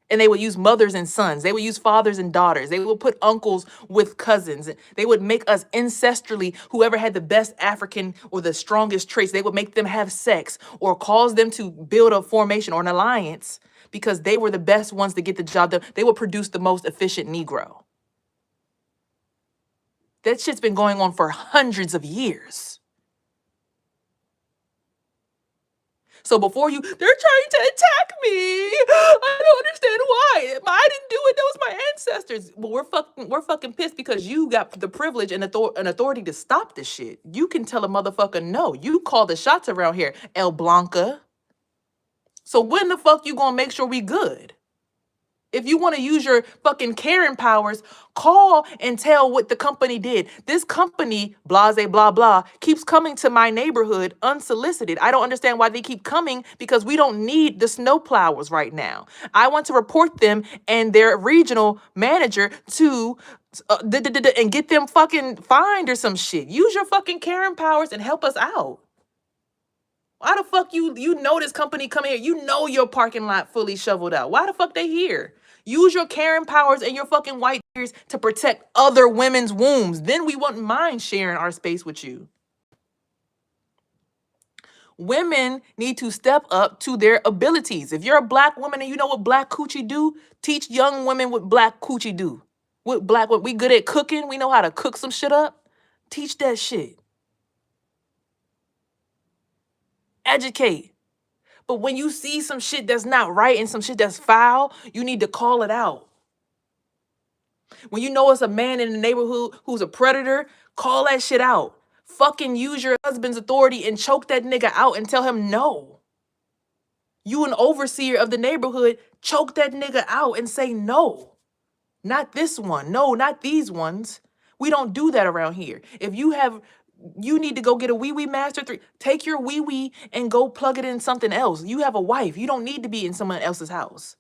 And they would use mothers and sons. They would use fathers and daughters. They would put uncles with cousins. They would make us ancestrally, whoever had the best African or the strongest traits, they would make them have sex or cause them to build a formation or an alliance because they were the best ones to get the job done. They would produce the most efficient Negro. That shit's been going on for hundreds of years. So before they're trying to attack me. I don't understand why. I didn't do it. That was my ancestors. Well, we're fucking pissed because you got the privilege and authority to stop this shit. You can tell a motherfucker no. You call the shots around here, El Blanca. So when the fuck you gonna make sure we good? If you want to use your fucking Karen powers, call and tell what the company did. This company, blase, blah, blah, keeps coming to my neighborhood unsolicited. I don't understand why they keep coming because we don't need the snow plowers right now. I want to report them and their regional manager to and get them fucking fined or some shit. Use your fucking Karen powers and help us out. Why the fuck you know this company coming here? You know your parking lot fully shoveled out. Why the fuck they here? Use your Karen powers and your fucking white ears to protect other women's wombs. Then we wouldn't mind sharing our space with you. Women need to step up to their abilities. If you're a black woman and you know what black coochie do, teach young women what black coochie do. What we good at cooking. We know how to cook some shit up. Teach that shit. Educate. But when you see some shit that's not right and some shit that's foul, you need to call it out. When you know it's a man in the neighborhood who's a predator, call that shit out. Fucking use your husband's authority and choke that nigga out and tell him no. You an overseer of the neighborhood, choke that nigga out and say no. Not this one. No, not these ones. We don't do that around here. If you need to go get a wee-wee master 3. Take your wee-wee and go plug it in something else. You have a wife. You don't need to be in someone else's house.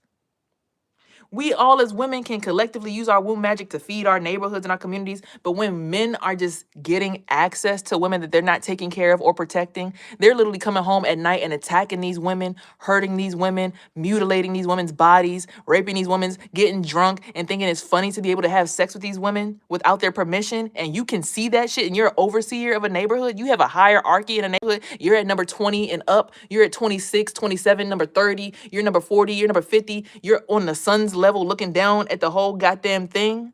We all as women can collectively use our womb magic to feed our neighborhoods and our communities. But when men are just getting access to women that they're not taking care of or protecting, they're literally coming home at night and attacking these women, hurting these women, mutilating these women's bodies, raping these women, getting drunk and thinking it's funny to be able to have sex with these women without their permission. And you can see that shit and you're an overseer of a neighborhood. You have a hierarchy in a neighborhood. You're at number 20 and up. You're at 26, 27, number 30. You're number 40. You're number 50. You're on the son's level looking down at the whole goddamn thing.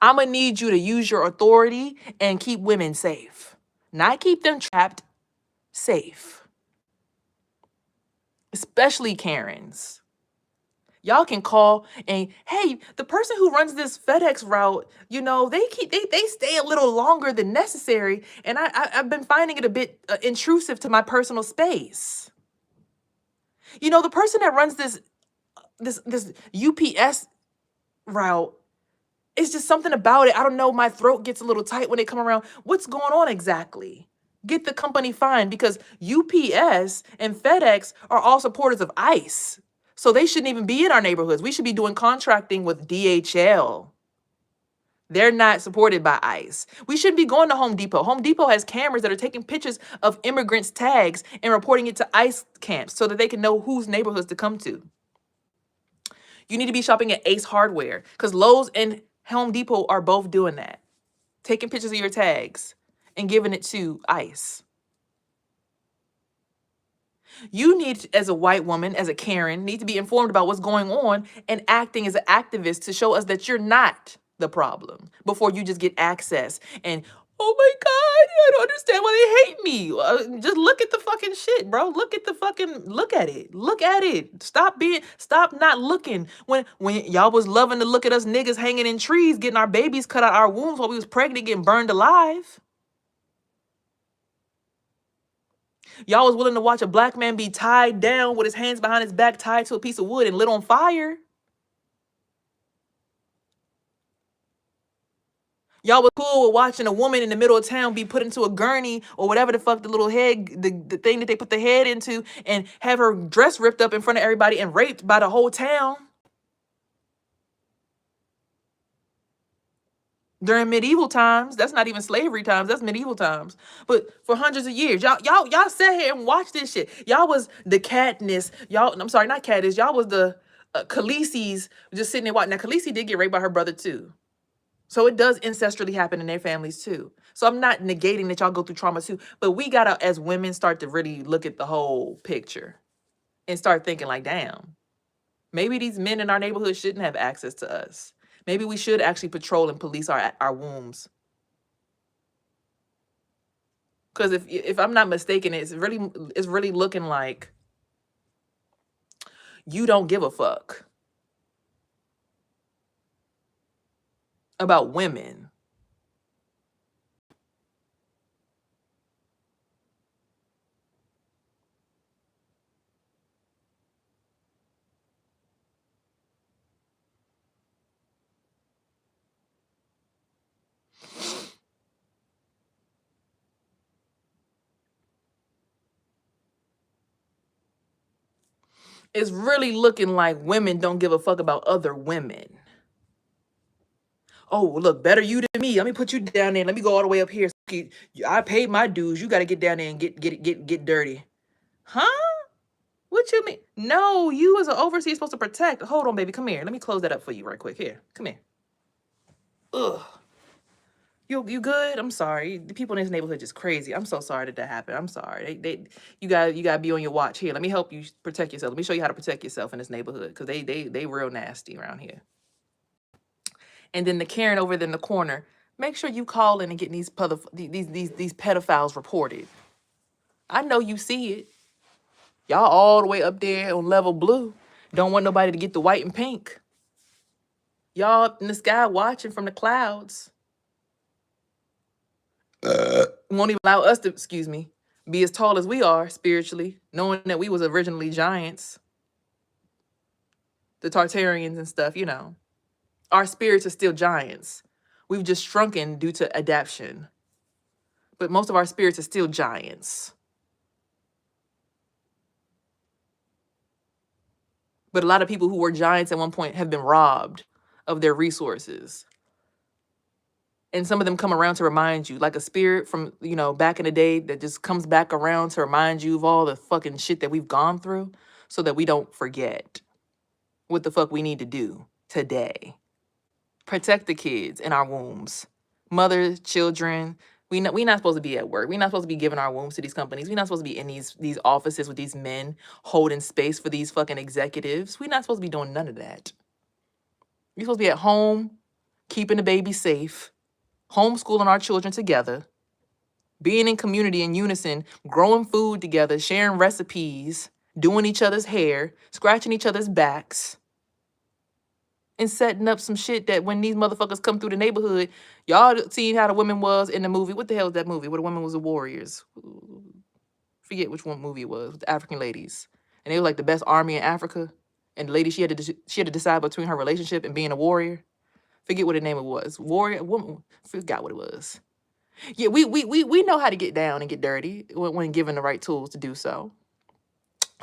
I'm going to need you to use your authority and keep women safe. Not keep them trapped, safe. Especially Karens. Y'all can call and, hey, the person who runs this FedEx route, you know, they stay a little longer than necessary, and I've been finding it a bit intrusive to my personal space. You know, the person that runs this UPS route, it's just something about it. I don't know. My throat gets a little tight when they come around. What's going on exactly? Get the company fined, because UPS and FedEx are all supporters of ICE. So they shouldn't even be in our neighborhoods. We should be doing contracting with DHL. They're not supported by ICE. We shouldn't be going to Home Depot. Home Depot has cameras that are taking pictures of immigrants' tags and reporting it to ICE camps so that they can know whose neighborhoods to come to. You need to be shopping at Ace Hardware, because Lowe's and Home Depot are both doing that. Taking pictures of your tags and giving it to ICE. You need, as a white woman, as a Karen, need to be informed about what's going on and acting as an activist to show us that you're not the problem before you just get access. And, oh my God, I don't understand why they hate me. Just look at the fucking shit, bro. Look at it. Look at it. Stop not looking. When y'all was loving to look at us niggas hanging in trees, getting our babies cut out our wombs while we was pregnant, getting burned alive. Y'all was willing to watch a black man be tied down with his hands behind his back, tied to a piece of wood and lit on fire. Y'all was cool with watching a woman in the middle of town be put into a gurney or whatever the fuck the little head, the thing that they put the head into, and have her dress ripped up in front of everybody and raped by the whole town. During medieval times. That's not even slavery times. That's medieval times. But for hundreds of years, y'all sat here and watched this shit. Y'all was the Katniss. I'm sorry, not Katniss. Y'all was the Khaleesi's just sitting there watching. Now, Khaleesi did get raped by her brother too. So it does ancestrally happen in their families too. So I'm not negating that y'all go through trauma too. But we gotta, as women, start to really look at the whole picture and start thinking like, damn, maybe these men in our neighborhood shouldn't have access to us. Maybe we should actually patrol and police our wombs. Because if I'm not mistaken, it's really looking like you don't give a fuck about women. It's really looking like women don't give a fuck about other women. Oh, look, better you than me. Let me put you down there. Let me go all the way up here. I paid my dues. You got to get down there and get dirty. Huh? What you mean? No, you as an overseer supposed to protect. Hold on, baby. Come here. Let me close that up for you right quick. Here, come here. Ugh. You good? I'm sorry. The people in this neighborhood just crazy. I'm so sorry that happened. I'm sorry. You gotta be on your watch. Here, let me help you protect yourself. Let me show you how to protect yourself in this neighborhood, because they real nasty around here. And then the Karen over there in the corner, make sure you call in and get these pedophiles reported. I know you see it. Y'all all the way up there on level blue. Don't want nobody to get the white and pink. Y'all up in the sky watching from the clouds. Won't even allow us to, be as tall as we are spiritually, knowing that we was originally giants. The Tartarians and stuff, you know. Our spirits are still giants. We've just shrunken due to adaptation. But most of our spirits are still giants. But a lot of people who were giants at one point have been robbed of their resources. And some of them come around to remind you, like a spirit from, back in the day that just comes back around to remind you of all the fucking shit that we've gone through, so that we don't forget what the fuck we need to do today. Protect the kids in our wombs. Mothers, children. We're not supposed to be at work. We're not supposed to be giving our wombs to these companies. We're not supposed to be in these offices with these men holding space for these fucking executives. We're not supposed to be doing none of that. We're supposed to be at home keeping the baby safe, homeschooling our children together, being in community in unison, growing food together, sharing recipes, doing each other's hair, scratching each other's backs, and setting up some shit that when these motherfuckers come through the neighborhood, y'all seen how the women was in the movie. What the hell is that movie where the women was the warriors? Forget which one movie it was with the African ladies. And they were like the best army in Africa. And the lady, she had to decide between her relationship and being a warrior. Forget what the name it was. Warrior woman. Forgot what it was. Yeah, we know how to get down and get dirty when given the right tools to do so.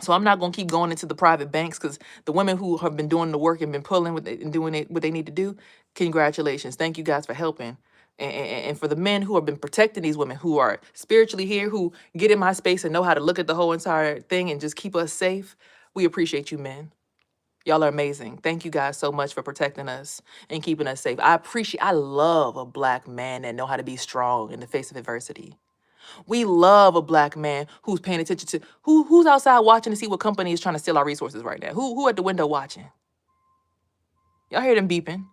So I'm not gonna keep going into the private banks because the women who have been doing the work and been pulling with it and doing it what they need to do, congratulations. Thank you guys for helping. And for the men who have been protecting these women who are spiritually here, who get in my space and know how to look at the whole entire thing and just keep us safe, we appreciate you men. Y'all are amazing. Thank you guys so much for protecting us and keeping us safe. I love a black man that know how to be strong in the face of adversity. We love a black man who's paying attention to who's outside watching to see what company is trying to steal our resources right now. Who at the window watching? Y'all hear them beeping?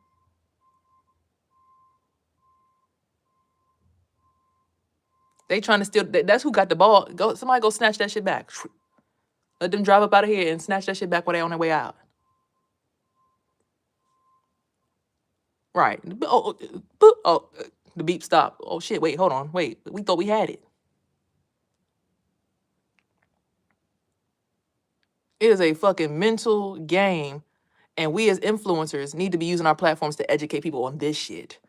They trying to steal. That's who got the ball. Somebody go snatch that shit back. Let them drive up out of here and snatch that shit back while they on their way out. Right. The beep stopped. Oh shit, wait, hold on. Wait, we thought we had it. It is a fucking mental game, and we as influencers need to be using our platforms to educate people on this shit.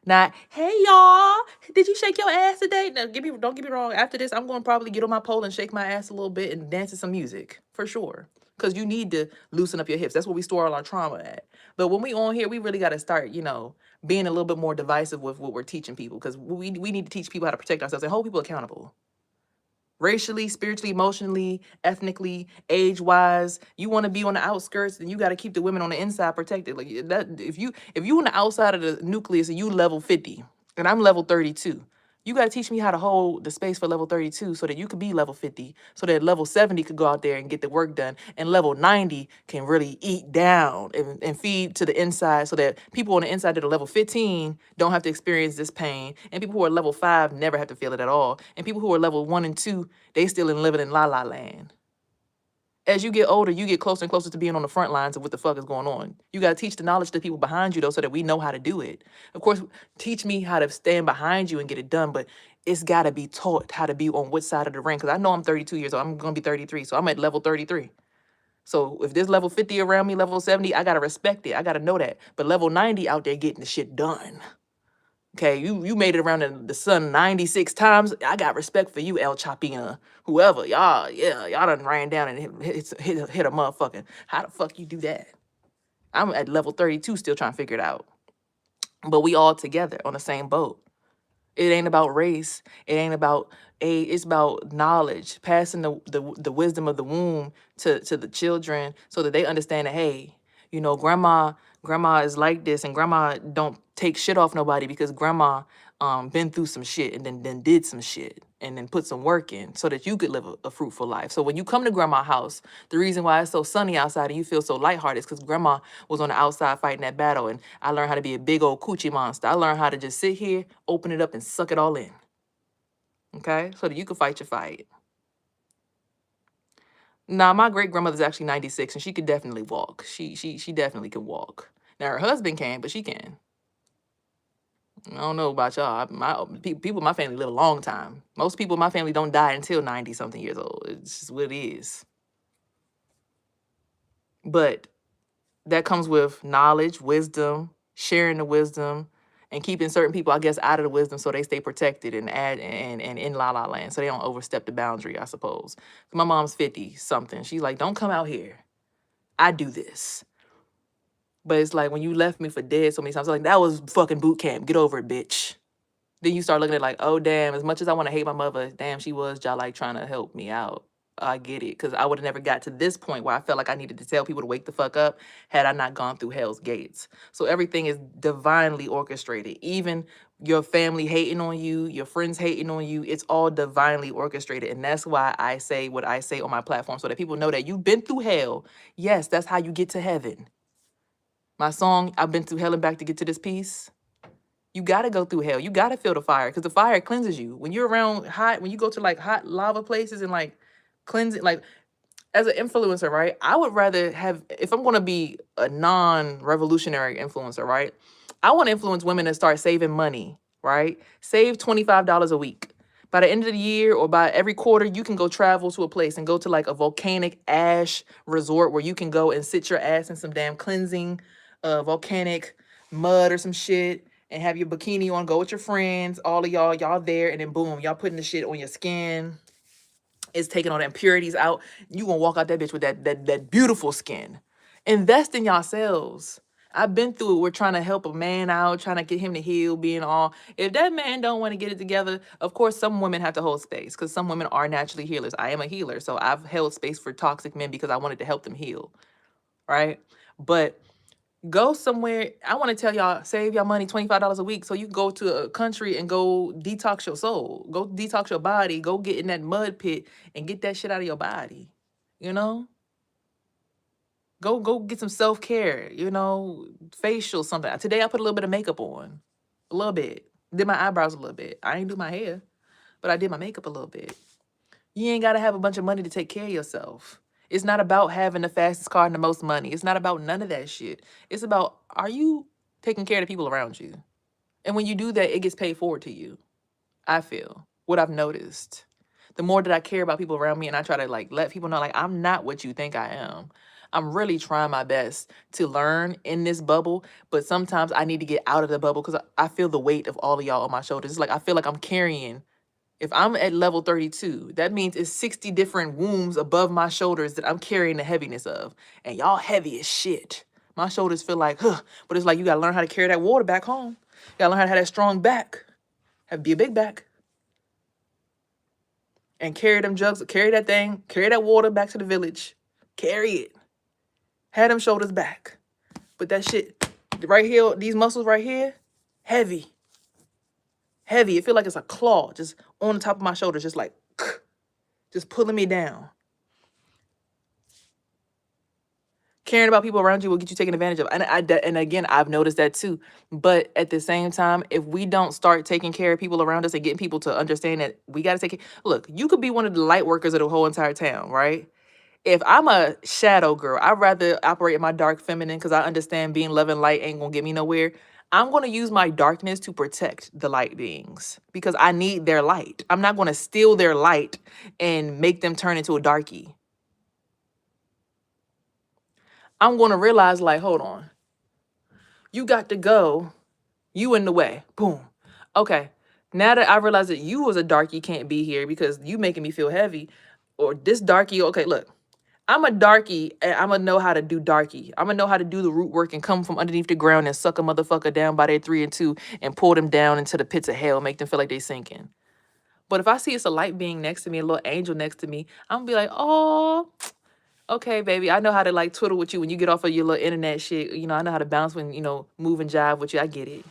Not, hey y'all, did you shake your ass today? Now, don't get me wrong. After this, I'm going to probably get on my pole and shake my ass a little bit and dance to some music for sure. Because you need to loosen up your hips. That's where we store all our trauma at. But when we on here, we really got to start, being a little bit more divisive with what we're teaching people. Because we need to teach people how to protect ourselves and hold people accountable. Racially, spiritually, emotionally, ethnically, age-wise, you want to be on the outskirts, then you got to keep the women on the inside protected. Like that, if you on the outside of the nucleus and you level 50, and I'm level 32, you got to teach me how to hold the space for level 32 so that you could be level 50, so that level 70 could go out there and get the work done, and level 90 can really eat down and feed to the inside so that people on the inside that are level 15 don't have to experience this pain, and people who are level 5 never have to feel it at all, and people who are level 1 and 2, they still living in la la land. As you get older, you get closer and closer to being on the front lines of what the fuck is going on. You got to teach the knowledge to people behind you, though, so that we know how to do it. Of course, teach me how to stand behind you and get it done, but it's got to be taught how to be on which side of the ring. Because I know I'm 32 years old. I'm going to be 33, so I'm at level 33. So if there's level 50 around me, level 70, I got to respect it. I got to know that. But level 90 out there getting the shit done. Okay, you made it around the sun 96 times. I got respect for you, El Chapina, whoever. Y'all done ran down and hit a motherfucker. How the fuck you do that? I'm at level 32 still trying to figure it out. But we all together on the same boat. It ain't about race. It ain't about age. It's about knowledge, passing the wisdom of the womb to the children so that they understand that, hey, grandma is like this, and grandma don't take shit off nobody because grandma been through some shit and then did some shit and then put some work in so that you could live a fruitful life. So when you come to grandma's house, the reason why it's so sunny outside and you feel so lighthearted is because grandma was on the outside fighting that battle, and I learned how to be a big old coochie monster. I learned how to just sit here, open it up, and suck it all in. Okay? So that you can fight your fight. Now, my great grandmother's actually 96, and she could definitely walk. She definitely can walk. Now her husband can, but she can. I don't know about y'all. People in my family live a long time. Most people in my family don't die until 90 something years old. It's just what it is. But that comes with knowledge, wisdom, sharing the wisdom, and keeping certain people, I guess, out of the wisdom so they stay protected and in la la land, so they don't overstep the boundary, I suppose. My mom's 50 something. She's like, don't come out here. I do this. But it's like when you left me for dead so many times, I'm like, that was fucking boot camp. Get over it, bitch. Then you start looking at it like, oh, damn, as much as I want to hate my mother, damn, she was just like trying to help me out. I get it. Because I would have never got to this point where I felt like I needed to tell people to wake the fuck up had I not gone through hell's gates. So everything is divinely orchestrated. Even your family hating on you, your friends hating on you, it's all divinely orchestrated. And that's why I say what I say on my platform, so that people know that you've been through hell. Yes, that's how you get to heaven. My song, I've been through hell and back to get to this peace. You got to go through hell. You got to feel the fire because the fire cleanses you. When you're around hot, when you go to like hot lava places and like cleansing, like as an influencer, right? I would rather have, if I'm going to be a non-revolutionary influencer, right? I want to influence women to start saving money, right? Save $25 a week. By the end of the year or by every quarter, you can go travel to a place and go to like a volcanic ash resort where you can go and sit your ass in some damn cleansing volcanic mud or some shit and have your bikini on, go with your friends, all of y'all there, and then boom, y'all putting the shit on your skin. It's taking all the impurities out. You gonna walk out that bitch with that beautiful skin. Invest in yourselves. I've been through it. We're trying to help a man out, trying to get him to heal, being all. If that man don't want to get it together, of course, some women have to hold space because some women are naturally healers. I am a healer, so I've held space for toxic men because I wanted to help them heal, right? But go somewhere. I want to tell y'all, save y'all money, $25 a week, so you can go to a country and go detox your soul, go detox your body, go get in that mud pit and get that shit out of your body. You know, go get some self-care. You know, facial something. Today I put a little bit of makeup on, a little bit. Did my eyebrows a little bit. I ain't do my hair, but I did my makeup a little bit. You ain't got to have a bunch of money to take care of yourself. It's not about having the fastest car and the most money. It's not about none of that shit. It's about, are you taking care of the people around you? And when you do that, it gets paid forward to you. I feel what I've noticed. The more that I care about people around me and I try to like let people know, like, I'm not what you think I am. I'm really trying my best to learn in this bubble, but sometimes I need to get out of the bubble because I feel the weight of all of y'all on my shoulders. It's like I feel like I'm carrying. If I'm at level 32, that means it's 60 different wombs above my shoulders that I'm carrying the heaviness of. And y'all heavy as shit. My shoulders feel like, huh. But it's like you gotta learn how to carry that water back home. You gotta learn how to have that strong back. Have be a big back. And carry them jugs, carry that thing, carry that water back to the village. Carry it. Have them shoulders back. But that shit right here, these muscles right here, heavy. Heavy. It feel like it's a claw just on the top of my shoulders, just like just pulling me down. Caring about people around you will get you taken advantage of. And again, I've noticed that too. But at the same time, if we don't start taking care of people around us and getting people to understand that we got to take it. Look, you could be one of the light workers of the whole entire town, right? If I'm a shadow girl, I'd rather operate in my dark feminine because I understand being love and light ain't going to get me nowhere. I'm going to use my darkness to protect the light beings because I need their light. I'm not going to steal their light and make them turn into a darkie. I'm going to realize, like, hold on. You got to go. You in the way. Boom. Okay. Now that I realize that you as a darkie can't be here because you making me feel heavy, or this darkie, okay, look. I'm a darkie and I'm going to know how to do darkie. I'm going to know how to do the root work and come from underneath the ground and suck a motherfucker down by their 3 and 2 and pull them down into the pits of hell, make them feel like they sinking. But if I see it's a light being next to me, a little angel next to me, I'm going to be like, oh, okay, baby, I know how to like twiddle with you when you get off of your little internet shit. You know, I know how to bounce when, you know, move and jive with you. I get it.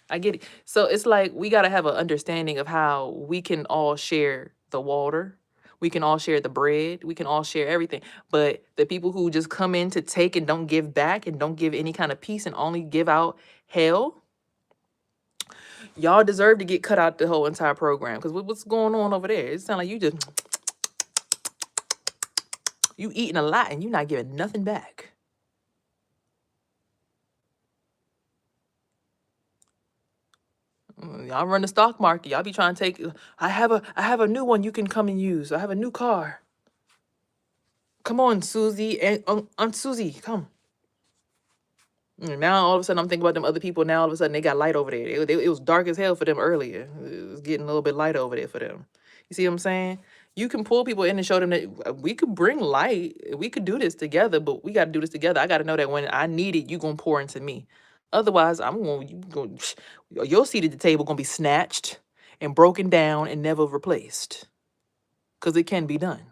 I get it. So it's like we got to have an understanding of how we can all share the water. We can all share the bread. We can all share everything. But the people who just come in to take and don't give back and don't give any kind of peace and only give out hell, y'all deserve to get cut out the whole entire program. Because what's going on over there? It sounds like you eating a lot and you're not giving nothing back. Y'all run the stock market. Y'all be trying to take. I have a new one you can come and use. I have a new car. Come on, Susie and Aunt Susie, come. And now all of a sudden I'm thinking about them other people. Now all of a sudden they got light over there. It was dark as hell for them earlier. It was getting a little bit light over there for them. You see what I'm saying? You can pull people in and show them that we could bring light. We could do this together, but we got to do this together. I got to know that when I need it, you gonna pour into me. Otherwise, your seat at the table gonna be snatched and broken down and never replaced. Cause it can be done.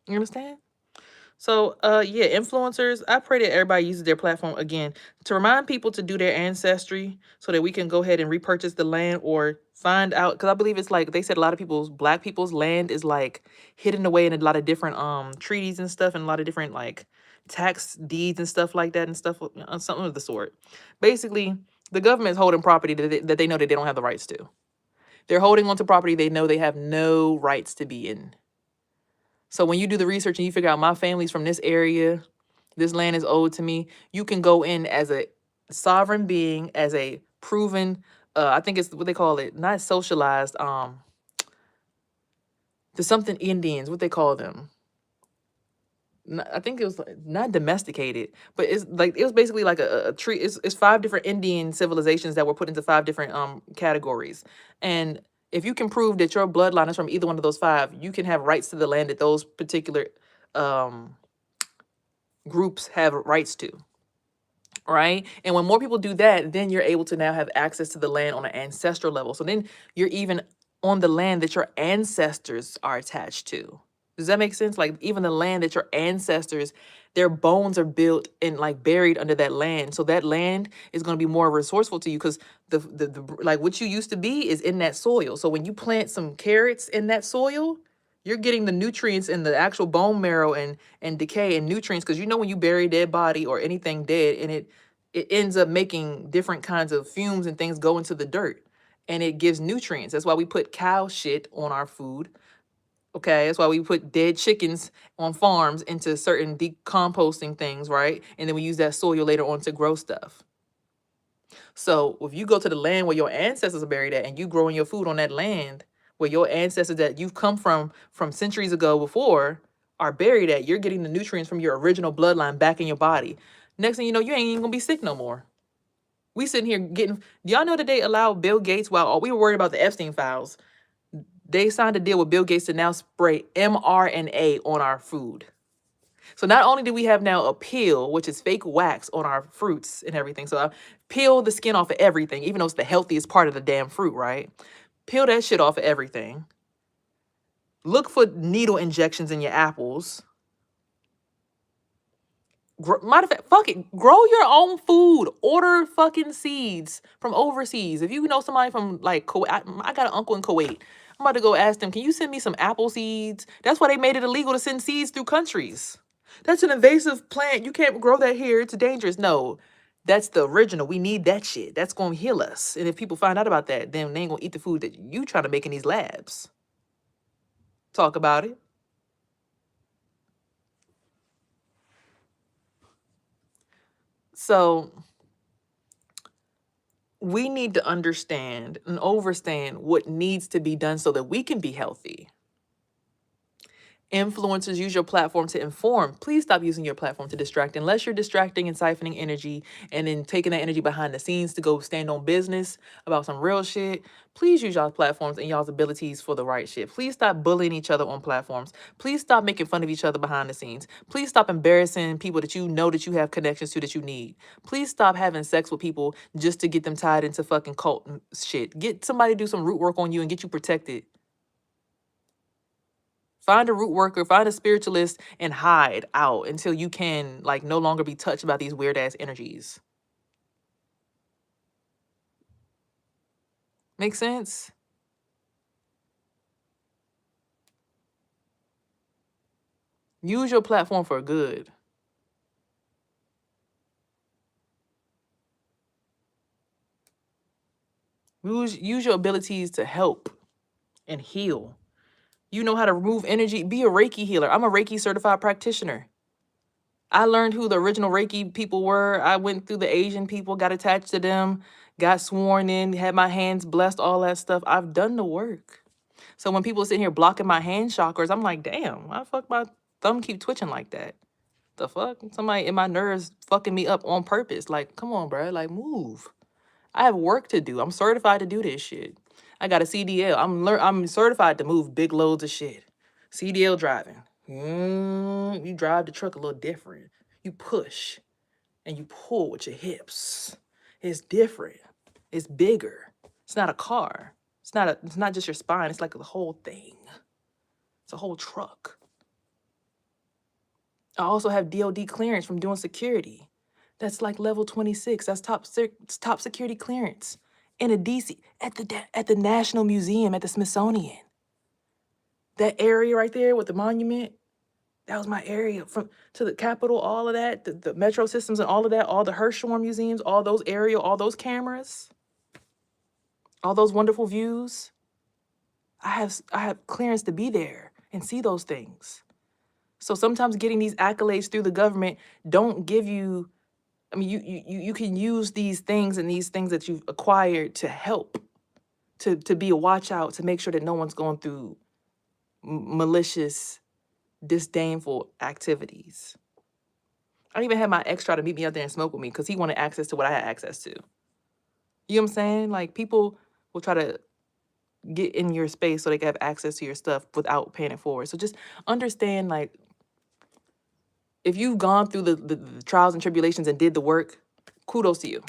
You understand? So, yeah, influencers, I pray that everybody uses their platform again to remind people to do their ancestry so that we can go ahead and repurchase the land or find out. Because I believe it's like they said a lot of black people's land is like hidden away in a lot of different treaties and stuff and a lot of different like tax deeds and stuff like that and stuff, something of the sort. Basically, the government's holding property that they know that they don't have the rights to. They're holding onto property they know they have no rights to be in. So when you do the research and you figure out my family's from this area, this land is owed to me, you can go in as a sovereign being, as a proven, I think it's what they call it, not socialized, to something Indians, what they call them. I think it was not domesticated, but it's like it was basically like a tree. It's 5 different Indian civilizations that were put into 5 different categories, and if you can prove that your bloodline is from either one of those 5, you can have rights to the land that those particular um, groups have rights to. Right, and when more people do that, then you're able to now have access to the land on an ancestral level. So then you're even on the land that your ancestors are attached to. Does that make sense? Like even the land that your ancestors, their bones are built and like buried under that land. So that land is going to be more resourceful to you because the like what you used to be is in that soil. So when you plant some carrots in that soil, you're getting the nutrients in the actual bone marrow and decay and nutrients, because you know when you bury a dead body or anything dead and it ends up making different kinds of fumes and things go into the dirt and it gives nutrients. That's why we put cow shit on our food. Okay, that's why we put dead chickens on farms into certain decomposting things, right? And then we use that soil later on to grow stuff. So if you go to the land where your ancestors are buried at and you growing your food on that land where your ancestors that you've come from centuries ago before are buried at, you're getting the nutrients from your original bloodline back in your body. Next thing you know, you ain't even gonna be sick no more. We sitting here getting, do y'all know that they allow Bill Gates, while we were worried about the Epstein files, they signed a deal with Bill Gates to now spray mRNA on our food. So not only do we have now a peel, which is fake wax on our fruits and everything. So I peel the skin off of everything, even though it's the healthiest part of the damn fruit, right? Peel that shit off of everything. Look for needle injections in your apples. Matter of fact, fuck it. Grow your own food. Order fucking seeds from overseas. If you know somebody from like Kuwait, I got an uncle in Kuwait. I'm about to go ask them, can you send me some apple seeds? That's why they made it illegal to send seeds through countries. That's an invasive plant. You can't grow that here. It's dangerous. No, that's the original. We need that shit. That's going to heal us. And if people find out about that, then they ain't going to eat the food that you trying to make in these labs. Talk about it. So we need to understand and understand what needs to be done so that we can be healthy. Influencers use your platform to inform. Please stop using your platform to distract, unless you're distracting and siphoning energy and then taking that energy behind the scenes to go stand on business about some real shit. Please use y'all's platforms and y'all's abilities for the right shit. Please stop bullying each other on platforms. Please stop making fun of each other behind the scenes. Please stop embarrassing people that you know that you have connections to that you need. Please stop having sex with people just to get them tied into fucking cult shit. Get somebody to do some root work on you and get you protected. Find a root worker, find a spiritualist, and hide out until you can like no longer be touched by these weird ass energies. Make sense? Use your platform for good. Use your abilities to help and heal. You know how to remove energy. Be a Reiki healer. I'm a Reiki certified practitioner. I learned who the original Reiki people were. I went through the Asian people, got attached to them, got sworn in, had my hands blessed, all that stuff. I've done the work. So when people sit here blocking my hand chakras, I'm like, damn, why the fuck my thumb keep twitching like that? The fuck? Somebody in my nerves fucking me up on purpose. Like, come on, bro. Like, move. I have work to do. I'm certified to do this shit. I got a CDL. I'm certified to move big loads of shit. CDL driving. You drive the truck a little different. You push and you pull with your hips. It's different. It's bigger. It's not a car. It's not just your spine. It's like the whole thing. It's a whole truck. I also have DOD clearance from doing security. That's like level 26. That's top security clearance in a DC at the National Museum at the Smithsonian. That area right there with the monument, That was my area, from to the Capitol, all of that, the metro systems and all of that, all the Hirshhorn museums, all those aerial, all those cameras, all those wonderful views. I have clearance to be there and see those things. So sometimes getting these accolades through the government don't give you, I mean, you can use these things and these things that you've acquired to help, to be a watch out, to make sure that no one's going through malicious, disdainful activities. I even had my ex try to meet me out there and smoke with me because he wanted access to what I had access to. You know what I'm saying? Like, people will try to get in your space so they can have access to your stuff without paying it forward. So just understand, like, if you've gone through the trials and tribulations and did the work, kudos to you.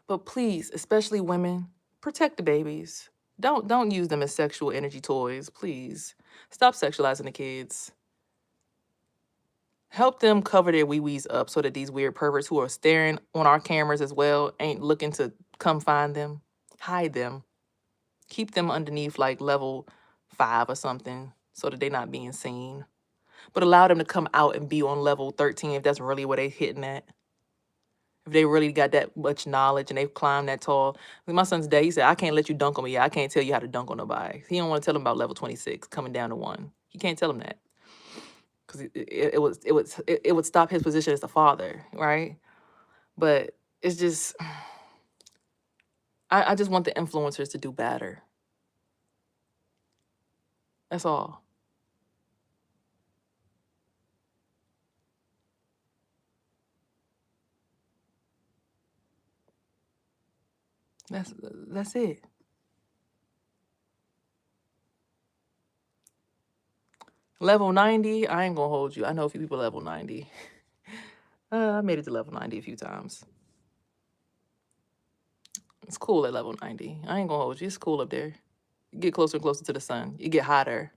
But please, especially women, protect the babies. Don't use them as sexual energy toys, please. Stop sexualizing the kids. Help them cover their wee-wees up so that these weird perverts who are staring on our cameras as well ain't looking to come find them. Hide them. Keep them underneath like level 5 or something so that they're not being seen. But allow them to come out and be on level 13 if that's really where they're hitting at. If they really got that much knowledge and they've climbed that tall. Like my son's dad, he said, I can't let you dunk on me. Yeah, I can't tell you how to dunk on nobody. He don't want to tell him about level 26 coming down to 1. He can't tell him that. Because it would stop his position as the father, right? But it's just, I just want the influencers to do better. That's all. That's it. Level 90, I ain't gonna hold you. I know a few people level 90. I made it to level 90 a few times. It's cool at level 90. I ain't gonna hold you. It's cool up there. You get closer and closer to the sun. You get hotter.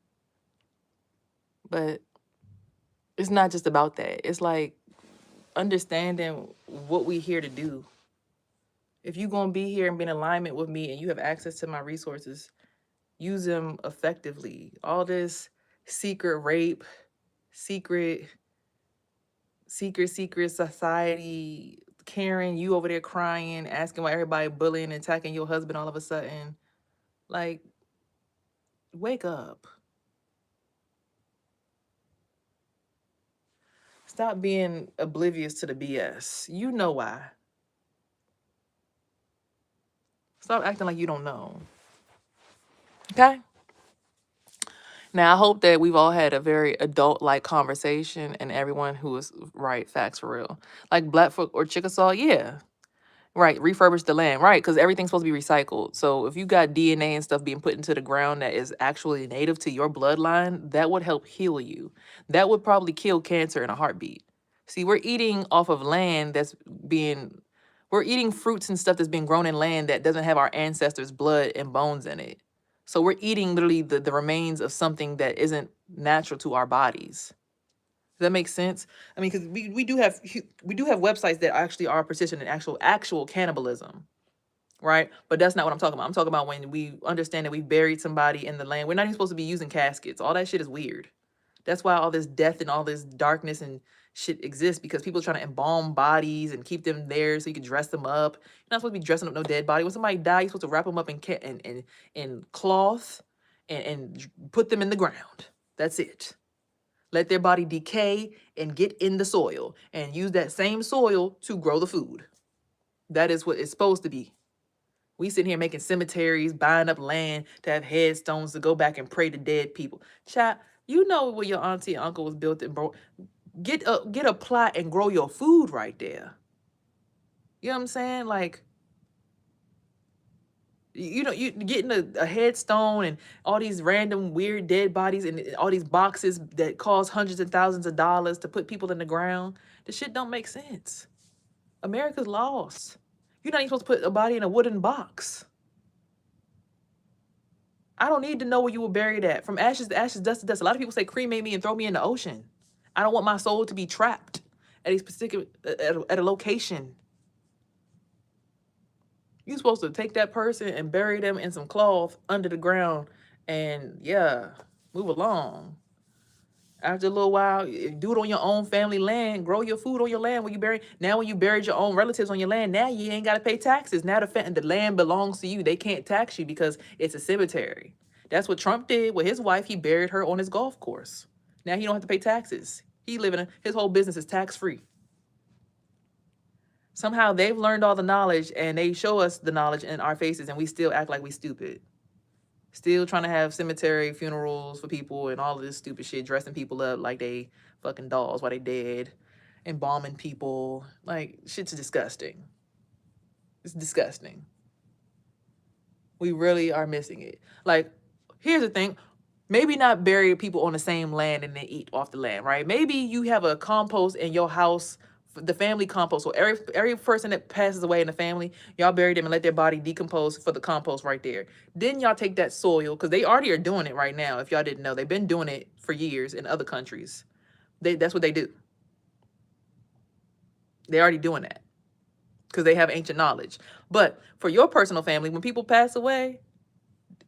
But it's not just about that. It's like understanding what we here to do. If you're gonna be here and be in alignment with me and you have access to my resources, use them effectively. All this secret rape, secret society, Karen, you over there crying, asking why everybody bullying and attacking your husband all of a sudden. Like, wake up. Stop being oblivious to the BS. You know why. Stop acting like you don't know. Okay? Now, I hope that we've all had a very adult-like conversation and everyone who is right, facts for real. Like Blackfoot or Chickasaw, yeah. Right, refurbish the land, right? Because everything's supposed to be recycled. So if you got DNA and stuff being put into the ground that is actually native to your bloodline, that would help heal you. That would probably kill cancer in a heartbeat. See, we're eating off of land we're eating fruits and stuff that's being grown in land that doesn't have our ancestors' blood and bones in it. So we're eating literally the remains of something that isn't natural to our bodies. Does that make sense? I mean, because we do have websites that actually are persistent in actual cannibalism, right? But that's not what I'm talking about. I'm talking about when we understand that we buried somebody in the land. We're not even supposed to be using caskets. All that shit is weird. That's why all this death and all this darkness and shit exists, because people are trying to embalm bodies and keep them there so you can dress them up. You're not supposed to be dressing up no dead body. When somebody dies, you're supposed to wrap them up in cloth and put them in the ground. That's it. Let their body decay and get in the soil and use that same soil to grow the food. That is what it's supposed to be. We sitting here making cemeteries, buying up land to have headstones to go back and pray to dead people. Chat, you know where your auntie and uncle was built and bro. Get a plot and grow your food right there. You know what I'm saying? Like, you getting a headstone and all these random weird dead bodies and all these boxes that cost hundreds of thousands of dollars to put people in the ground. The shit don't make sense. America's lost. You're not even supposed to put a body in a wooden box. I don't need to know where you were buried at. From ashes to ashes, dust to dust. A lot of people say cremate me and throw me in the ocean. I don't want my soul to be trapped at a specific at a location. You're supposed to take that person and bury them in some cloth under the ground and, yeah, move along. After a little while, do it on your own family land. Grow your food on your land when you bury. Now, when you buried your own relatives on your land, now you ain't got to pay taxes. Now the land belongs to you. They can't tax you because it's a cemetery. That's what Trump did with his wife. He buried her on his golf course. Now he don't have to pay taxes. His whole business is tax free. Somehow they've learned all the knowledge and they show us the knowledge in our faces, and we still act like we stupid. Still trying to have cemetery funerals for people and all of this stupid shit, dressing people up like they fucking dolls while they dead, embalming people. Like, shit's disgusting. It's disgusting. We really are missing it. Like, here's the thing. Maybe not bury people on the same land and then eat off the land, right? Maybe you have a compost in your house, the family compost. So every person that passes away in the family, y'all bury them and let their body decompose for the compost right there. Then y'all take that soil, because they already are doing it right now. If y'all didn't know, they've been doing it for years in other countries. That's what they do. They're already doing that because they have ancient knowledge. But for your personal family, when people pass away,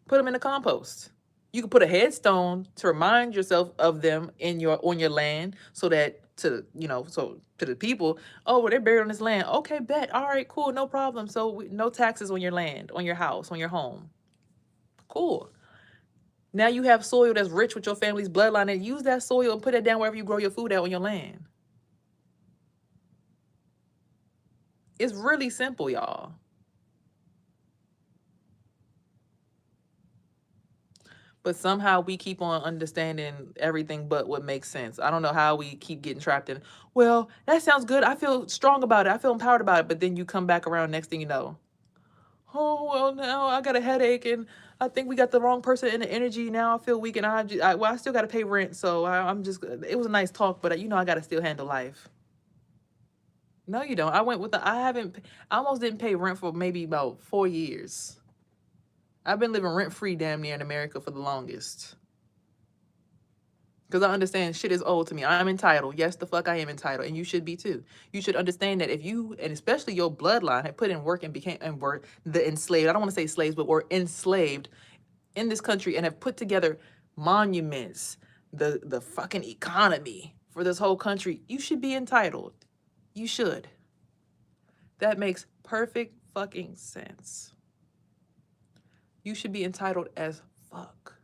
put them in the compost. You can put a headstone to remind yourself of them on your land, so that to the people, oh, well, they're buried on this land. Okay, bet. All right, cool, no problem. So no taxes on your land, on your house, on your home. Cool. Now you have soil that's rich with your family's bloodline, and use that soil and put it down wherever you grow your food at on your land. It's really simple, y'all. But somehow we keep on understanding everything but what makes sense. I don't know how we keep getting trapped in, well, that sounds good. I feel strong about it. I feel empowered about it. But then you come back around, next thing you know, oh, well, now I got a headache and I think we got the wrong person in the energy. Now I feel weak and I still got to pay rent. So it was a nice talk, but I got to still handle life. No, you don't. I almost didn't pay rent for maybe about 4 years. I've been living rent-free damn near in America for the longest. Because I understand shit is old to me. I'm entitled. Yes, the fuck I am entitled. And you should be too. You should understand that if you, and especially your bloodline, have put in work and were the enslaved, I don't want to say slaves, but were enslaved in this country and have put together monuments, the fucking economy for this whole country, you should be entitled. You should. That makes perfect fucking sense. You should be entitled as fuck.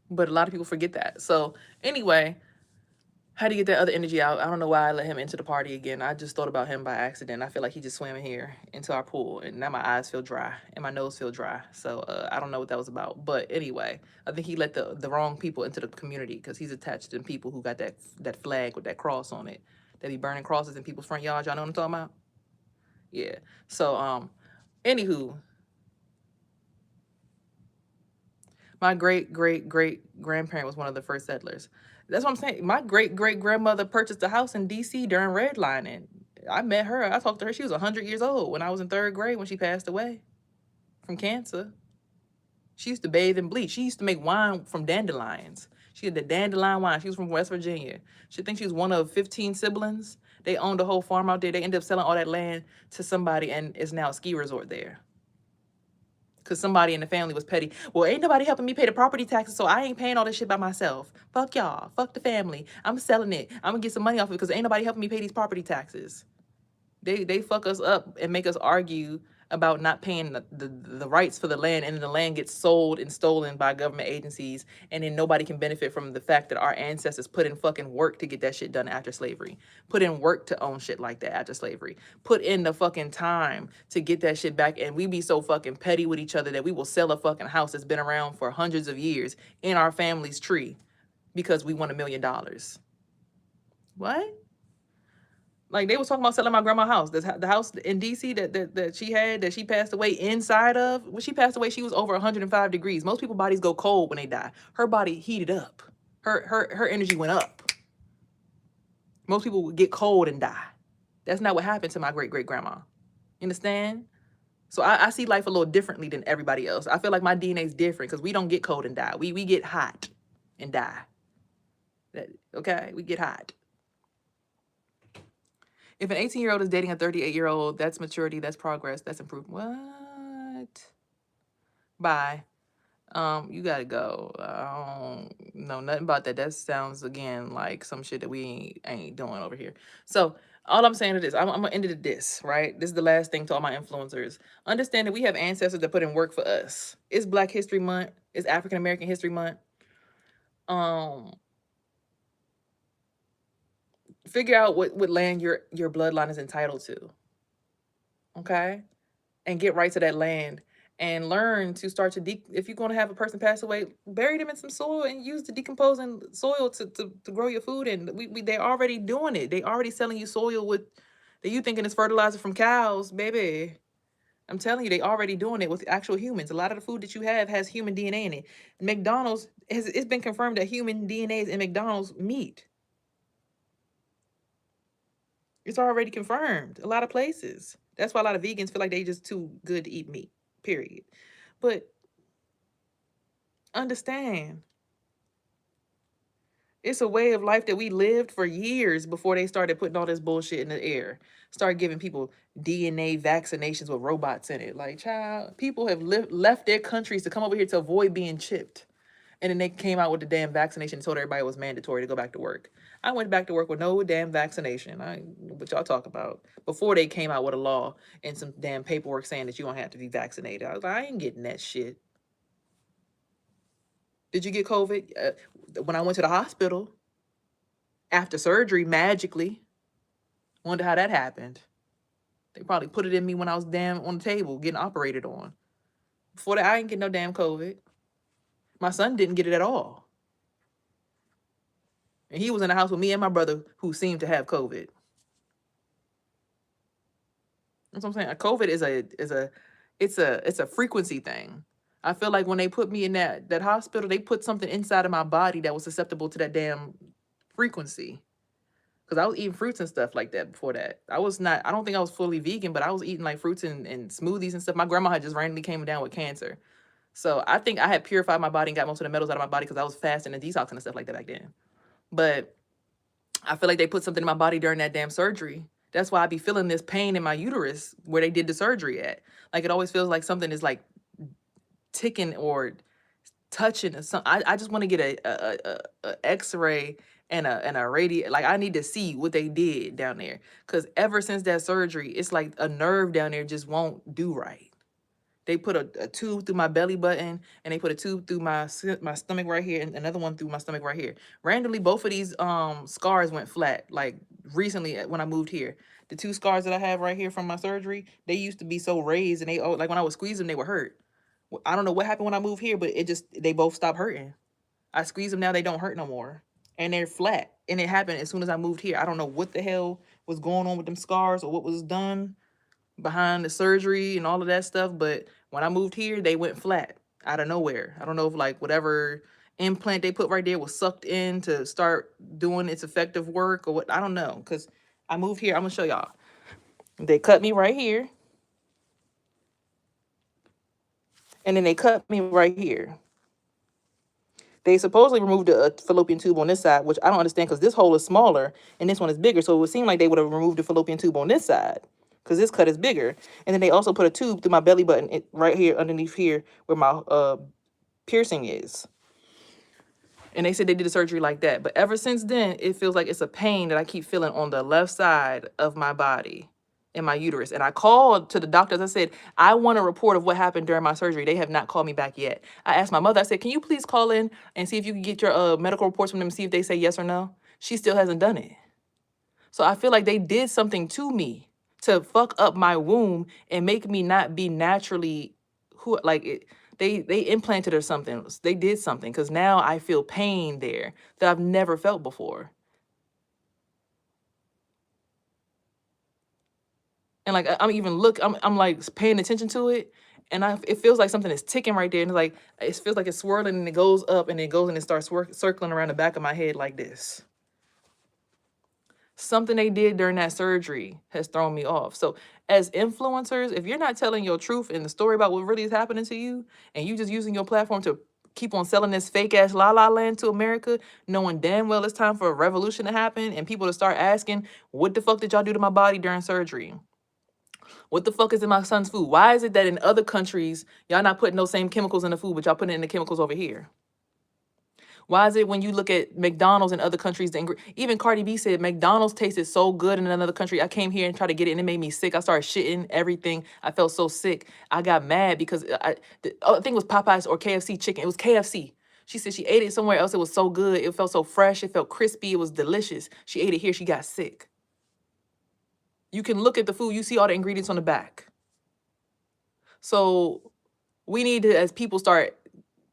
But a lot of people forget that. So anyway, how to get that other energy out. I don't know why I let him into the party again. I just thought about him by accident. I feel like he just swam in here into our pool, and now my eyes feel dry and my nose feel dry. So I don't know what that was about. But anyway, I think he let the wrong people into the community, because he's attached to people who got that flag with that cross on it. They be burning crosses in people's front yards. Y'all know what I'm talking about? Yeah. So anywho, my great-great-great-grandparent was one of the first settlers. That's what I'm saying. My great-great-grandmother purchased a house in D.C. during redlining. I met her. I talked to her. She was 100 years old when I was in 3rd grade when she passed away from cancer. She used to bathe in bleach. She used to make wine from dandelions. She had the dandelion wine. She was from West Virginia. She thinks she was one of 15 siblings. They owned a whole farm out there. They ended up selling all that land to somebody, and it's now a ski resort there. Because somebody in the family was petty. Well, ain't nobody helping me pay the property taxes, so I ain't paying all this shit by myself. Fuck y'all. Fuck the family. I'm selling it. I'm going to get some money off of it because ain't nobody helping me pay these property taxes. They fuck us up and make us argue about not paying the rights for the land, and then the land gets sold and stolen by government agencies, and then nobody can benefit from the fact that our ancestors put in fucking work to get that shit done after slavery, put in work to own shit like that after slavery, put in the fucking time to get that shit back, and we be so fucking petty with each other that we will sell a fucking house that's been around for hundreds of years in our family's tree because we want $1 million. What? Like, they was talking about selling my grandma's house. The house in D.C. that she had, that she passed away inside of. When she passed away, she was over 105 degrees. Most people's bodies go cold when they die. Her body heated up. Her energy went up. Most people would get cold and die. That's not what happened to my great-great-grandma. You understand? So I see life a little differently than everybody else. I feel like my DNA is different because we don't get cold and die. We get hot and die. Okay? We get hot. If an 18-year-old is dating a 38-year-old, that's maturity, that's progress, that's improvement. What? Bye. You gotta go. I don't know nothing about that. That sounds again like some shit that we ain't doing over here. So all I'm saying is this. I'm gonna end it at this, right? This is the last thing to all my influencers. Understand that we have ancestors that put in work for us. It's Black History Month. It's African American History Month. Figure out what land your bloodline is entitled to. Okay? And get right to that land and learn to start to if you're going to have a person pass away, bury them in some soil and use the decomposing soil to grow your food. And they're already doing it. They already selling you soil with that you thinking is fertilizer from cows, baby. I'm telling you, they already doing it with actual humans. A lot of the food that you have has human DNA in it. McDonald's it's been confirmed that human DNA is in McDonald's meat. It's already confirmed a lot of places. That's why a lot of vegans feel like they just too good to eat meat, period. But understand, it's a way of life that we lived for years before they started putting all this bullshit in the air. Start giving people DNA vaccinations with robots in it. Like, child, people have left their countries to come over here to avoid being chipped. And then they came out with the damn vaccination and told everybody it was mandatory to go back to work. I went back to work with no damn vaccination. What y'all talk about? Before they came out with a law and some damn paperwork saying that you don't have to be vaccinated. I was like, I ain't getting that shit. Did you get COVID? When I went to the hospital after surgery, magically. Wonder how that happened. They probably put it in me when I was damn on the table getting operated on. Before that, I didn't get no damn COVID. My son didn't get it at all. And he was in the house with me and my brother who seemed to have COVID. That's what I'm saying. COVID is a frequency thing. I feel like when they put me in that hospital, they put something inside of my body that was susceptible to that damn frequency. Because I was eating fruits and stuff like that before that. I don't think I was fully vegan, but I was eating like fruits and smoothies and stuff. My grandma had just randomly came down with cancer. So I think I had purified my body and got most of the metals out of my body because I was fasting and detoxing and stuff like that back then. But I feel like they put something in my body during that damn surgery. That's why I be feeling this pain in my uterus where they did the surgery at. Like it always feels like something is like ticking or touching or something. I just want to get a X-ray and a radiation. Like I need to see what they did down there. Cause ever since that surgery, it's like a nerve down there just won't do right. They put a tube through my belly button and they put a tube through my stomach right here and another one through my stomach right here. Randomly, both of these scars went flat. Like recently when I moved here, the two scars that I have right here from my surgery, they used to be so raised and they like when I would squeeze them, they would hurt. I don't know what happened when I moved here, but they both stopped hurting. I squeeze them now, they don't hurt no more. And they're flat. And it happened as soon as I moved here. I don't know what the hell was going on with them scars or what was done behind the surgery and all of that stuff, but when I moved here, they went flat out of nowhere. I don't know if like whatever implant they put right there was sucked in to start doing its effective work or what. I don't know, because I moved here. I'm gonna show y'all. They cut me right here, and then they cut me right here. They supposedly removed a fallopian tube on this side, which I don't understand because this hole is smaller and this one is bigger. So it would seem like they would have removed the fallopian tube on this side because this cut is bigger. And then they also put a tube through my belly button right here underneath here where my piercing is. And they said they did the surgery like that. But ever since then, it feels like it's a pain that I keep feeling on the left side of my body in my uterus. And I called to the doctors. I said, I want a report of what happened during my surgery. They have not called me back yet. I asked my mother, I said, can you please call in and see if you can get your medical reports from them and see if they say yes or no? She still hasn't done it. So I feel like they did something to me to fuck up my womb and make me not be naturally who like it. They implanted or something. They did something because now I feel pain there that I've never felt before. And like I'm like paying attention to it, and it feels like something is ticking right there, and it's like it feels like it's swirling, and it goes up, and it goes and it starts circling around the back of my head like this. Something they did during that surgery has thrown me off. So as influencers, if you're not telling your truth and the story about what really is happening to you, and you just using your platform to keep on selling this fake ass la la land to America, knowing damn well it's time for a revolution to happen and people to start asking, what the fuck did y'all do to my body during surgery? What the fuck is in my son's food? Why is it that in other countries, y'all not putting those same chemicals in the food, but y'all putting it in the chemicals over here? Why is it when you look at McDonald's in other countries, even Cardi B said McDonald's tasted so good in another country. I came here and tried to get it and it made me sick. I started shitting everything. I felt so sick. I got mad because I think it was Popeyes or KFC chicken. It was KFC. She said she ate it somewhere else. It was so good. It felt so fresh. It felt crispy. It was delicious. She ate it here. She got sick. You can look at the food. You see all the ingredients on the back. So we need to, as people start,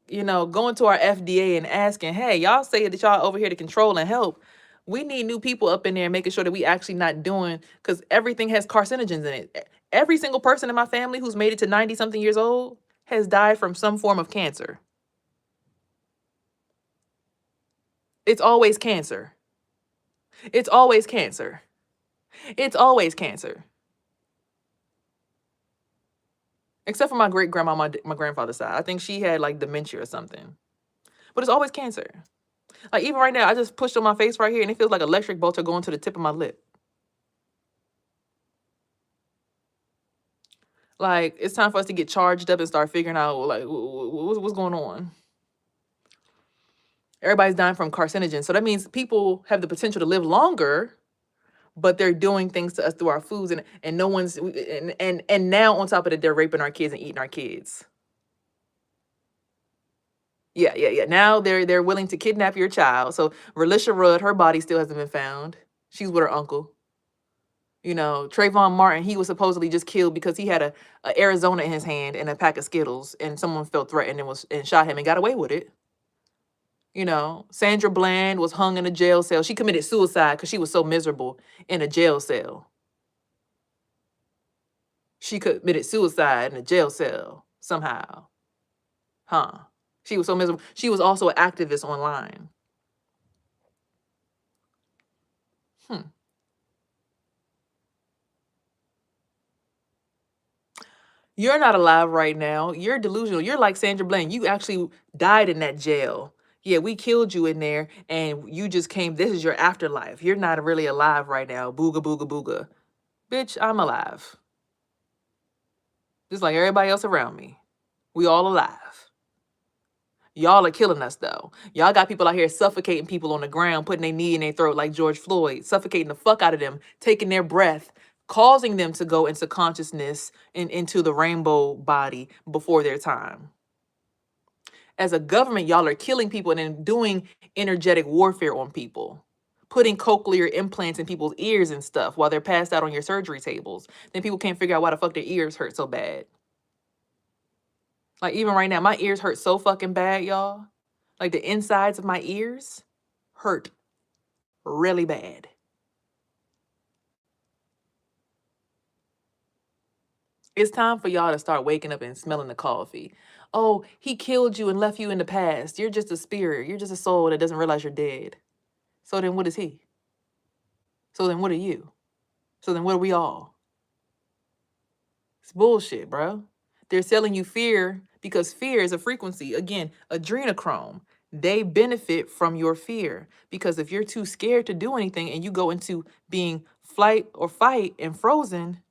going to our FDA and asking, hey, y'all say that y'all over here to control and help. We need new people up in there making sure that we actually not doing, because everything has carcinogens in it. Every single person in my family who's made it to 90 something years old has died from some form of cancer. It's always cancer. It's always cancer. It's always cancer. Except for my great grandma, my grandfather's side. I think she had like dementia or something. But it's always cancer. Like even right now, I just pushed on my face right here and it feels like electric bolts are going to the tip of my lip. Like it's time for us to get charged up and start figuring out like what's going on. Everybody's dying from carcinogens. So that means people have the potential to live longer, but they're doing things to us through our foods and no one's and now on top of it, they're raping our kids and eating our kids. Yeah. Now they're willing to kidnap your child. So Relisha Rudd, her body still hasn't been found. She's with her uncle. Trayvon Martin, he was supposedly just killed because he had a Arizona in his hand and a pack of Skittles, and someone felt threatened and shot him and got away with it. Sandra Bland was hung in a jail cell. She committed suicide because she was so miserable in a jail cell. She committed suicide in a jail cell somehow. She was so miserable. She was also an activist online. You're not alive right now. You're delusional. You're like Sandra Bland. You actually died in that jail. Yeah, we killed you in there and you just came. This is your afterlife. You're not really alive right now. Booga, booga, booga. Bitch, I'm alive. Just like everybody else around me. We all alive. Y'all are killing us though. Y'all got people out here suffocating people on the ground, putting their knee in their throat like George Floyd, suffocating the fuck out of them, taking their breath, causing them to go into consciousness and into the rainbow body before their time. As a government, y'all are killing people and then doing energetic warfare on people, putting cochlear implants in people's ears and stuff while they're passed out on your surgery tables. Then people can't figure out why the fuck their ears hurt so bad. Like even right now, my ears hurt so fucking bad, y'all. Like the insides of my ears hurt really bad. It's time for y'all to start waking up and smelling the coffee. Oh, he killed you and left you in the past. You're just a spirit. You're just a soul that doesn't realize you're dead. So then what is he? So then what are you? So then what are we all? It's bullshit, bro. They're selling you fear because fear is a frequency. Again, adrenochrome. They benefit from your fear because if you're too scared to do anything and you go into being flight or fight and frozen,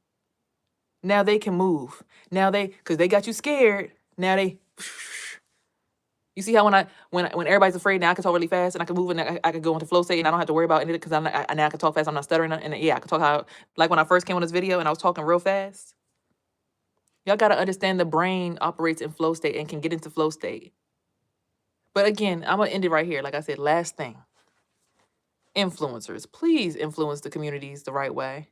now they can move. Now because they got you scared. Now you see how when everybody's afraid, now I can talk really fast and I can move and I can go into flow state and I don't have to worry about anything because now I can talk fast. I'm not stuttering and yeah, I can talk how like when I first came on this video and I was talking real fast. Y'all got to understand the brain operates in flow state and can get into flow state. But again, I'm going to end it right here. Like I said, last thing. Influencers, please influence the communities the right way.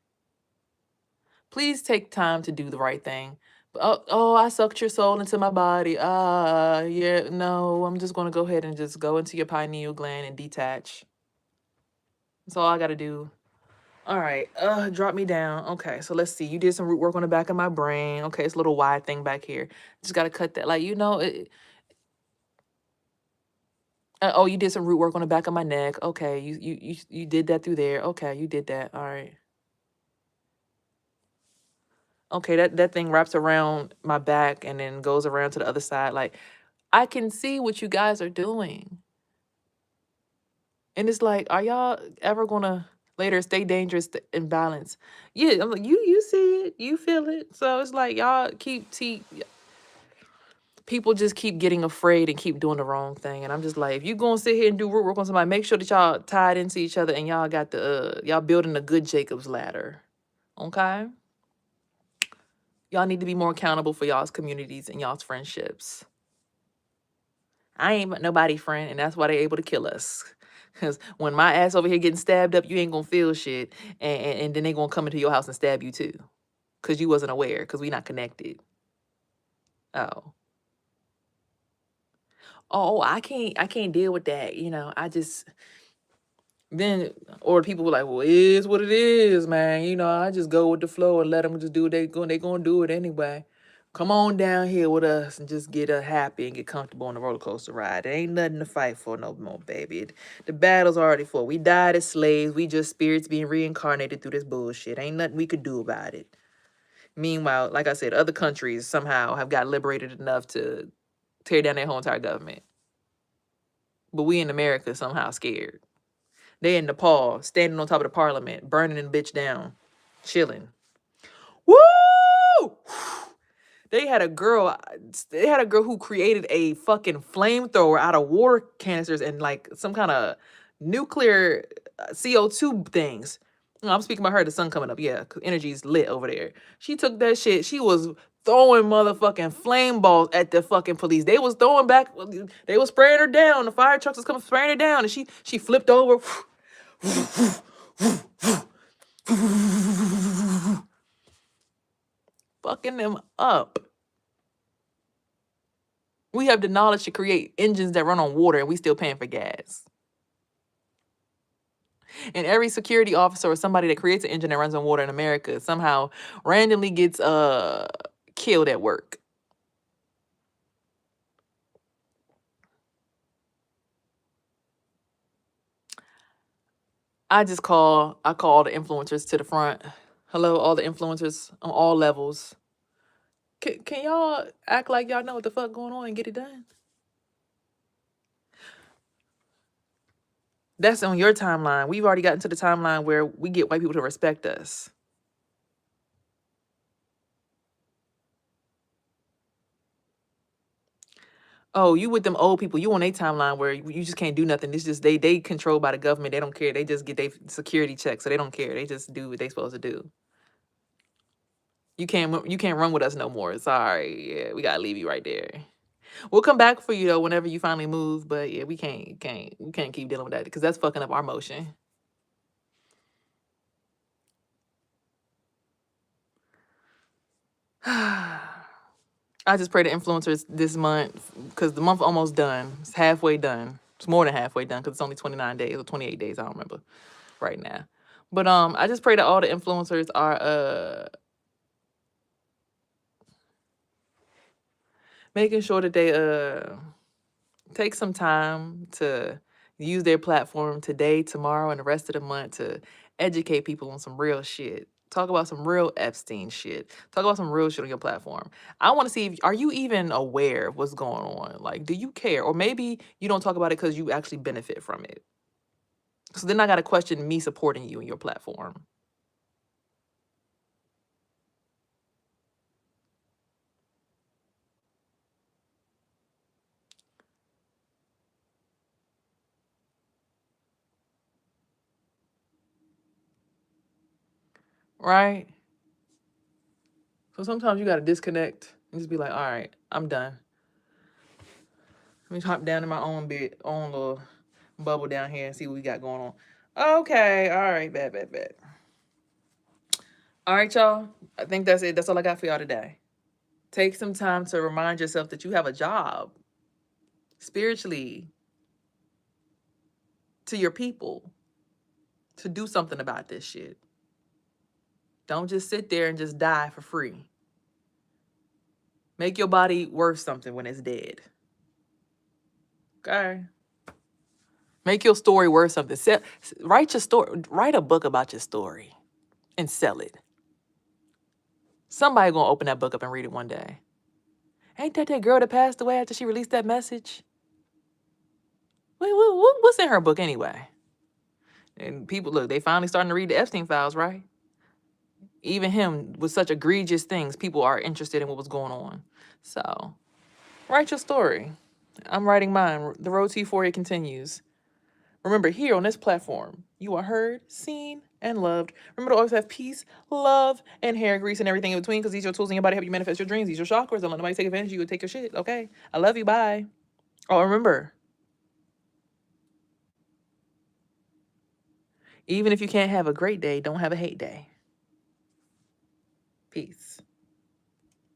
Please take time to do the right thing. Oh, I sucked your soul into my body. Yeah, no, I'm just going to go ahead and just go into your pineal gland and detach. That's all I got to do. All right, drop me down. Okay, so let's see. You did some root work on the back of my brain. Okay, it's a little wide thing back here. Just got to cut that. Like, oh, you did some root work on the back of my neck. Okay, you did that through there. Okay, you did that. All right. Okay, that thing wraps around my back and then goes around to the other side. Like, I can see what you guys are doing. And it's like, are y'all ever gonna later stay dangerous and balance? Yeah, I'm like, you see it, you feel it. So it's like y'all people just keep getting afraid and keep doing the wrong thing. And I'm just like, if you gonna sit here and do root work on somebody, make sure that y'all tied into each other and y'all got the y'all building a good Jacob's ladder. Okay? Y'all need to be more accountable for y'all's communities and y'all's friendships. I ain't but nobody friend, and that's why they able to kill us. Cause when my ass over here getting stabbed up, you ain't gonna feel shit, and then they gonna come into your house and stab you too, cause you wasn't aware, cause we not connected. Oh, I can't deal with that. I just then or people were like, well, it is what it is, man. I just go with the flow and let them just do what they gonna do it anyway. Come on down here with us and just get happy and get comfortable on the roller coaster ride. There ain't nothing to fight for no more, baby. The battle's already fought. We died as slaves. We just spirits being reincarnated through this bullshit. Ain't nothing we could do about it. Meanwhile, like I said, other countries somehow have got liberated enough to tear down their whole entire government. But we in America somehow scared. They in Nepal, standing on top of the parliament, burning the bitch down, chilling. Woo! They had a girl who created a fucking flamethrower out of water canisters and like some kind of nuclear CO2 things. No, I'm speaking about her, the sun coming up. Yeah, 'cause energy's lit over there. She took that shit. She was throwing motherfucking flame balls at the fucking police. They was throwing back. They was spraying her down. The fire trucks was coming spraying her down, and she flipped over. Fucking them up. We have the knowledge to create engines that run on water, and we still paying for gas. And every security officer or somebody that creates an engine that runs on water in America somehow randomly gets killed at work. I call all the influencers to the front. Hello, all the influencers on all levels. Can y'all act like y'all know what the fuck going on and get it done? That's on your timeline. We've already gotten to the timeline where we get white people to respect us. Oh, you with them old people. You on a timeline where you just can't do nothing. It's just they controlled by the government. They don't care. They just get their security check, so they don't care. They just do what they supposed to do. You can't run with us no more. Sorry. Yeah, we gotta leave you right there. We'll come back for you though whenever you finally move. But yeah, we can't keep dealing with that because that's fucking up our motion. I just pray to influencers this month because the month almost done. It's halfway done. It's more than halfway done because it's only 29 days or 28 days. I don't remember right now. But I just pray that all the influencers are making sure that they take some time to use their platform today, tomorrow, and the rest of the month to educate people on some real shit. Talk about some real Epstein shit. Talk about some real shit on your platform. I want to see if are you even aware of what's going on? Like, do you care? Or maybe you don't talk about it because you actually benefit from it. So then I got to question me supporting you and your platform. Right? So sometimes you got to disconnect and just be like, all right, I'm done. Let me hop down in my own little bubble down here and see what we got going on. Okay, all right, bad. All right, y'all. I think that's it. That's all I got for y'all today. Take some time to remind yourself that you have a job spiritually to your people to do something about this shit. Don't just sit there and just die for free. Make your body worth something when it's dead. Okay? Make your story worth something. Write your story. Write a book about your story and sell it. Somebody gonna open that book up and read it one day. Ain't that girl that passed away after she released that message? Wait, what's in her book anyway? And people, look, they finally starting to read the Epstein files, right? Even him with such egregious things, people are interested in what was going on. So, write your story. I'm writing mine. The road to euphoria continues. Remember, here on this platform, you are heard, seen, and loved. Remember to always have peace, love, and hair grease and everything in between, because these are tools in your body to help you manifest your dreams. These are chakras. Don't let nobody take advantage of you and take your shit, okay? I love you. Bye. Oh, remember, even if you can't have a great day, don't have a hate day. Peace.